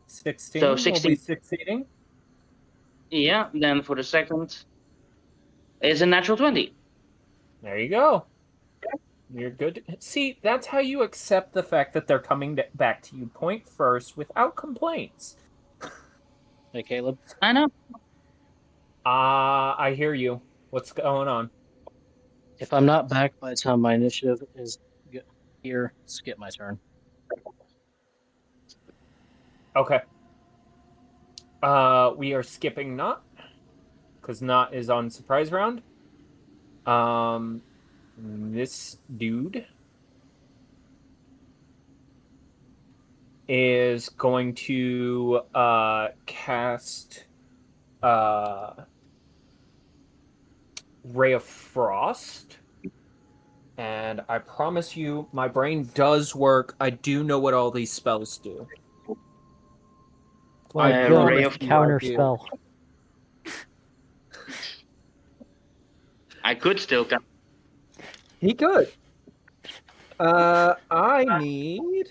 16 So will be 16. succeeding. Yeah. Then for the second is a natural 20. There you go. You're good. See, that's how you accept the fact that they're coming back to you point first without complaints. Hey, Caleb. I know. I hear you. What's going on? If I'm not back by the time my initiative is here, skip my turn. Okay. We are skipping Not, because Not is on surprise round. This dude is going to cast Ray of Frost. And I promise you, my brain does work. I do know what all these spells do. My I God, Ray promise of you I counter do. spell. I could still count. He could. I need.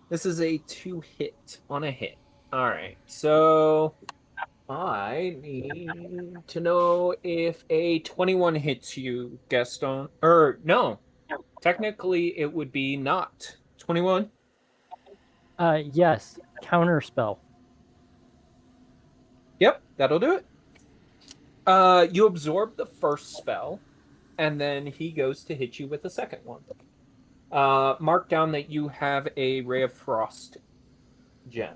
This is a 2-hit on a hit. All right, so I need to know if a 21 hits you, Gaston. Or no, technically it would be not 21. Yes, counter spell. Yep, that'll do it. You absorb the first spell, and then he goes to hit you with the second one. Mark down that you have a Ray of Frost gem.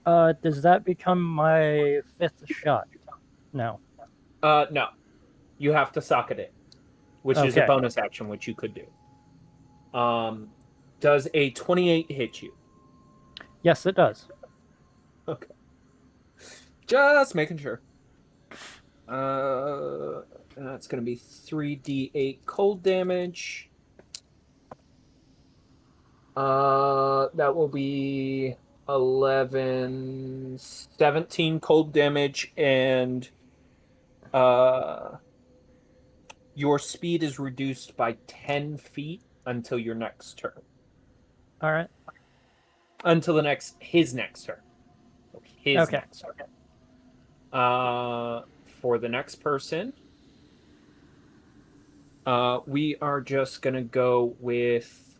Does that become my 5th shot? No. No. You have to socket it, which is a Okay. bonus action, which you could do. Does a 28 hit you? Yes, it does. Okay. Just making sure. That's going to be 3d8 cold damage. That will be 11, 17 cold damage, and your speed is reduced by 10 feet until your next turn. All right. Until his next turn. His Okay. next turn. For the next person, we are just gonna go with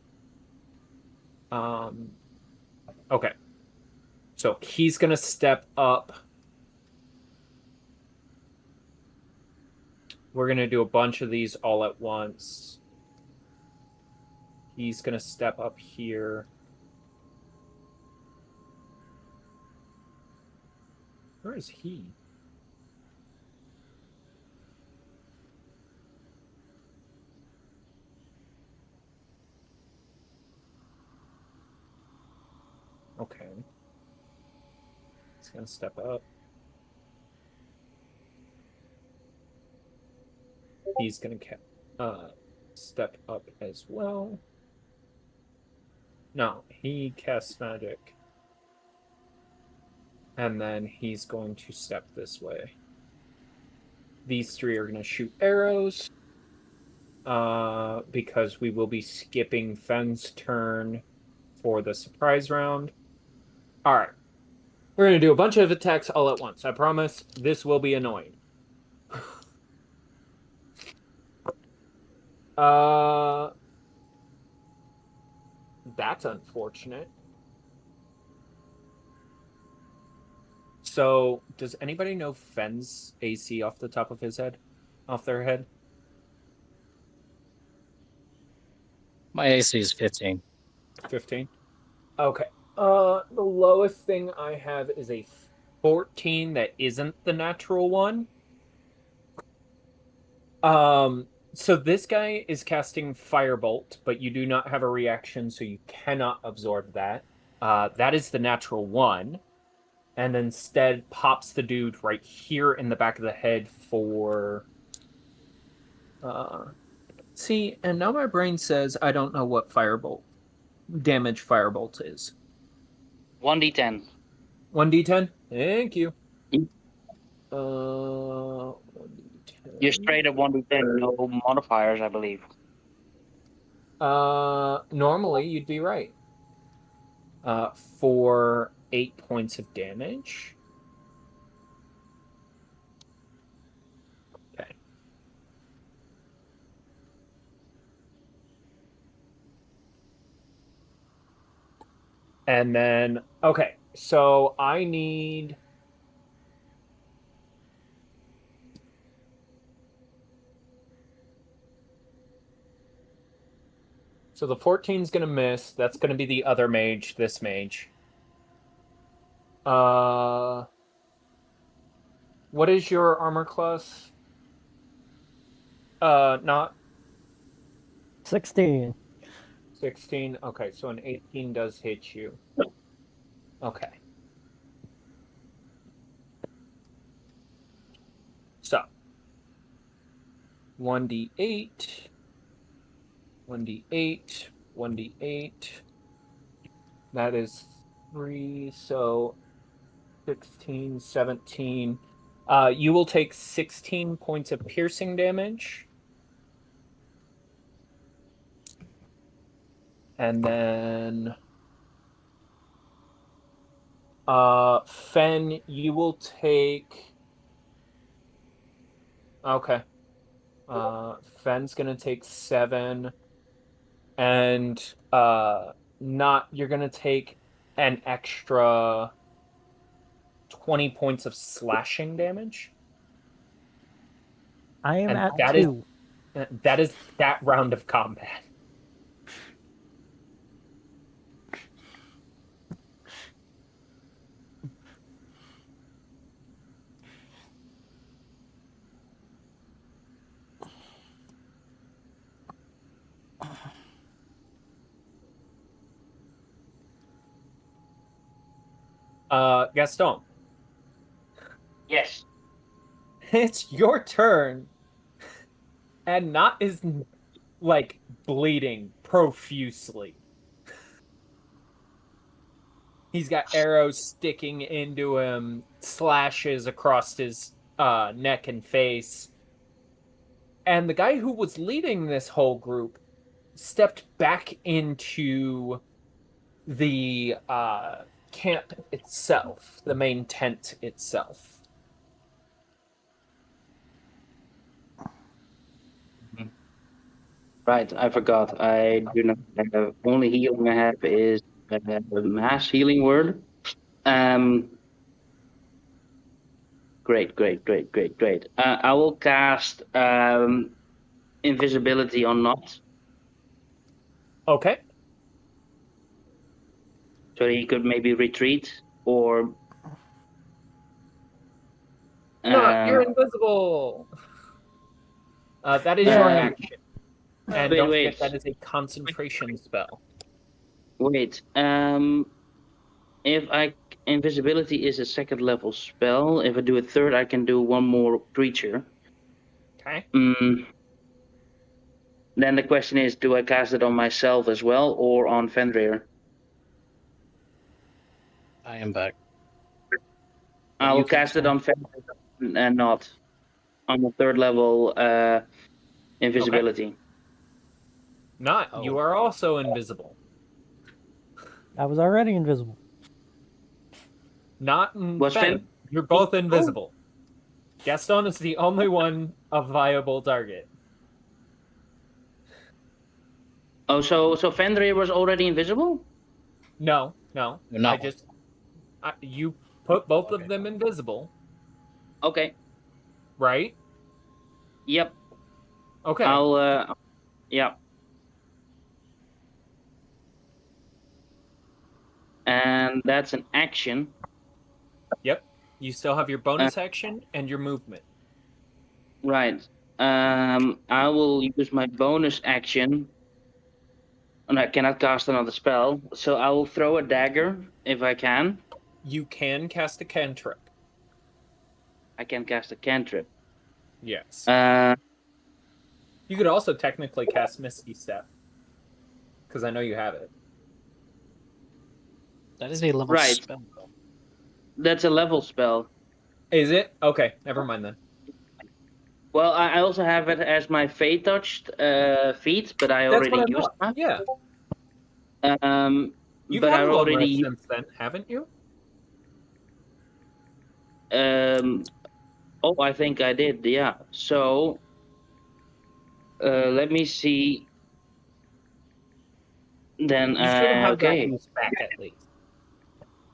okay. So he's gonna step up. We're gonna do a bunch of these all at once. He's gonna step up here. Where is he? Okay. He's gonna step up. He's gonna step up as well. No, he casts magic. And then he's going to step this way. These three are going to shoot arrows. Because we will be skipping Fenn's turn for the surprise round. Alright. We're going to do a bunch of attacks all at once. I promise this will be annoying. That's unfortunate. So, does anybody know Fenn's AC off the top of his head? Off their head? My AC is 15. 15. Okay. The lowest thing I have is a 14 that isn't the natural one. So this guy is casting Firebolt, but you do not have a reaction, so you cannot absorb that. That is the natural one. And instead pops the dude right here in the back of the head for see, and now my brain says I don't know what Firebolt damage Firebolt is. 1d10. 1d10? Thank you. Mm. 1d10. You're straight at 1d10, no modifiers, I believe. Normally you'd be right. For 8 points of damage. Okay. And then, okay, so I need. So the 14 is going to miss. That's going to be the other mage, this mage. What is your armor class? Not 16. 16. Okay, so an 18 does hit you. Okay. So 1d8, 1d8, 1d8. That is 3, so 16, 17. You will take 16 points of piercing damage. And then Fen, you will take. Okay. Fen's gonna take 7. And you're gonna take an extra 20 points of slashing damage. I am And at that 2. That is that round of combat. Gaston, Yes. it's your turn. And Not is like bleeding profusely. He's got arrows sticking into him, slashes across his neck and face. And the guy who was leading this whole group stepped back into the camp itself, the main tent itself. Right, I forgot. I do not have only healing I have is the mass healing word. Great, great, great, great, great. I will cast invisibility on Not, Okay. so he could maybe retreat or. No, you're Um, invisible. That is your uh, action. And wait, don't wait, forget that is a concentration spell. wait. If invisibility is a second level spell, if I do a third, I can do one more creature. Okay. Then the question is, do I cast it on myself as well or on Fenrir? I am back. I You will can cast it decide. on Fenrir and Not on the third level invisibility. Not, Oh. you are also invisible. I was already invisible. Not and Was Fen, Fen- you're both invisible. Gaston is the only one a viable target. Oh, so Fenrir was already invisible? No. You're not You put both Okay. of them invisible, Okay. right? Yep. Okay. I'll yeah. and that's an action. Yep. You still have your bonus action and your movement. Right. I will use my bonus action. And I cannot cast another spell, so I will throw a dagger if I can. You can cast a cantrip. I can cast a cantrip. Yes. Uh, You could also technically cast Misty Step. Because I know you have it. That is a level Right. spell, though. That's a level spell. Is it? Okay, never mind then. Well, I also have it as my Fate Touched feat, but I That's already what I used thought. that. Yeah. You've But had I a long already rest used. since then, haven't you? Oh, I think I did. Yeah. So, let me see. Then, You should have that okay. used back at least.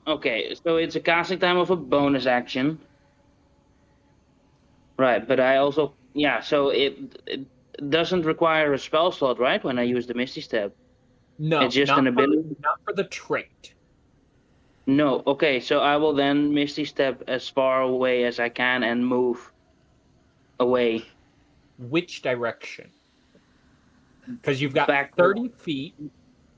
Okay, so it's a casting time of a bonus action. Right, but I also, yeah, so it doesn't require a spell slot, right? When I use the Misty Step, No, it's just an ability. not for the trait. No, okay, so I will then Misty Step as far away as I can and move away Which direction? Because you've got back. 30 feet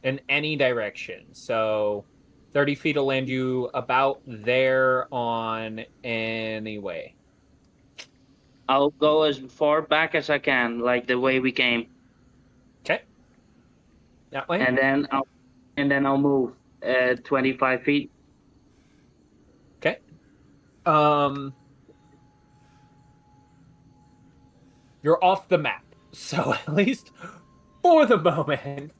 in any direction. So 30 feet will land you about there on any way. I'll go as far back as I can, like the way we came, Okay. That way? and then I'll move 25 feet. Okay. You're off the map. So at least for the moment,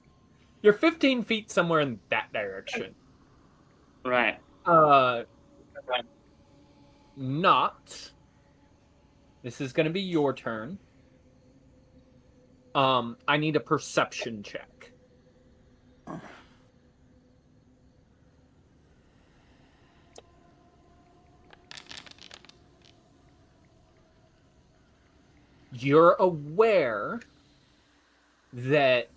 you're 15 feet somewhere in that direction. Right. Not. This is going to be your turn. I need a perception check. You're aware that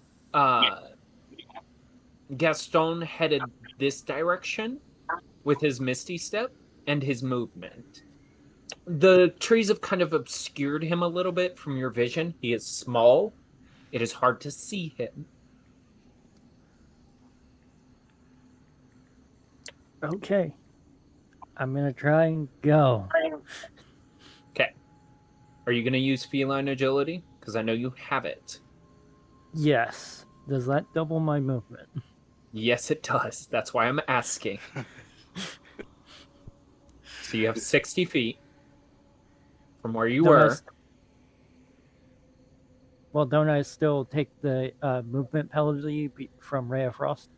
Gaston headed this direction with his Misty Step and his movement. The trees have kind of obscured him a little bit from your vision. He is small. It is hard to see him. Okay. I'm gonna try and go. Okay. Are you going to use feline agility? Because I know you have it. Yes. Does that double my movement? Yes, it does. That's why I'm asking. So you have 60 feet from where you were. Well, don't I still take the movement penalty from Ray of Frost?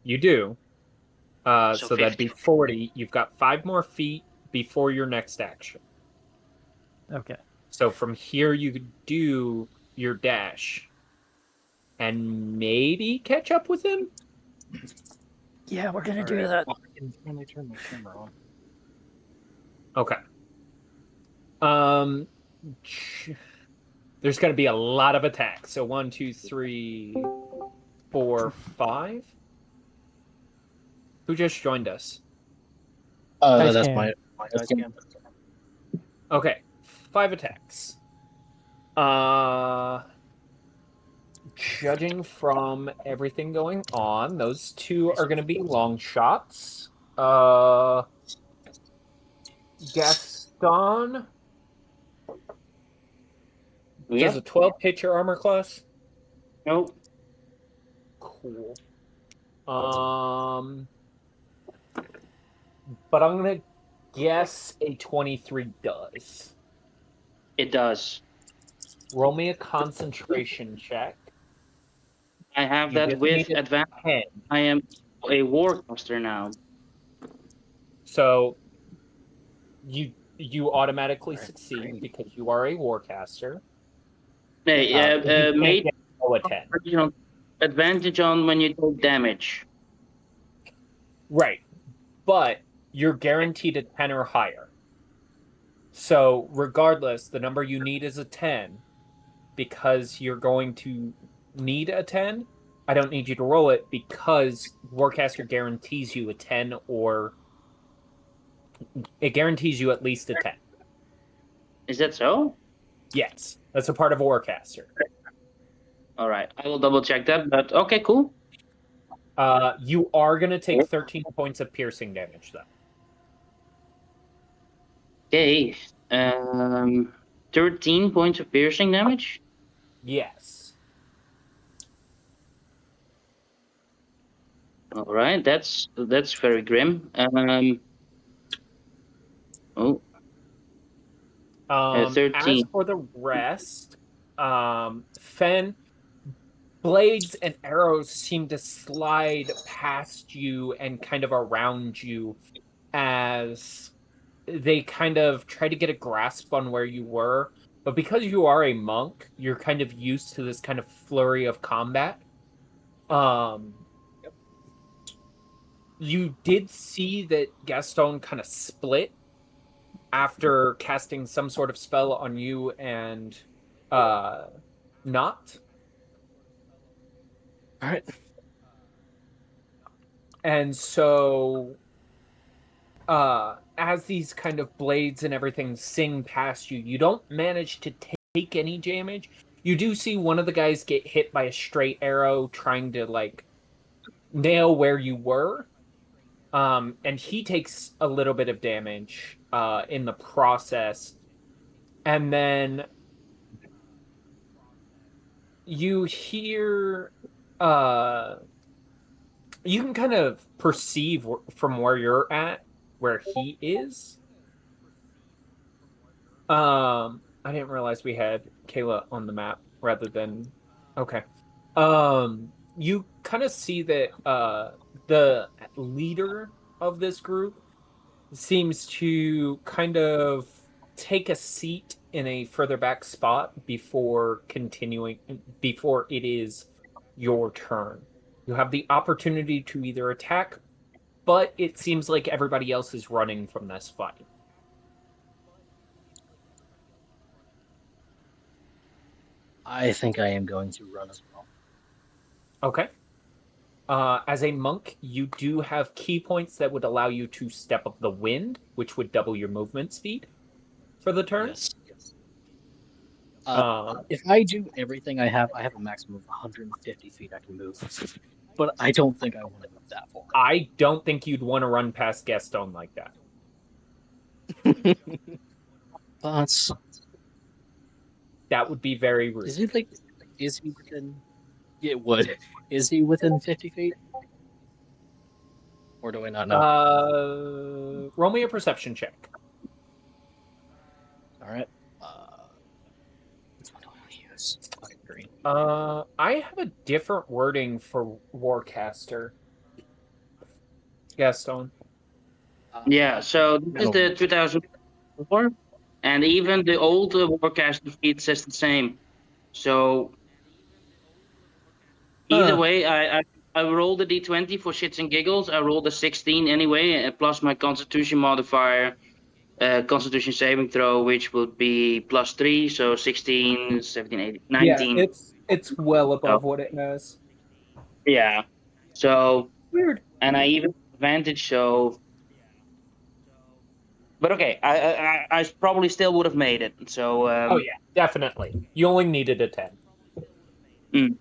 You do. So So that'd be 40. You've got 5 more feet before your next action. Okay. So from here, you could do your dash and maybe catch up with him. Yeah, we're gonna All do right. that. Well, I can finally turn my camera on. Okay. There's going to be a lot of attacks. So 1, 2, 3, 4, 5. Who just joined us? Dice That's cam. my dice cam. Okay, 5 attacks. Judging from everything going on, those 2 are going to be long shots. Gaston. Does a 12 hit your armor class? Nope. Cool. But I'm gonna guess a 23 does. It does. Roll me a concentration check. I have You that just with need a advantage. 10. I am a warcaster now. So you automatically succeed because you are a warcaster. Hey, You can't mate, get below a 10. advantage on when you take damage. Right. But you're guaranteed a 10 or higher. So regardless, the number you need is a 10 because you're going to need a 10. I don't need you to roll it because Warcaster guarantees you a 10 or it guarantees you at least a 10. Is that so? Yes, that's a part of Warcaster. All right, I will double check that. But okay, cool. You are going to take 13 points of piercing damage, though. Okay. 13 points of piercing damage. Yes. All right, that's very grim. Oh, As 13. for the rest, Fen, blades and arrows seem to slide past you and kind of around you as they kind of try to get a grasp on where you were. But because you are a monk, you're kind of used to this kind of flurry of combat. You did see that Gaston kind of split after casting some sort of spell on you and not. All right. And so as these kind of blades and everything sing past you, you don't manage to take any damage. You do see one of the guys get hit by a straight arrow trying to like nail where you were. And he takes a little bit of damage in the process. And then you hear you can kind of perceive from where you're at where he is. I didn't realize we had Kayla on the map rather than okay. You kind of see that the leader of this group seems to kind of take a seat in a further back spot before it is your turn. You have the opportunity to either attack, but it seems like everybody else is running from this fight. I think I am going to run as well. Okay. As a monk, you do have key points that would allow you to step of the wind, which would double your movement speed for the turn. Yes. If I do everything I have a maximum of 150 feet I can move. But I don't think I want to move that far. I don't think you'd want to run past Gaston like that. But That would be very rude. is he within? It would. Is he within 50 feet? Or do I not know? Roll me a perception check. All right. Which one do I want to use? Okay, green. I have a different wording for Warcaster. Gaston. Yeah, so this is the 2004, and even the old Warcaster feed says the same. So either way, I rolled a d20 for shits and giggles. I rolled a 16 anyway, plus my Constitution modifier, Constitution saving throw, which would be +3, so 16, 17, 18, 19. Yeah, it's well above what it has. Yeah. So Weird. and I even advantage, so. But okay, I probably still would have made it. So. Oh yeah, definitely. You only needed a 10.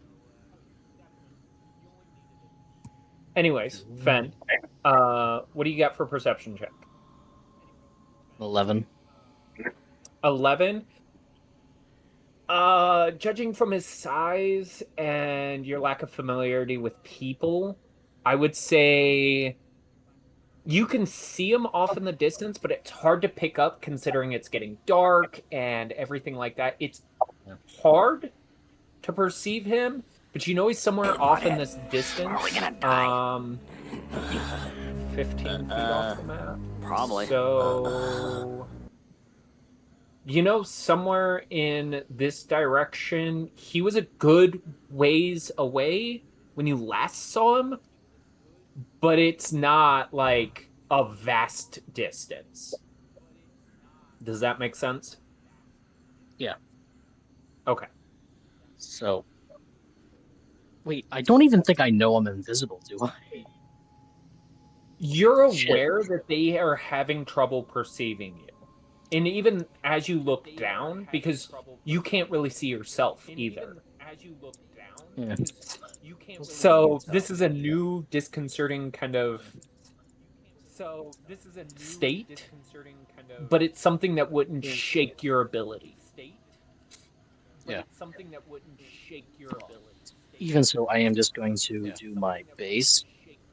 Anyways, Fen, what do you got for perception check? 11. 11. Judging from his size and your lack of familiarity with people, I would say you can see him off in the distance, but it's hard to pick up considering it's getting dark and everything like that. It's hard to perceive him, but you know he's somewhere off in this distance. Are we gonna die? 15 feet off the map. Probably. So, you know, somewhere in this direction, he was a good ways away when you last saw him, but it's not like a vast distance. Does that make sense? Yeah. Okay. So Wait, I don't even think I know I'm invisible, do I? You're Shit. aware that they are having trouble perceiving you. And even as you look down, because you can't really see yourself either. Yeah. So this is a new disconcerting kind of state, but it's something that wouldn't shake your ability. Yeah. Even so, I am just going to do my base,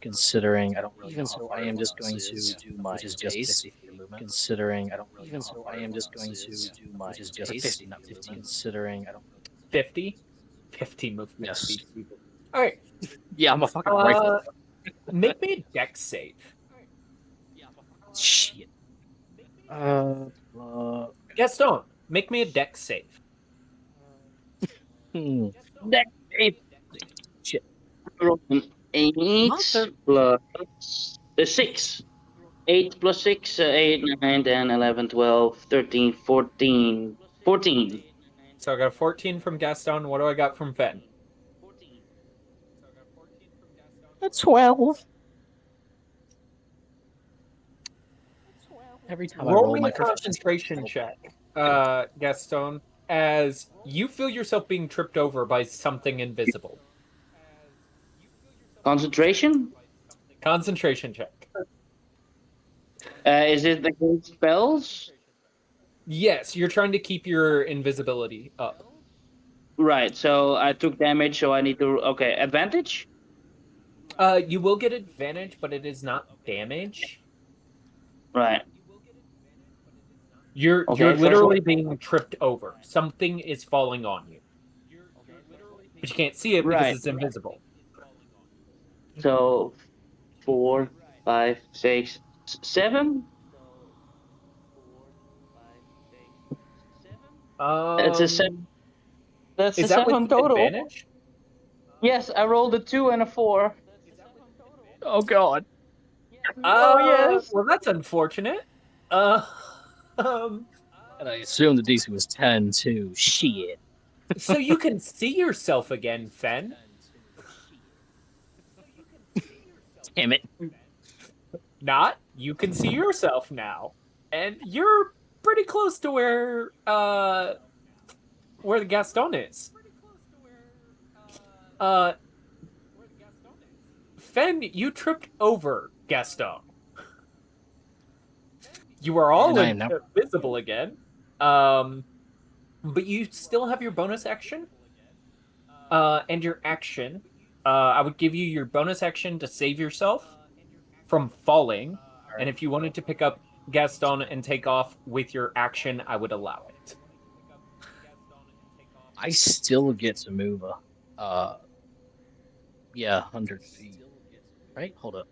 considering I don't really know how far which is just 50 feet of movement. Considering I don't really know how far which is just 50, not 15. Considering I don't really 50? 50 movement Yes. speed. All right. Yeah, I'm a fucking rifle. Make me a dex save. Shit. Gaston, make me a dex save. Next eight. Shit. I rolled an 8 plus 6. 8 plus 6, 8, 9, 10, 11, 12, 13, 14. 14. So I got a 14 from Gaston. What do I got from Fen? A 12. Every time I Roll roll me my a concentration check, Gaston, as you feel yourself being tripped over by something invisible. Concentration? Concentration check. Is it against spells? Yes, you're trying to keep your invisibility up. Right, so I took damage, so I need to. Okay, advantage? You will get advantage, but it is not damage. Right. You're Okay, literally being tripped over. Something is falling on you. But you can't see it because Right. it's invisible. So 4, 5, 6, 7? It's a 7. That's Is a that 7 with total. advantage? Yes, I rolled a 2 and a 4. Oh god. Oh, yes. Well, that's unfortunate. And I assume the DC was 10 too. Shit. So you can see yourself again, Fen. Damn it. Not. You can see yourself now. And you're pretty close to where the Gaston is. Fen, you tripped over Gaston. You are all And I am now- invisible again. But you still have your bonus action. And your action. I would give you your bonus action to save yourself from falling. And if you wanted to pick up Gaston and take off with your action, I would allow it. I still get to move 100 feet. Right? Hold up.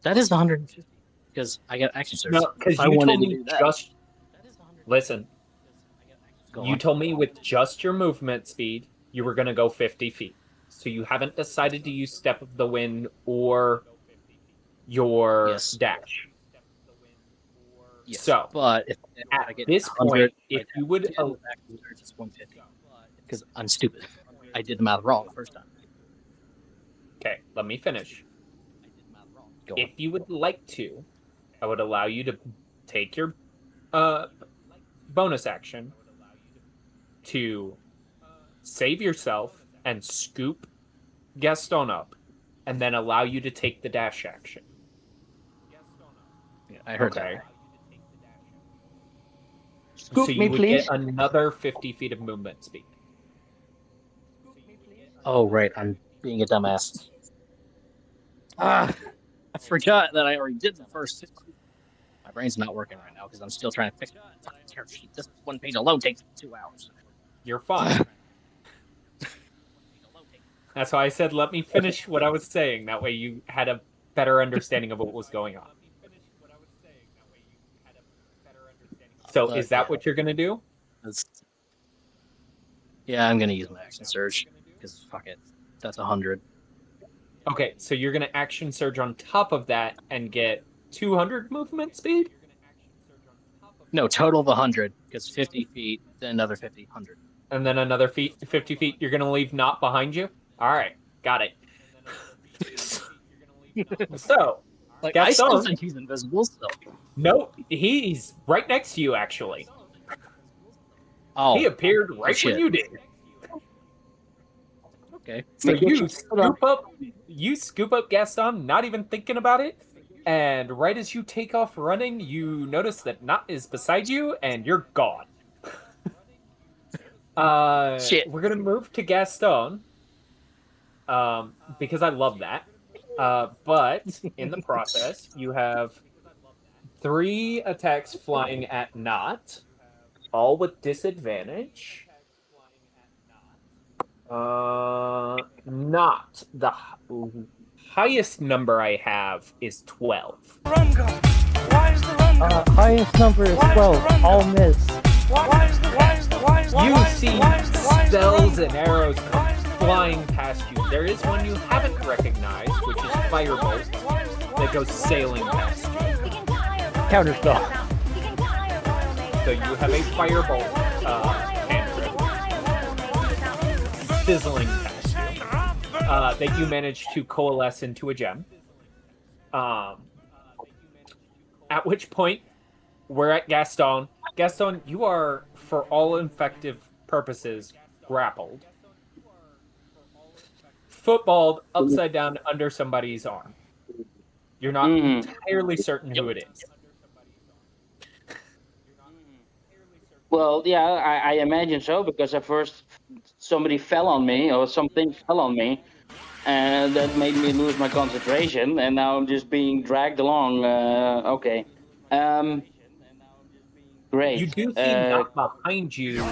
That is 150 because I got action surge. No, because I you wanted told to me do that. just listen. Go You on. told me with just your movement speed, you were going to go 50 feet. So you haven't decided to use Step of the Wind or your Yes. dash. Yes, So, but if I At get this 100, point, if you would... action surge, it's 150 because I'm stupid. I did the math wrong the first time. Okay, let me finish. Go on. If you would like to, I would allow you to take your bonus action to save yourself and scoop Gaston up, and then allow you to take the dash action. Yeah, I heard Okay. that. Scoop So you me, would please. get another 50 feet of movement speed. Oh, right. I'm being a dumbass. I forgot that I already did the first 50. My brain's not working right now because I'm still trying to fix the fucking tear sheet. This one page alone takes 2 hours. You're fine. That's why I said let me finish what I was saying. That way you had a better understanding of what was going on. So But, is that yeah. what you're going to do? Yeah, I'm gonna use my action surge because fuck it, that's 100. Okay, so you're going to action surge on top of that and get 200 movement speed? No, total of 100 because 50 feet, then another 50, 100. And then another 50 feet you're going to leave not behind you? All right, got it. So, Like, Gaston, I still think he's invisible still. no, he's right next to you, actually. Oh, He appeared right when shit. you did. Okay. So Make you sure- scoop up Gaston, not even thinking about it. And right as you take off running, you notice that Not is beside you, and you're gone. Shit. We're gonna move to Gaston, because I love that. But in the process, you have 3 attacks flying at Not, all with disadvantage. Not the highest number I have is 12. Highest number is 12. All miss. You see spells and arrows come flying past you. There is one you haven't recognized, which is Firebolt, that goes sailing past you. Counterspell. So you have a Firebolt cantrip fizzling past you that you manage to coalesce into a gem. At which point, we're at Gaston. Gaston, you are, for all effective purposes, grappled. Footballed upside down under somebody's arm. You're not entirely certain who it is. Well, yeah, I imagine so, because at first somebody fell on me, or something fell on me, and that made me lose my concentration, and now I'm just being dragged along. Okay. Great. You do see Not behind you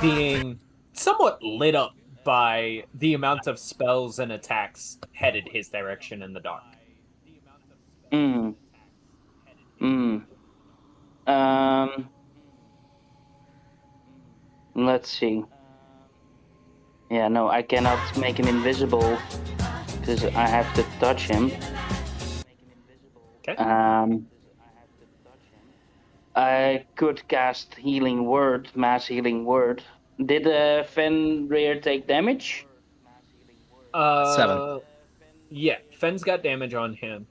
being somewhat lit up by the amount of spells and attacks headed his direction in the dark. Let's see. Yeah, no, I cannot make him invisible because I have to touch him. Okay. I could cast Healing Word, Mass Healing Word. Did Fenrir take damage? 7. Yeah, Fen's got damage on him.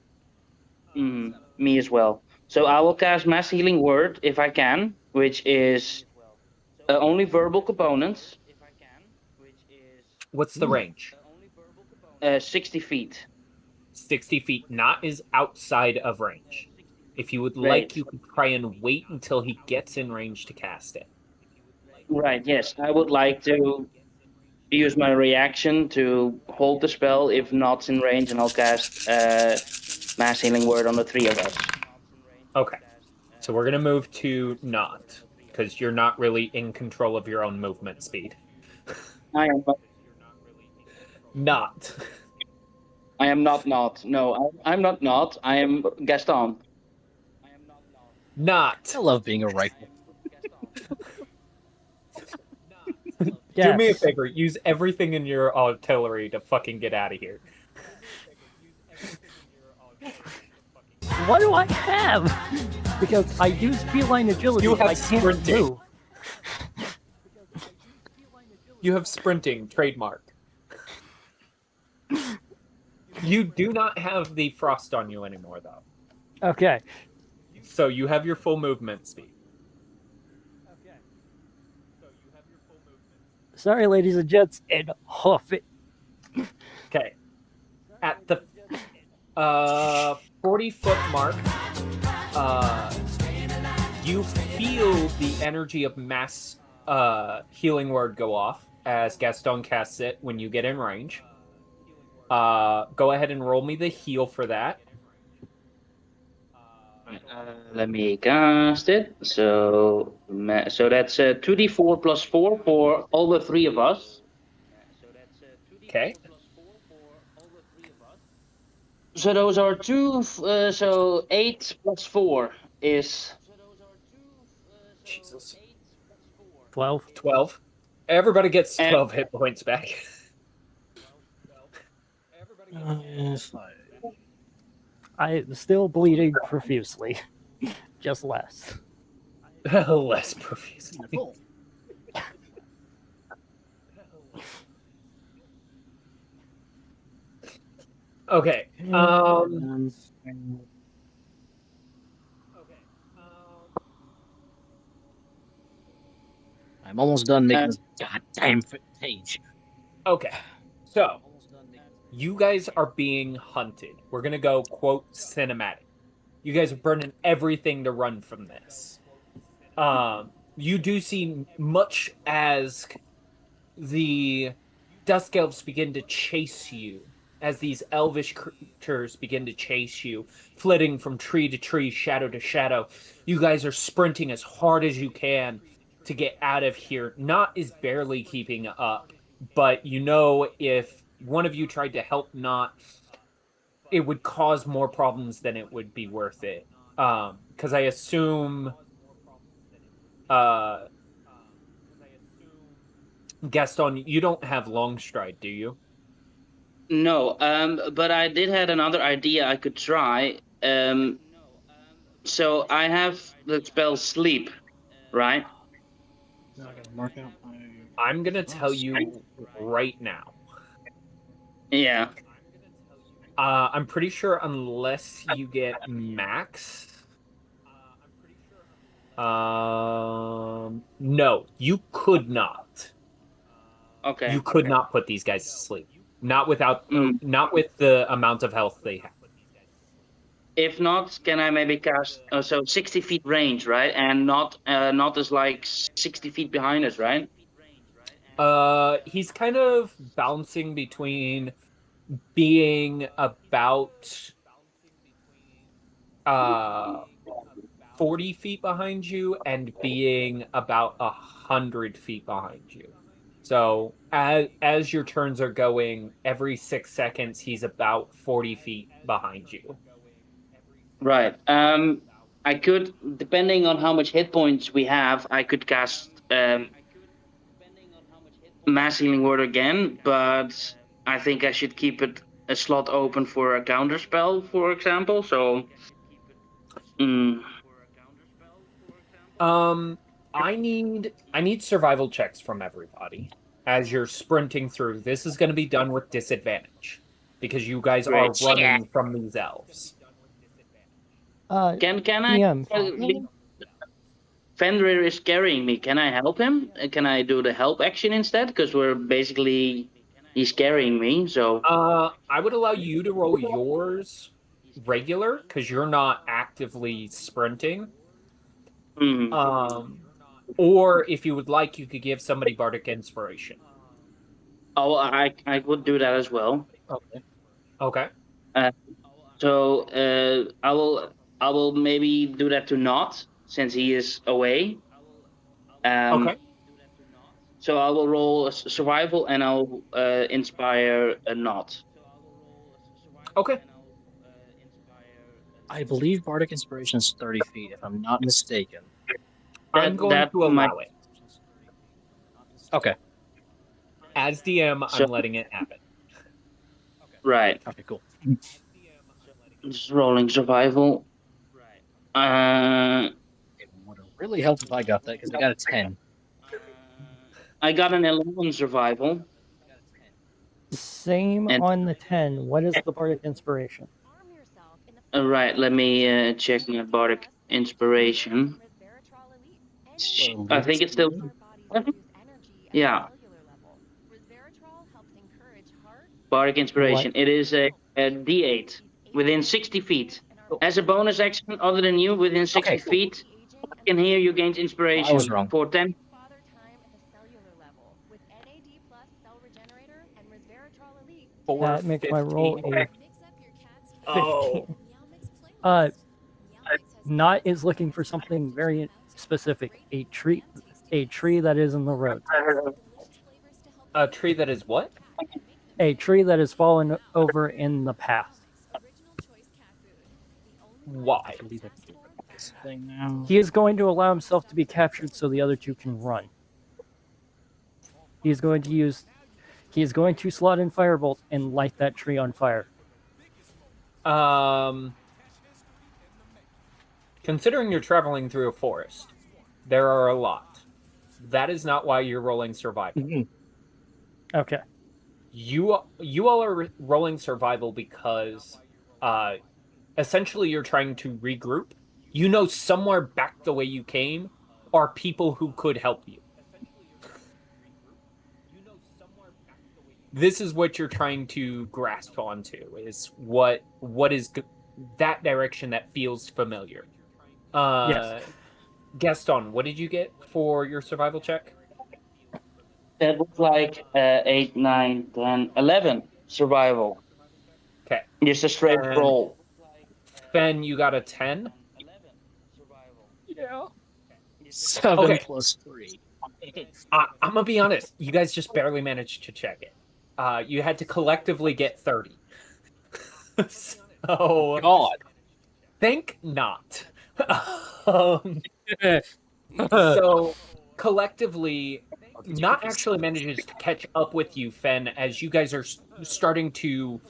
Me as well. So I will cast Mass Healing Word if I can, which is only verbal components. What's the range? 60 feet. 60 feet. Not is outside of range. If you would Right. like, you could try and wait until he gets in range to cast it. Right, yes. I would like to use my reaction to hold the spell if Not's in range, and I'll cast Mass Healing Word on the 3 of us. Okay. So we're going to move to Not, because you're not really in control of your own movement speed. I am Not. I am not Not. No, I'm not Not. I am Gaston. Not. I love being a rifle. Do me a Yes. favor. Use everything in your artillery to fucking get out of here. What do I have? Because I use feline agility. You have I can't sprinting. move. You have sprinting, trademark. You do not have the frost on you anymore, though. Okay. So you have your full movement speed. Sorry, ladies and gents, and hoof it. Okay. At the 40-foot mark, you feel the energy of Mass Healing Word go off as Gaston casts it when you get in range. Go ahead and roll me the heal for that. Let me cast it. So that's 2d4 plus 4 for all the 3 of us. Okay. So those are 2. So 8 plus 4 is Jesus. 12. 12. Everybody gets 12 hit points back. I'm still bleeding profusely. Just less. Less profusely. Okay. I'm almost done making Uh, this goddamn page. Okay. So you guys are being hunted. We're gonna go quote cinematic. You guys are burning everything to run from this. You do see much as the Dusk Elves begin to chase you, as these elvish creatures begin to chase you, flitting from tree to tree, shadow to shadow. You guys are sprinting as hard as you can to get out of here. Not is barely keeping up, but you know if one of you tried to help Not, it would cause more problems than it would be worth it. Because I assume uh Gaston, you don't have long stride, do you? no, but I did had another idea I could try. So I have the spell sleep, right? Now I gotta mark out my. I'm gonna Oh, tell sleep. you right now. Yeah. I'm pretty sure unless you get max. No, you could not. Okay. You could not put these guys to sleep. Not without, Mm. not with the amount of health they have. If not, can I maybe cast? So 60 feet range, right? And not is like 60 feet behind us, right? He's kind of bouncing between being about uh 40 feet behind you and being about 100 feet behind you. So as your turns are going, every 6 seconds he's about 40 feet behind you. Right. I could, depending on how much hit points we have, I could cast Mass Healing Word again, but I think I should keep it a slot open for a counter spell, for example. So, mm, Um, I need survival checks from everybody as you're sprinting through. This is going to be done with disadvantage because you guys are great. Yeah. running from these elves. Can I? DM, Fenrir is carrying me. Can I help him? Can I do the help action instead? Because we're basically he's carrying me. So. I would allow you to roll yours regular because you're not actively sprinting. Mm. Or if you would like, you could give somebody bardic inspiration. Oh, I would do that as well. Okay. Okay. Uh, so I will maybe do that to Not since he is away. Okay. So I will roll a survival and I'll inspire a Not. Okay. I believe Bardic Inspiration is 30 feet, if I'm not mistaken. I'm going That to might. allow it. Okay. As DM, So I'm letting it happen. right, Okay, cool. just rolling survival. It would have really helped if I got that because I got a 10. I got an 11 survival. same And on the 10. What is the Bardic Inspiration? right, let me check my bardic inspiration. I think it's still. Yeah, bardic What? inspiration. It is a D8 within 60 feet. As a bonus action, other than you, within 60 Okay, cool. feet, you can hear you gain Well, I was inspiration wrong. for 10. For That makes my roll 15. a 15. Oh. Not is looking for something very specific. A tree that is in the road. A tree that is what? A tree that has fallen over in the path. Why? I believe I can do this thing now. He is going to allow himself to be captured so the other two can run. He is going to slot in Firebolt and light that tree on fire. Considering you're traveling through a forest, there are a lot. That is not why you're rolling survival. Mhm. Okay. you all are rolling survival because essentially you're trying to regroup. You know somewhere back the way you came are people who could help you. This is what you're trying to grasp onto, is what is that direction that feels familiar. Yes. Gaston, what did you get for your survival check? That was like 8, 9, 10, 11 survival. Okay. Just a straight And roll. Fen, you got a 10. Yeah. 7 Okay. plus 3. I'm gonna be honest. You guys just barely managed to check it. You had to collectively get 30. So God. think not. um, so collectively, not actually manages to catch up with you, Fen, as you guys are starting to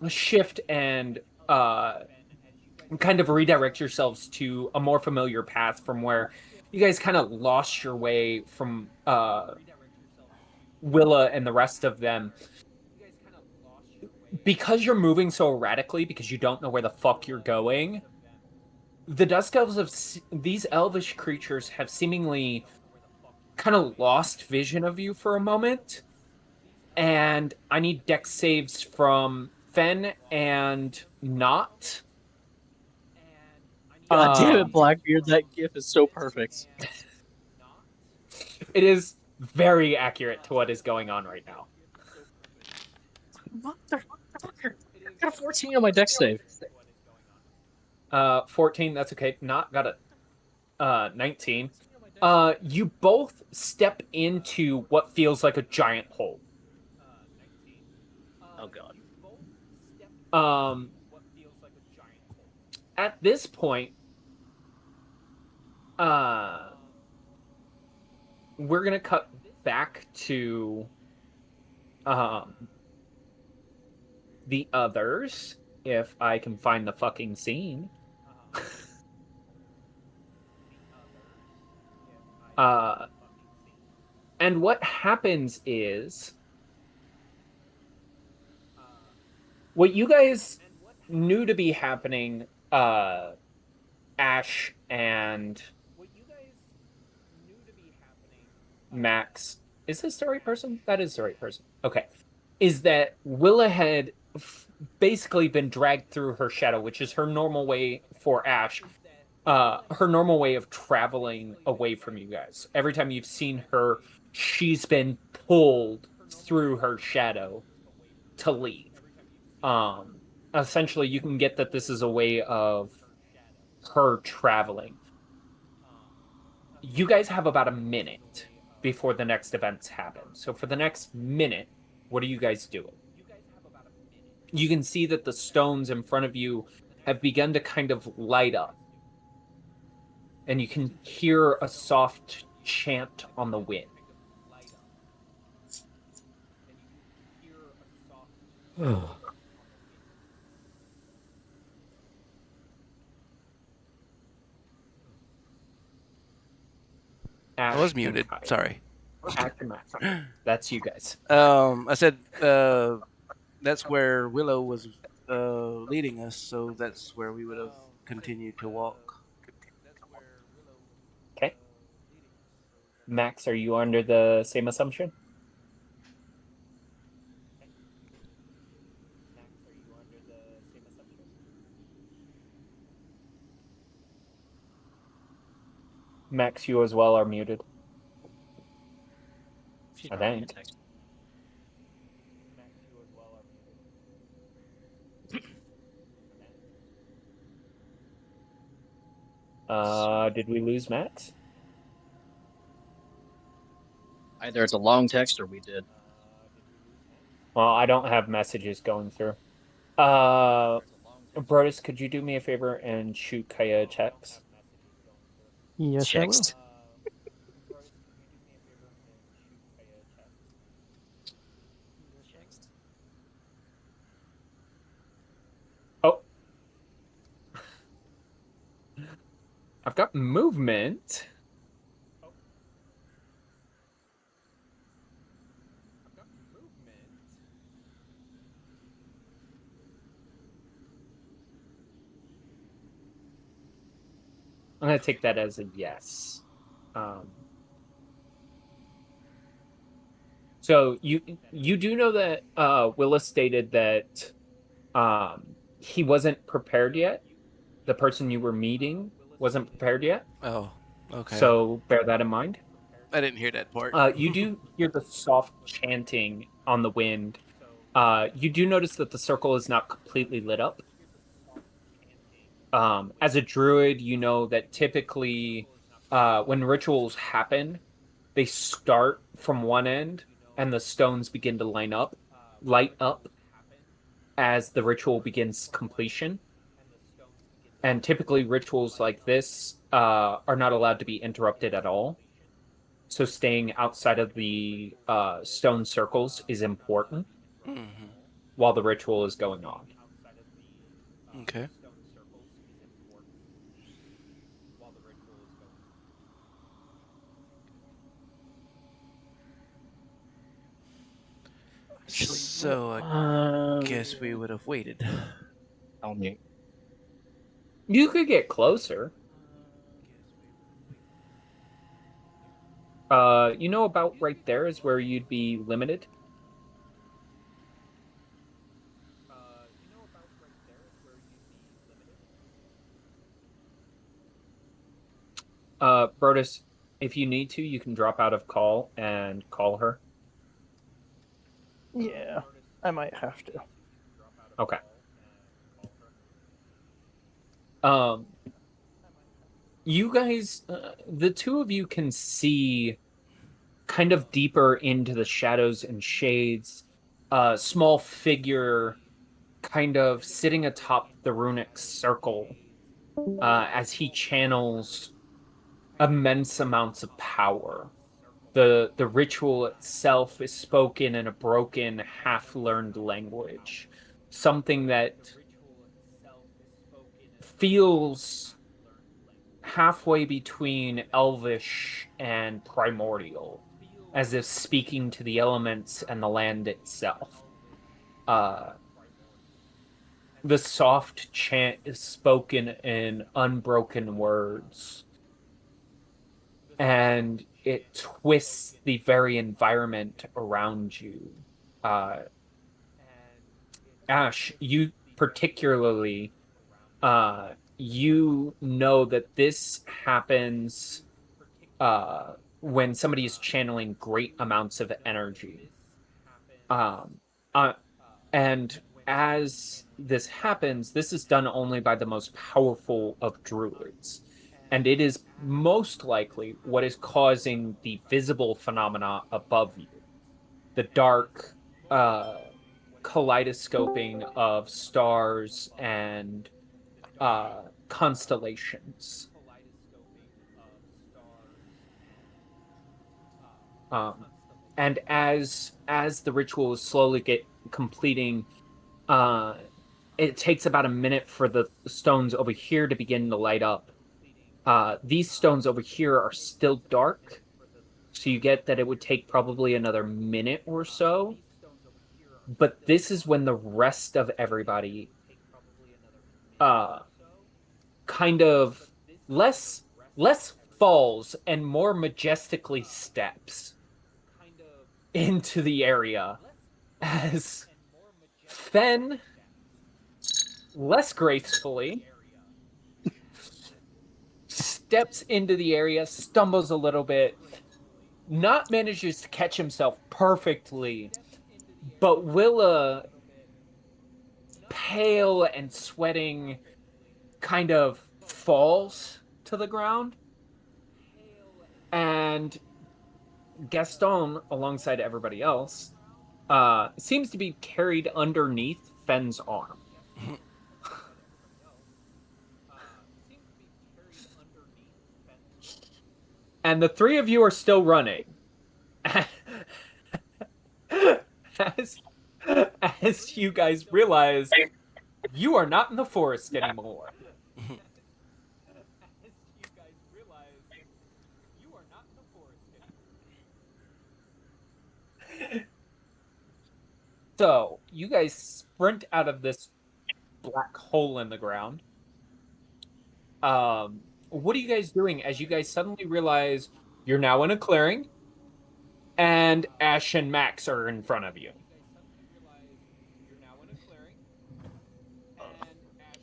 shift and kind of redirect yourselves to a more familiar path from where you guys kind of lost your way from Willa and the rest of them. Because you're moving so erratically, because you don't know where the fuck you're going, the Dusk Elves of these elvish creatures have seemingly kind of lost vision of you for a moment. And I need dex saves from Fen and Not. God damn it, Blackbeard, that gif is so perfect. It is very accurate to what is going on right now. Motherfucker. I got a 14 on my dex save. 14, that's okay. Not got a 19. You both step into what feels like a giant hole. Oh god. At this point, we're gonna cut back to the others, if I can find the fucking scene. And what happens is, what you guys knew to be happening, Ash and Max. Is this the right person? That is the right person. Okay. Is that Willa had basically been dragged through her shadow, which is her normal way for Ash. Her normal way of traveling away from you guys. Every time you've seen her, she's been pulled through her shadow to leave. Essentially, you can get that this is a way of her traveling. You guys have about a minute before the next events happen. So for the next minute, what are you guys doing? You can see that the stones in front of you have begun to kind of light up. And you can hear a soft chant on the wind. I was muted. Sorry. That's you guys. I said that's where Willow was leading us, so that's where we would have continued to walk. Okay. Max, are you under the same assumption? Max, you as well are muted. I think. Did we lose Max? Either it's a long text or we did. Well, I don't have messages going through. Brodus, could you do me a favor and shoot Kaya checks? Yes, I will. Oh. I've got movement. I'm gonna take that as a yes. So you do know that Willis stated that he wasn't prepared yet. The person you were meeting wasn't prepared yet. Oh, okay. So bear that in mind. I didn't hear that part. You do hear the soft chanting on the wind. You do notice that the circle is not completely lit up. As a druid, you know that typically when rituals happen, they start from one end and the stones begin to light up as the ritual begins completion. And typically rituals like this are not allowed to be interrupted at all. So staying outside of the stone circles is important Mm-hmm. while the ritual is going on. Okay. Actually, So I guess we would have waited. I'll mute. You could get closer. You know, about right there is where you'd be limited. Brodus, if you need to, you can drop out of call and call her. Yeah, I might have to. Okay. You guys, the two of you can see kind of deeper into the shadows and shades. A small figure kind of sitting atop the runic circle as he channels immense amounts of power. The ritual itself is spoken in a broken, half-learned language, something that feels halfway between Elvish and Primordial, as if speaking to the elements and the land itself. The soft chant is spoken in unbroken words, and it twists the very environment around you. Ash, you particularly, you know that this happens when somebody is channeling great amounts of energy. Um, uh, and as this happens, this is done only by the most powerful of druids. And it is most likely what is causing the visible phenomena above you. The dark kaleidoscoping of stars and constellations. And as the ritual is slowly get completing, it takes about a minute for the stones over here to begin to light up. These stones over here are still dark, so you get that it would take probably another minute or so. But this is when the rest of everybody kind of less falls and more majestically steps into the area as Fen less gracefully steps into the area, stumbles a little bit, not manages to catch himself perfectly, but Willa, pale and sweating, kind of falls to the ground. And Gaston, alongside everybody else, seems to be carried underneath Fen's arm. And the three of you are still running. As you guys realize, you are not in the forest anymore. So, you guys sprint out of this black hole in the ground. what are you guys doing as you guys suddenly realize you're now in a clearing and Ash and Max are in front of you?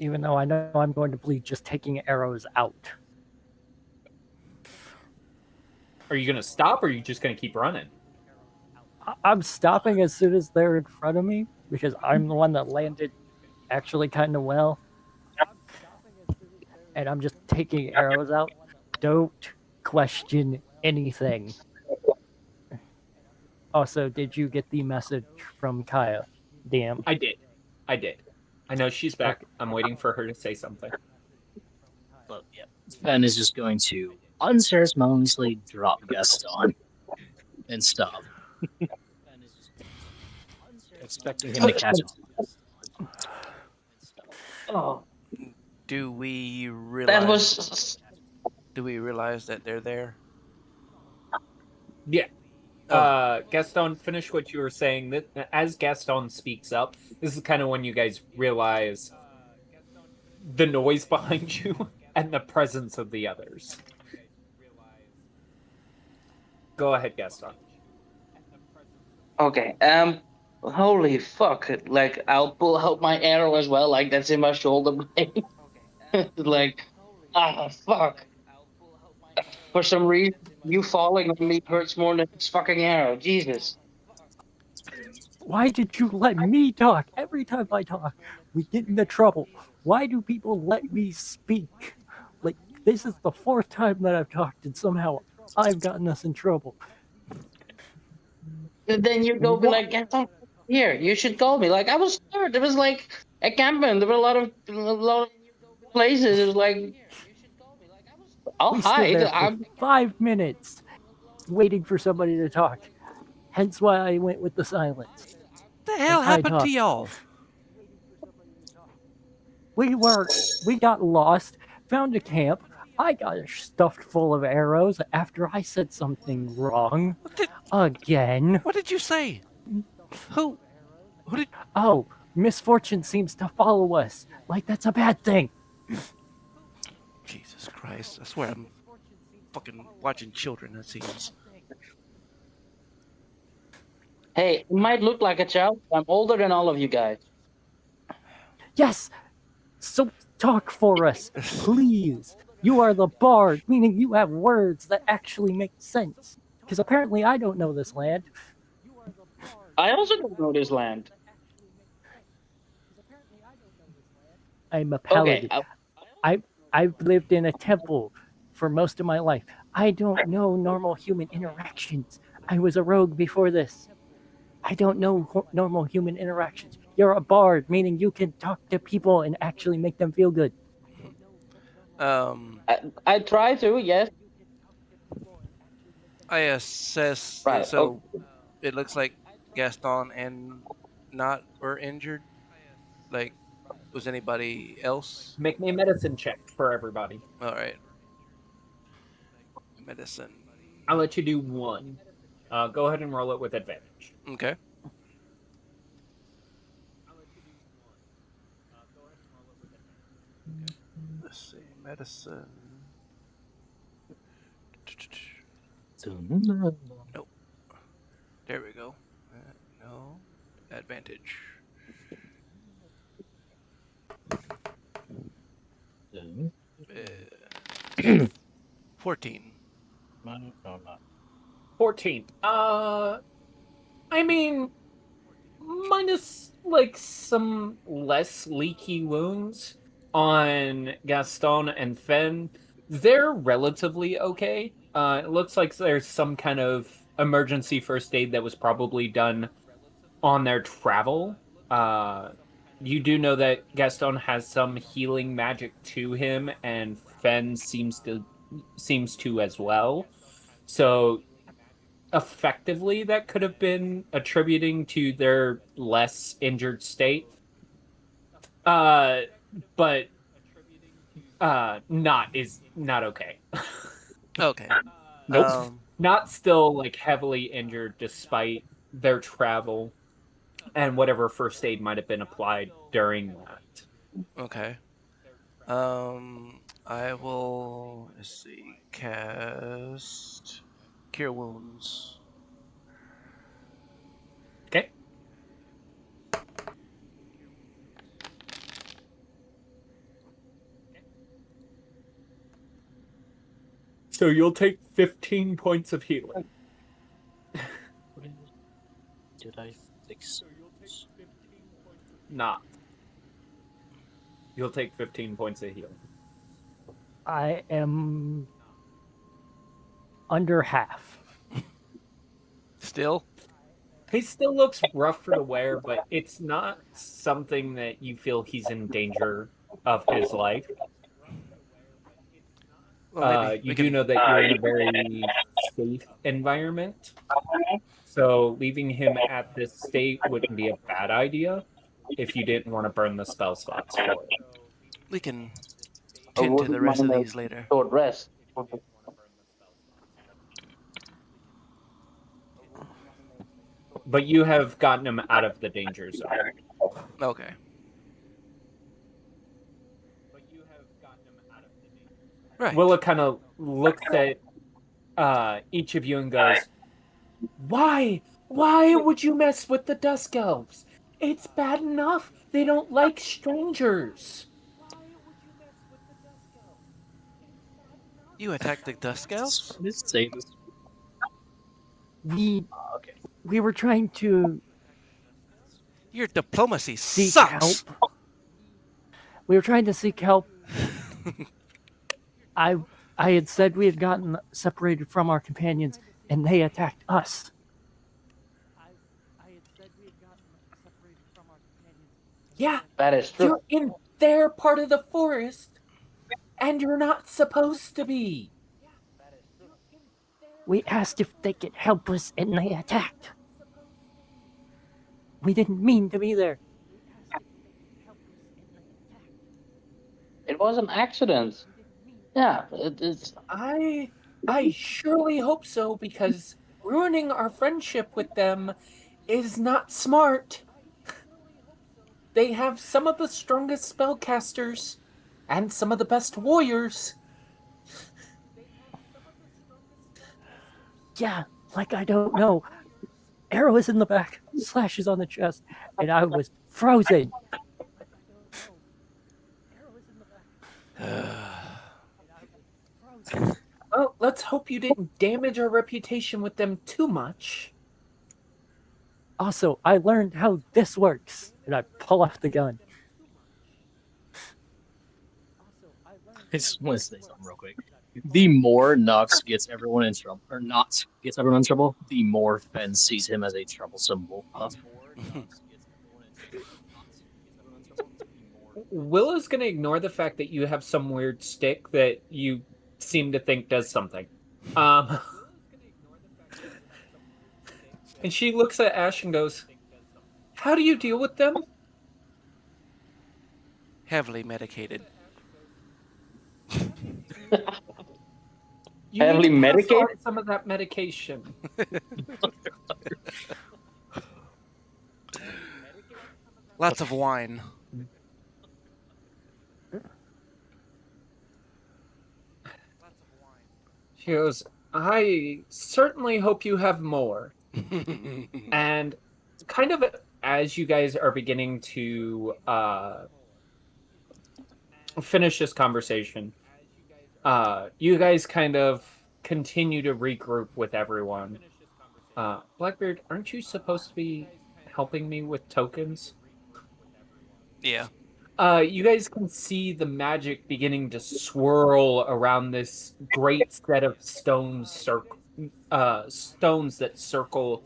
Even though I know I'm going to bleed just taking arrows out. Are you going to stop or are you just going to keep running? I'm stopping as soon as they're in front of me because I'm the one that landed actually kind of well. And I'm just taking arrows out. Don't question anything. Also, did you get the message from Kaya? Damn. I did. I know she's back. Okay. I'm waiting for her to say something. But yeah, Fen is just going to unceremoniously drop Gaston and stop, expecting him to catch on. Oh, Do we that realize? was. Do we realize that they're there? Yeah. Oh, Gaston, finish what you were saying. That as Gaston speaks up, this is kind of when you guys realize the noise behind you and the presence of the others. Go ahead, Gaston. Okay. Holy fuck! Like I'll pull out my arrow as well. Like that's in my shoulder blade. Like, fuck. For some reason, you falling on me hurts more than this fucking arrow. Jesus. Why did you let me talk? Every time I talk, we get into trouble. Why do people let me speak? Like, this is the fourth time that I've talked, and somehow I've gotten us in trouble. And then you go be What? like, get out here. You should call me. Like I was scared. There was like a campment. There were a lot of places. It was like I'll We stood hide. there for 5 minutes waiting for somebody to talk. Hence why I went with the silence. the hell And I happened to talked. y'all? We got lost, found a camp. I got stuffed full of arrows after I said something wrong. Again. What did you say? Who? Who did? Oh, misfortune seems to follow us. Like that's a bad thing. Jesus Christ! I swear I'm fucking watching children. It seems. Hey, it might look like a child. I'm older than all of you guys. Yes! So talk for us, please. You are the bard, meaning you have words that actually make sense. Because apparently I don't know this land. I also don't know this land. I'm a Okay. paladin. I've lived in a temple for most of my life. I don't know normal human interactions. I was a rogue before this. I don't know normal human interactions. You're a bard, meaning you can talk to people and actually make them feel good. I try to, yes. I assess. Right. So it looks like Gaston and Not were injured. Like, was anybody else? Make me a medicine check for everybody. All right. Medicine. I'll let you do one. Go ahead and roll it with advantage. Okay. Let's see. Medicine. Nope. There we go. No. Advantage. Uh, 14. No, not. 14. I mean, minus like some less leaky wounds on Gaston and Fen, they're relatively okay. It looks like there's some kind of emergency first aid that was probably done on their travel. You do know that Gaston has some healing magic to him, and Fen seems to as well. So effectively, that could have been attributing to their less injured state. But not okay. Okay. Nope. Not still like heavily injured despite their travel and whatever first aid might have been applied during that. Okay. I will, let's see, cast Cure Wounds. Okay. So you'll take 15 points of healing. Did I fix? Not. You'll take 15 points of healing. I am under half. Still? He still looks rough for the wear, but it's not something that you feel he's in danger of his life. Well, maybe You we do can. know that you're in a very safe environment. So leaving him at this state wouldn't be a bad idea if you didn't want to burn the spell slots for it. We can I tend to the wouldn't rest of mind a these later. short rest. But you have gotten him out of the danger zone. Okay. Right. Willa kind of looks at each of you and goes, "Why? Why would you mess with the Dusk Elves? It's bad enough they don't like strangers." You attacked the Dusk Elves? Just say this. We Okay. we were trying to Your diplomacy seek sucks. help. We were trying to seek help. I had said we had gotten separated from our companions, and they attacked us. Yeah, That is true. you're in their part of the forest, and you're not supposed to be. We asked if they could help us, and they attacked. We didn't mean to be there. It was an accident. Yeah, it's I surely hope so, because ruining our friendship with them is not smart. They have some of the strongest spellcasters and some of the best warriors. Yeah, like I don't know. Arrow is in the back, slashes on the chest, and I was frozen. Well, let's hope you didn't damage our reputation with them too much. Also, I learned how this works, and I pull off the gun. I just want to say something real quick. The more Nox gets everyone in trouble, or not gets everyone in trouble, the more Fen sees him as a troublesome wolf pup. Willow's going to ignore the fact that you have some weird stick that you seem to think does something. And she looks at Ash and goes, "How do you deal with them?" Heavily medicated. You Heavily need to pass medicated? on some of that medication. Lots of wine. She goes, "I certainly hope you have more." And kind of as you guys are beginning to finish this conversation, you guys kind of continue to regroup with everyone. Blackbeard, aren't you supposed to be helping me with tokens? Yeah. You guys can see the magic beginning to swirl around this great set of stones that circle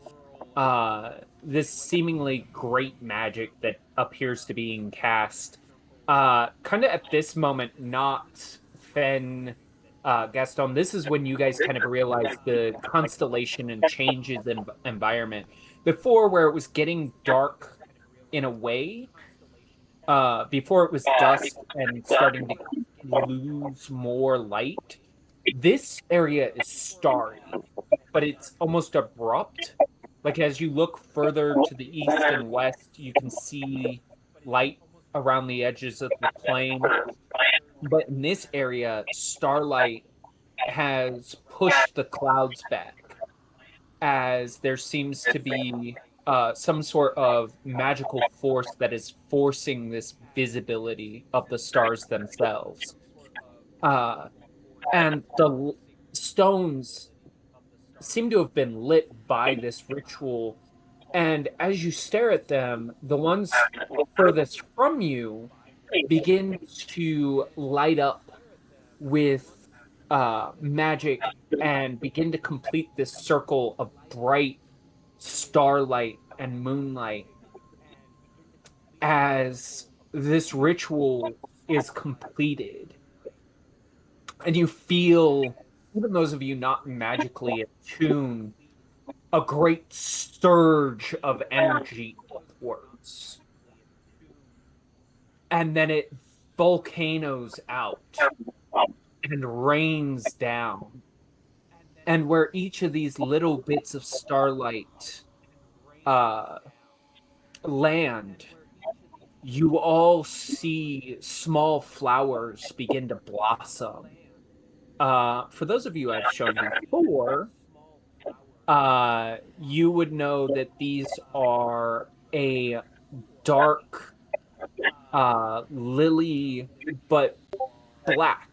this seemingly great magic that appears to be being cast. Kind of at this moment, not Fen, Gaston. This is when you guys kind of realize the constellation and changes in environment. Before, where it was getting dark in a way, before it was dusk and starting to lose more light, this area is starry, but it's almost abrupt. Like as you look further to the east and west, you can see light around the edges of the plain. But in this area, starlight has pushed the clouds back, as there seems to be some sort of magical force that is forcing this visibility of the stars themselves. And the stones seem to have been lit by this ritual. And as you stare at them, the ones furthest from you begin to light up with magic and begin to complete this circle of bright starlight and moonlight as this ritual is completed. And you feel, even those of you not magically attuned, a great surge of energy upwards. And then it volcanoes out and rains down. And where each of these little bits of starlight land, you all see small flowers begin to blossom. For those of you I've shown before, you would know that these are a dark lily, but black.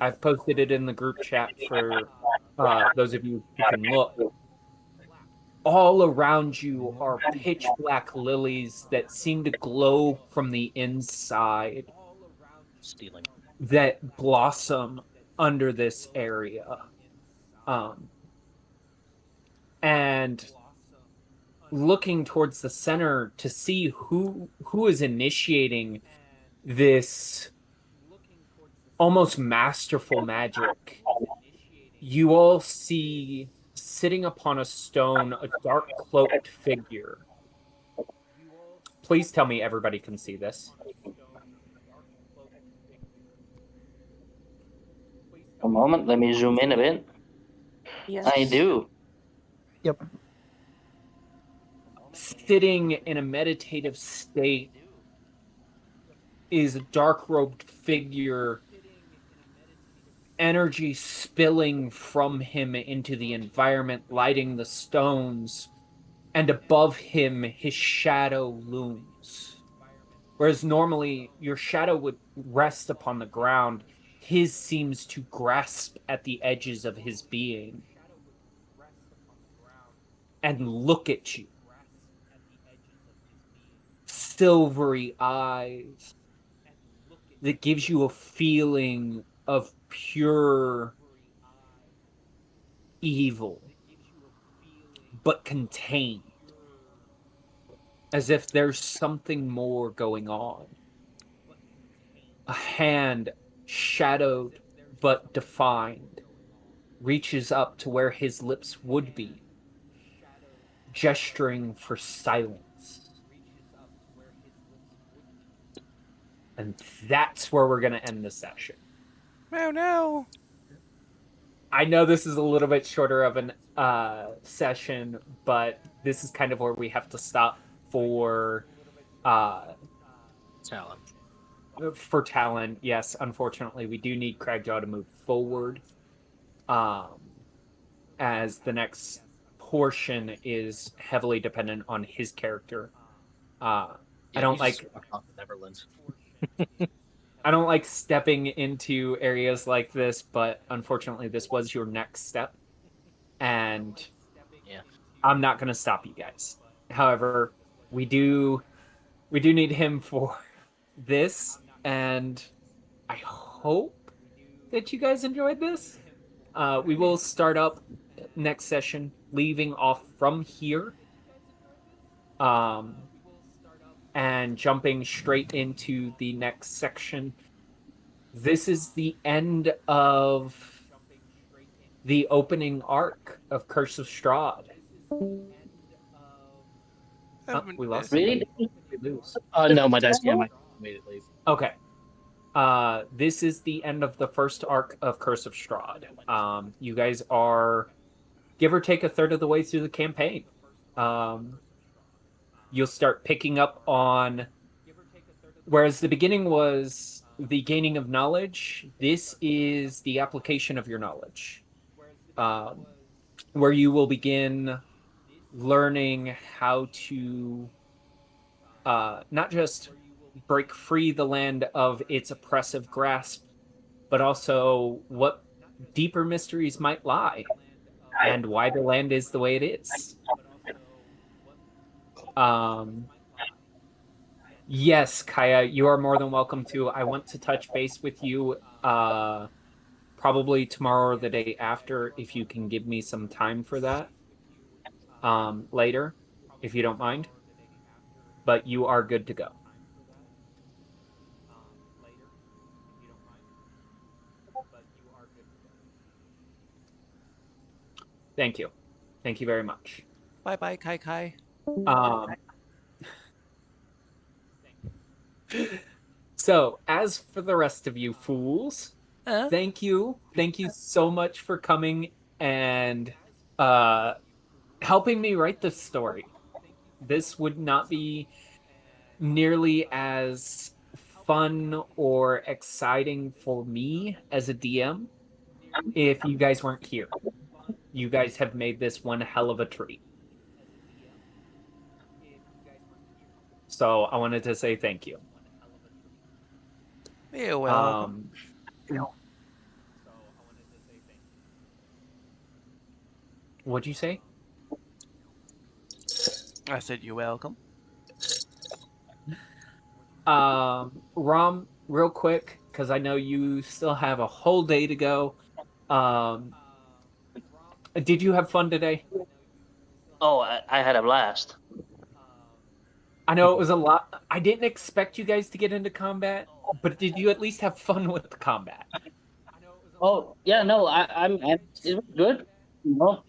I've posted it in the group chat for those of you who can look. All around you are pitch black lilies that seem to glow from the inside, Stealing. that blossom under this area. And looking towards the center to see who is initiating this almost masterful magic, you all see sitting upon a stone a dark cloaked figure. Please tell me everybody can see this. A moment, let me zoom in a bit. Yes. I do. Yep. Sitting in a meditative state is a dark-robed figure, energy spilling from him into the environment, lighting the stones, and above him his shadow looms. Whereas normally your shadow would rest upon the ground, his seems to grasp at the edges of his being and look at you. Silvery eyes that gives you a feeling of pure evil, but contained, as if there's something more going on. A hand, shadowed but defined, reaches up to where his lips would be, gesturing for silence. And that's where we're going to end the session. Oh no! I know this is a little bit shorter of an session, but this is kind of where we have to stop for Talon. Talon. Yes, unfortunately, we do need Cragjaw to move forward, as the next portion is heavily dependent on his character. I don't like Neverland. I don't like stepping into areas like this, but unfortunately, this was your next step, and Yeah. I'm not going to stop you guys. However, we do need him for this, and I hope that you guys enjoyed this. We will start up next session, leaving off from here, and jumping straight into the next section. This is the end of the opening arc of Curse of Strahd. We lost Really? somebody. We lose. No, my dice made it leave. Okay. This is the end of the first arc of Curse of Strahd. You guys are, give or take, a third of the way through the campaign. You'll start picking up on, whereas the beginning was the gaining of knowledge, this is the application of your knowledge, where you will begin learning how to not just break free the land of its oppressive grasp, but also what deeper mysteries might lie and why the land is the way it is. Yes, Kaya, you are more than welcome to. I want to touch base with you probably tomorrow or the day after if you can give me some time for that later, if you don't mind. But you are good to go. Thank you. Thank you very much. Bye bye, Kai Kai. So, as for the rest of you fools, thank you. Thank you so much for coming and helping me write this story. This would not be nearly as fun or exciting for me as a DM if you guys weren't here. You guys have made this one hell of a treat. So I wanted to say thank you. You're welcome. What'd you say? I said you're welcome. Rom, real quick, because I know you still have a whole day to go. Did you have fun today? Oh, I had a blast. I know it was a lot. I didn't expect you guys to get into combat, but did you at least have fun with the combat? Oh yeah, no, it was good. You know,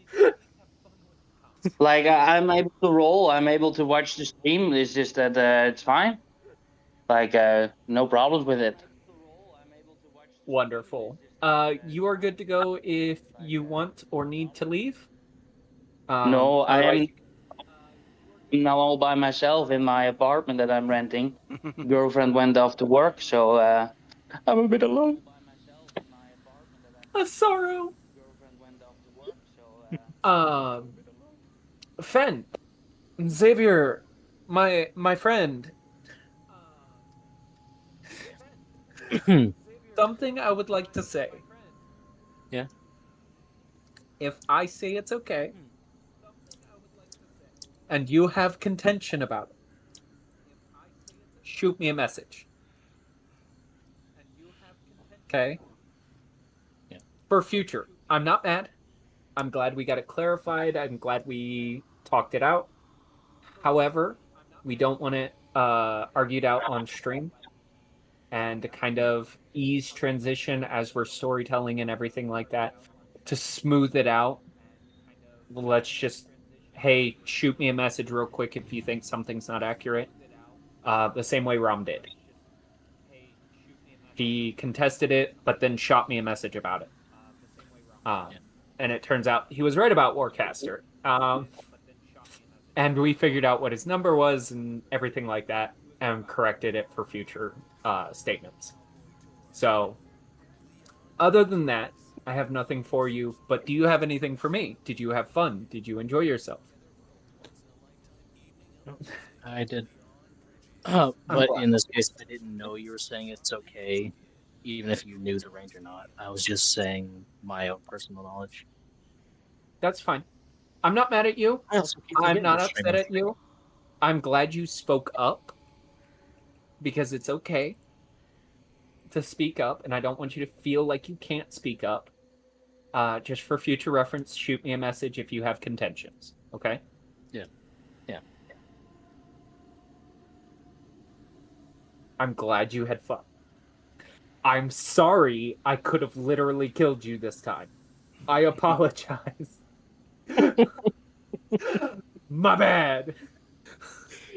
like I'm able to roll. I'm able to watch the stream. It's just that it's fine. Like no problems with it. Wonderful. You are good to go if you want or need to leave. No, I Otherwise, am now all by myself in my apartment that I'm renting. Girlfriend went off to work, so I'm a bit alone. a sorrow. Fen, Xavier, my friend. Something I would like to say. Yeah. If I say it's okay, and you have contention about it, shoot me a message. Okay? Yeah. For future. I'm not mad. I'm glad we got it clarified. I'm glad we talked it out. However, we don't want it argued out on stream. And to kind of ease transition as we're storytelling and everything like that, to smooth it out, let's just, hey, shoot me a message real quick if you think something's not accurate. The same way Rom did. He contested it, but then shot me a message about it. And it turns out he was right about Warcaster. And we figured out what his number was and everything like that, and corrected it for future statements. So, other than that, I have nothing for you. But do you have anything for me? Did you have fun? Did you enjoy yourself? I did. But in this case, I didn't know you were saying it's okay, even if you knew the range or not. I was just saying my own personal knowledge. That's fine. I'm not mad at you. I also keep I'm forgetting not you're upset streaming. at you. I'm glad you spoke up because it's okay to speak up, and I don't want you to feel like you can't speak up. Just for future reference, shoot me a message if you have contentions. Okay? Yeah. Yeah. I'm glad you had fun. I'm sorry I could have literally killed you this time. I apologize. My bad.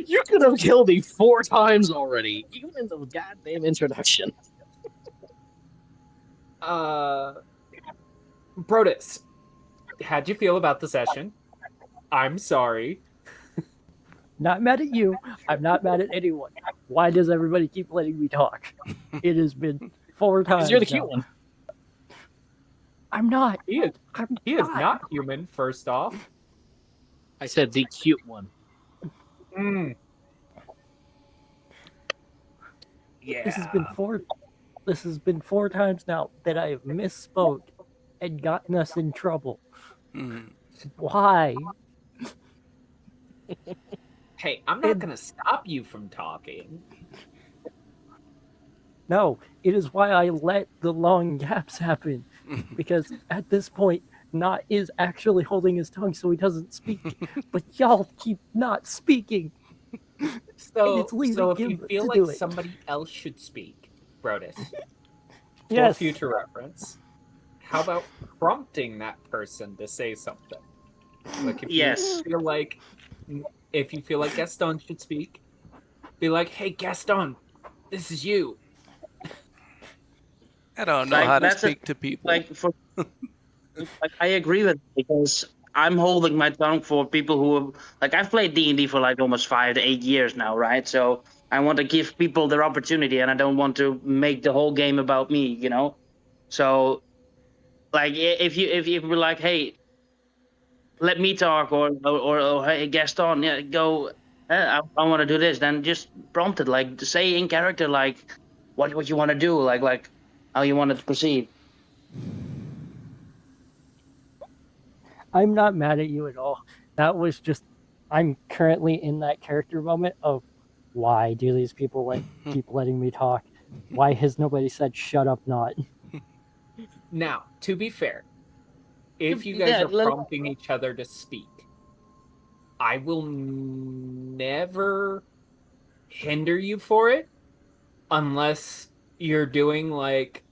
You could have killed me 4 times already, even in the goddamn introduction. Brodus, how'd you feel about the session? I'm sorry. Not mad at you. I'm not mad at anyone. Why does everybody keep letting me talk? It has been 4 Because times you're the cute now. one. I'm not. He is, I'm he is not human, first off. I said the cute one. Mm. Yeah. This has been 4. This has been 4 times now that I have misspoke and gotten us in trouble. Hmm. Why? Hey, I'm not And going to stop you from talking. no, it is why I let the long gaps happen. Because at this point, Not is actually holding his tongue so he doesn't speak. But y'all keep not speaking, and it's So leaving if you him feel to like do it. somebody else should speak, Brodus, for Yes. future reference, how about prompting that person to say something? Like Yes. if you feel like Gaston should speak, be like, "Hey Gaston, this is you." I don't know Like how to that's a speak to people. like for like I agree with it because I'm holding my tongue for people who like I've played D&D for like almost 5 to 8 years now, right? So I want to give people their opportunity, and I don't want to make the whole game about me, you know. So like if we're like, hey, let me talk, or hey Gaston, yeah, go. I want to do this. Then just prompt it, like say in character, like what you want to do, like how you want it to proceed. I'm not mad at you at all. That was just, I'm currently in that character moment of why do these people keep letting me talk? Why has nobody said shut up, Not? Now, to be fair, if you guys Yeah, are prompting each other to speak, I will never hinder you for it unless you're doing like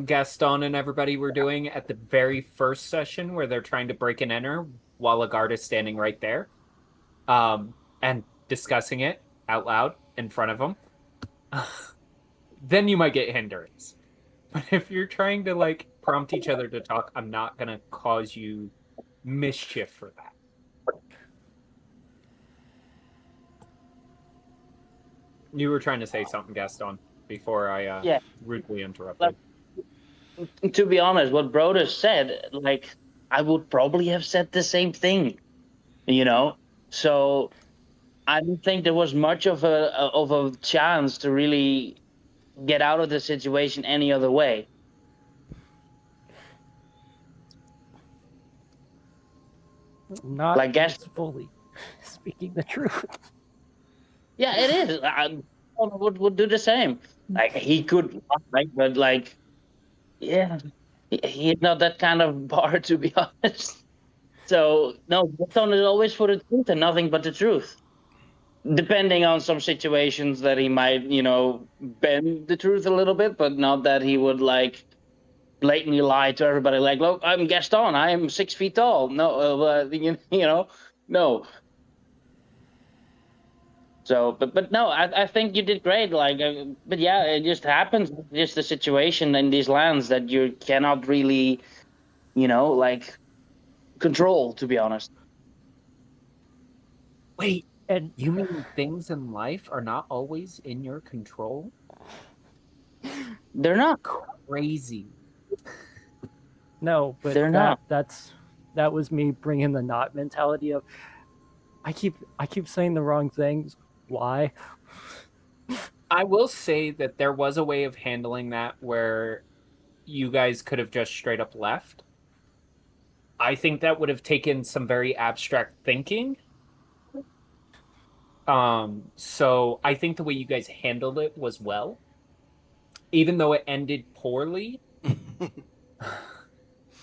Gaston and everybody were doing at the very first session where they're trying to break and enter while a guard is standing right there, and discussing it out loud in front of them. Then you might get hindrance. But if you're trying to like prompt each other to talk, I'm not gonna cause you mischief for that. You were trying to say something, Gaston, before I yeah. rudely Like, interrupted. to be honest, what Broder said, like I would probably have said the same thing, you know. So I don't think there was much of a chance to really get out of the situation any other way. Not Like Gas, is fully speaking the truth. yeah, it is. I would do the same. Like he could, like, but like, yeah, he's not that kind of bar, to be honest. So no, Gaston is always for the truth and nothing but the truth. Depending on some situations that he might, bend the truth a little bit, but not that he would like blatantly lie to everybody. Like, look, I'm Gaston. I am 6 feet tall. No, no. So, but no, I think you did great. Like, but yeah, it just happens. Just the situation in these lands that you cannot really, like control. To be honest, Wait, And you mean things in life are not always in your control? they're not. Crazy. no, but They're not. that was me bringing the Not mentality of I keep saying the wrong things. Why? I will say that there was a way of handling that where you guys could have just straight up left. I think that would have taken some very abstract thinking. So I think the way you guys handled it was well. Even though it ended poorly,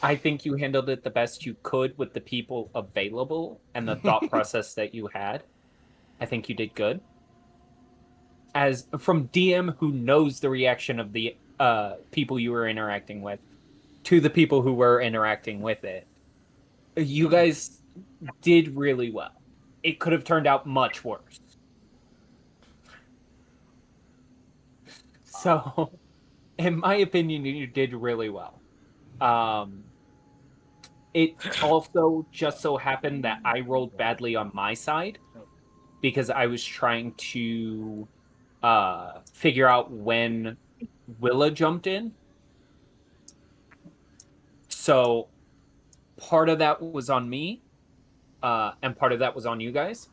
I think you handled it the best you could with the people available and the thought process that you had. I think you did good. As from DM who knows the reaction of the people you were interacting with to the people who were interacting with it, you guys did really well. It could have turned out much worse. So, in my opinion, you did really well. Um, it also just so happened that I rolled badly on my side because I was trying to figure out when Willa jumped in. So part of that was on me, and part of that was on you guys.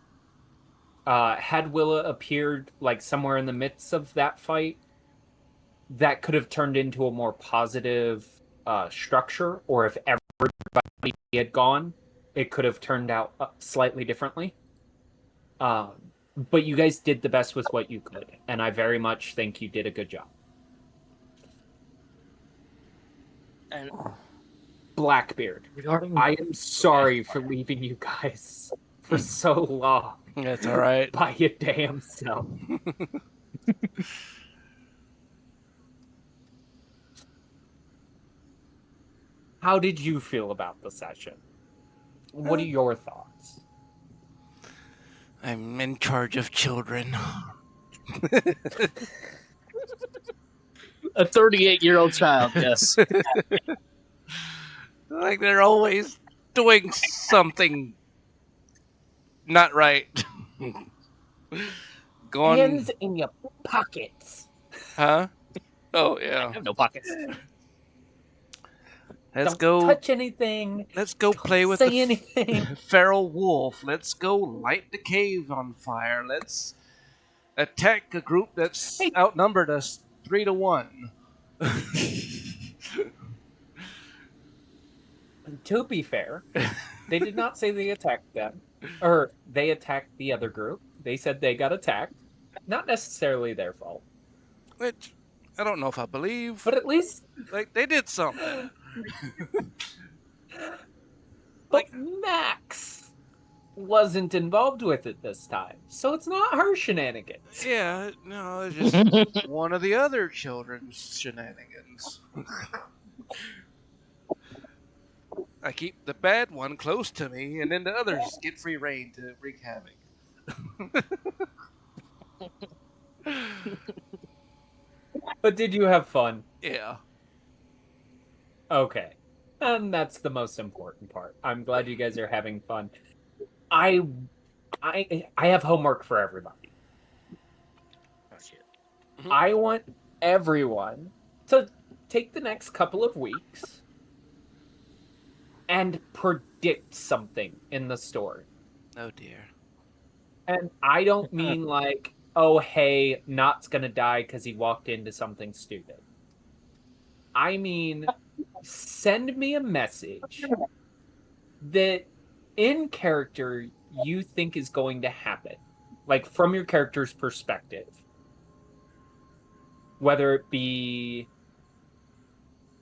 Had Willa appeared like somewhere in the midst of that fight, that could have turned into a more positive structure, or if everybody had gone, it could have turned out slightly differently. But you guys did the best with what you could, and I very much think you did a good job. And Blackbeard, Regarding I am sorry for leaving you guys for so long That's all right. by your damn self. How did you feel about the session? What are your thoughts? I'm in charge of children. a 38-year-old child, yes. Like they're always doing something not right. Going, Hands in your pockets. huh? Oh I yeah. have no pockets. Let's Don't go. touch anything. Let's go play with say the anything. feral wolf. Let's go light the cave on fire. Let's attack a group that's Hey. outnumbered us 3-1. To be fair, they did not say they attacked them, or they attacked the other group. They said they got attacked. Not necessarily their fault, Which I don't know if I believe. but at least, Like they did something. but Max wasn't involved with it this time, so it's not her shenanigans. Yeah, no, it's just one of the other children's shenanigans. I keep the bad one close to me, and then the others get free reign to wreak havoc. But did you have fun? Yeah. Okay. And that's the most important part. I'm glad you guys are having fun. I have homework for everybody. Oh, shit. I want everyone to take the next couple of weeks and predict something in the story. Oh dear. And I don't mean like, oh, hey, Nott's gonna die because he walked into something stupid. I mean, send me a message that in character you think is going to happen. Like, from your character's perspective. Whether it be,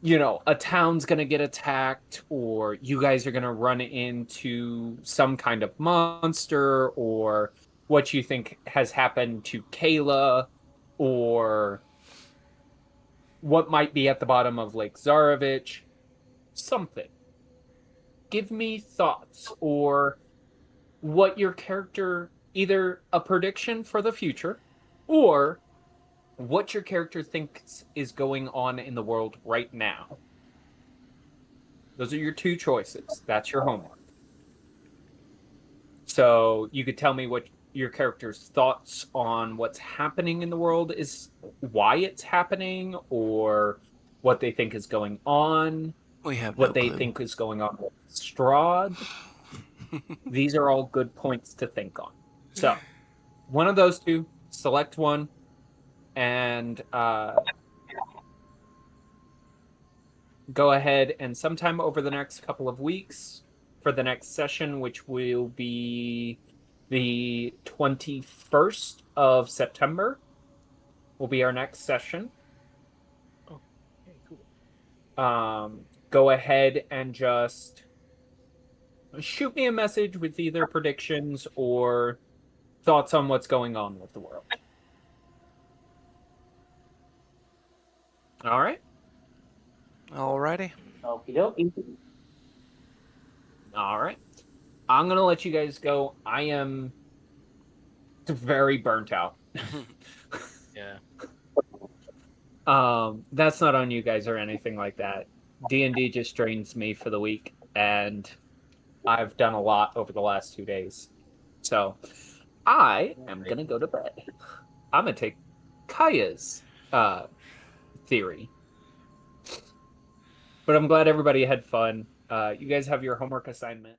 you know, a town's gonna get attacked, or you guys are gonna run into some kind of monster, or what you think has happened to Kayla, or what might be at the bottom of Lake Zarovich. Something. Give me thoughts, or what your character, either a prediction for the future, or what your character thinks is going on in the world right now. Those are your two choices. That's your homework. So you could tell me what your character's thoughts on what's happening in the world is, why it's happening, or what they think is going on, We have what no they clue. think is going on with Strahd. These are all good points to think on. So, one of those two, select one, and go ahead and sometime over the next couple of weeks for the next session, which will be the 21st of September, will be our next session. Okay, cool. Go ahead and just shoot me a message with either predictions or thoughts on what's going on with the world. All right. Alrighty. Okie dokie. All right. I'm going to let you guys go. I am very burnt out. Yeah. That's not on you guys or anything like that. D&D just drains me for the week, and I've done a lot over the last 2 days. So I am going to go to bed. I'm going to take Kaya's theory. But I'm glad everybody had fun. You guys have your homework assignment.